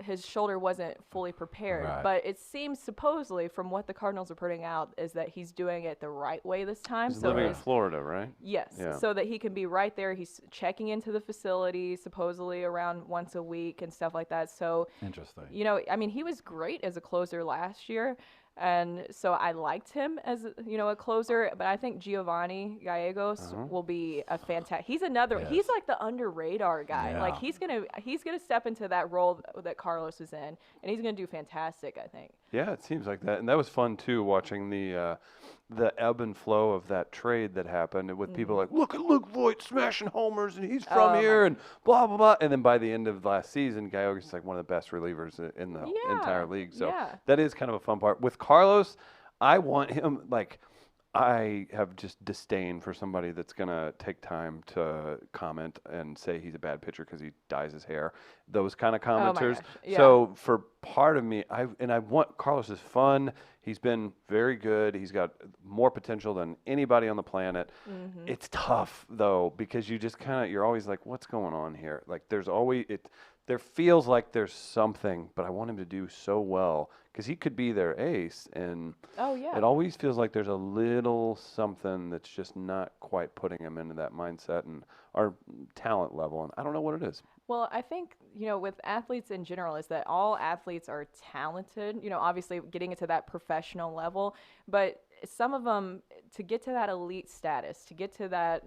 His shoulder wasn't fully prepared. Right. But it seems supposedly from what the Cardinals are putting out is that he's doing it the right way this time. He's so living in his- Florida, right? Yes, Yeah. so that he can be right there. He's checking into the facility supposedly around once a week and stuff like that. So, Interesting. I mean, he was great as a closer last year. And so I liked him as, a closer, but I think Giovanni Gallegos will be a fantastic. He's another, Yes. he's like the under radar guy. Yeah. Like he's going to step into that role that Carlos is in and he's going to do fantastic, I think. Yeah, it seems like that, and that was fun too, watching the ebb and flow of that trade that happened, and with people like, look at Luke Voigt smashing homers, and he's from Oh, my here, and blah blah blah. And then by the end of last season, Gallegos is like one of the best relievers in the entire league. So yeah. that is kind of a fun part. With Carlos, I want him like. I have just disdain for somebody that's going to take time to comment and say he's a bad pitcher because he dyes his hair. Those kind of commenters. gosh, yeah. So for part of me, I want Carlos is fun. He's been very good. He's got more potential than anybody on the planet. Mm-hmm. It's tough though because you just you're always like, what's going on here? Like there feels like there's something, but I want him to do so well because he could be their ace, and Oh, yeah. it always feels like there's a little something that's just not quite putting him into that mindset and our talent level, and I don't know what it is. Well, I think, with athletes in general is that all athletes are talented, obviously getting into that professional level, but some of them, to get to that elite status, to get to that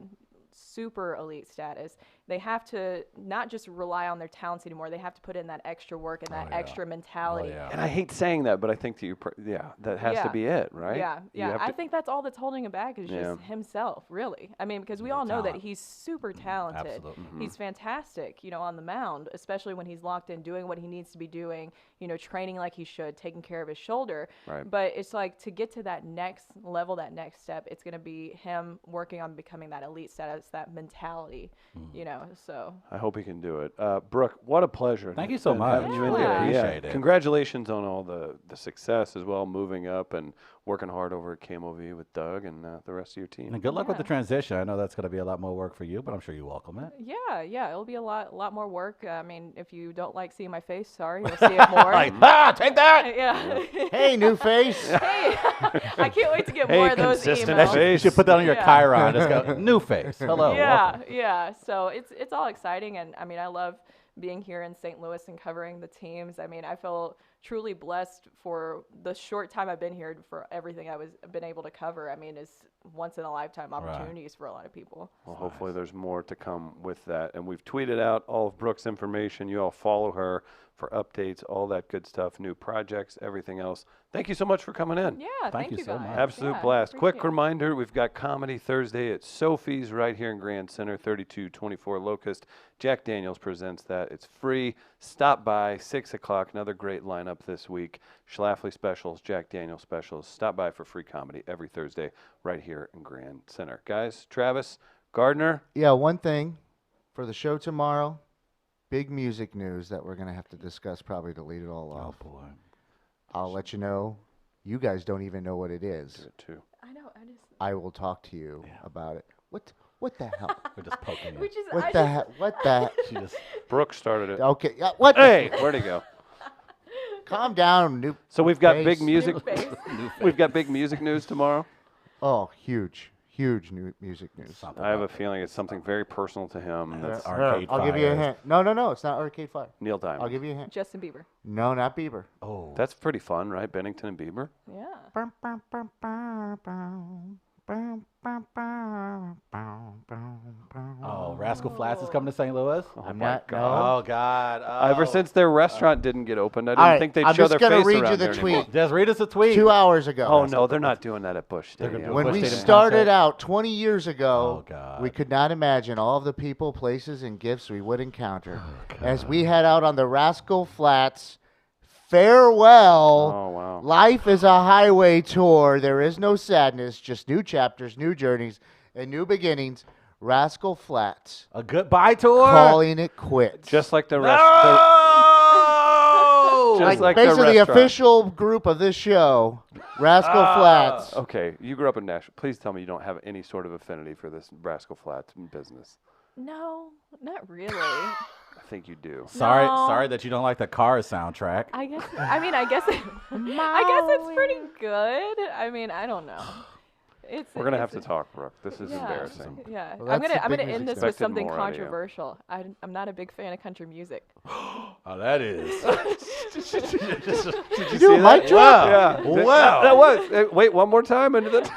super elite status, they have to not just rely on their talents anymore. They have to put in that extra work and that yeah. extra mentality. yeah. And I hate saying that, but I think that that has to Yeah. be it, right? Yeah, You yeah. have I to- think that's all that's holding him back is Yeah. just himself, really. I mean, because we The all know that talent. he's super talented. Absolutely. He's fantastic, on the mound, especially when he's locked in doing what he needs to be doing, training like he should, taking care of his shoulder. Right. But it's like to get to that next level, that next step, it's going to be him working on becoming that elite status, that mentality, so. I hope he can do it. Brooke, what a pleasure. Thank you so much. having you in Really here. appreciate it. Congratulations on all the success as well, moving up and working hard over at KMOV with Doug and the rest of your team. And good luck with the Yeah. transition. I know that's going to be a lot more work for you, but I'm sure you welcome it. Yeah, it'll be a lot more work. I mean, if you don't like seeing my face, sorry, you'll see it more. Take that! Yeah. Hey, new face. Hey, I can't wait to get Hey, more of those consistent emails. face. You should put that on your Yeah. Chiron. Just go, new face. Hello. welcome. Yeah. So it's all exciting, and I mean, I love being here in St. Louis and covering the teams. I mean, I feel truly blessed for the short time I've been here for everything I've been able to cover. I mean, it's once in a lifetime opportunities for a lot of people. Well, hopefully there's more to come with that. And we've tweeted out all of Brooke's information. You all follow her for updates, all that good stuff, new projects, everything else. Thank you so much for coming in. Yeah, Thank thank you you so guys. much. Absolute Yeah, blast. Quick appreciate it. reminder, we've got Comedy Thursday at Sophie's right here in Grand Center, 3224 Locust. Jack Daniels presents that. It's free. Stop by, 6 o'clock. Another great lineup this week. Schlafly specials, Jack Daniels specials. Stop by for free comedy every Thursday right here in Grand Center. Guys, Travis, Gardner, Yeah, one thing for the show tomorrow, big music news that we're going to have to discuss probably to lead it all Oh, off. boy. I'll let you know. You guys don't even know what it do is. it too. I know. I just. I will talk to you about it. What the hell? We're just poking you. Which is. What I the just, hell? What the? She just, Brooke started it. Okay. Yeah, what? the- Hey, where'd he go? Calm down, new. So we've got face. big music. New face. We've got big music news tomorrow. Oh, huge new music news. something I have a about feeling it's something very personal to him. That's Yeah. Arcade I'll give you a Fire. hint. No, it's not Arcade Fire. Neil I'll Diamond. give you a hint. Justin Bieber. No, not Bieber. Oh, That's pretty fun, right? Bennington and Bieber. Yeah. oh, Rascal Flats is coming to St. Louis. I'm my not. God. Oh God. Oh. Ever since their restaurant didn't get opened, I didn't All right, think they'd I'm show just their gonna face read you around the there anymore. tweet. Just read us a tweet. 2 hours ago. Oh no, they're not doing that at Busch They're gonna Stadium. do When Busch we Stadium started concert? out 20 years ago, Oh, God. we could not imagine all of the people, places, and gifts we would encounter as we head out on the Rascal Flats farewell. Oh wow. Life is a highway tour. There is no sadness, just new chapters, new journeys, and new beginnings. Rascal Flats, A goodbye tour. calling it quits. Just like the no! rest. Just like the basically the restaurant. official group of this show, Rascal Flats. Okay, you grew up in Nashville. Please tell me you don't have any sort of affinity for this Rascal Flats business. No, not really. I think you do. Sorry, No. sorry that you don't like the Cars soundtrack. I guess. I mean, I guess. I guess it's pretty good. I mean, I don't know. We're gonna have to talk, Brooke. This is Yeah. embarrassing. Yeah, Well, I'm that's gonna the I'm big gonna music end this stuff. with Expected something more out of you. controversial. I'm not a big fan of country music. Oh, that is. Did you do a mic drop? Yeah. Wow. That was. Wait, one more time into the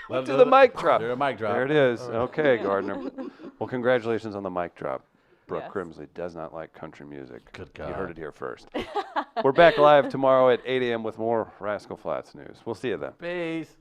Let's to do the mic drop. Do the mic drop. There it is. Okay, Gardner. Well, congratulations on the mic drop. Brooke Yes. Grimsley does not like country music. Good You God. heard it here first. We're back live tomorrow at 8 a.m. with more Rascal Flats news. We'll see you then. Peace.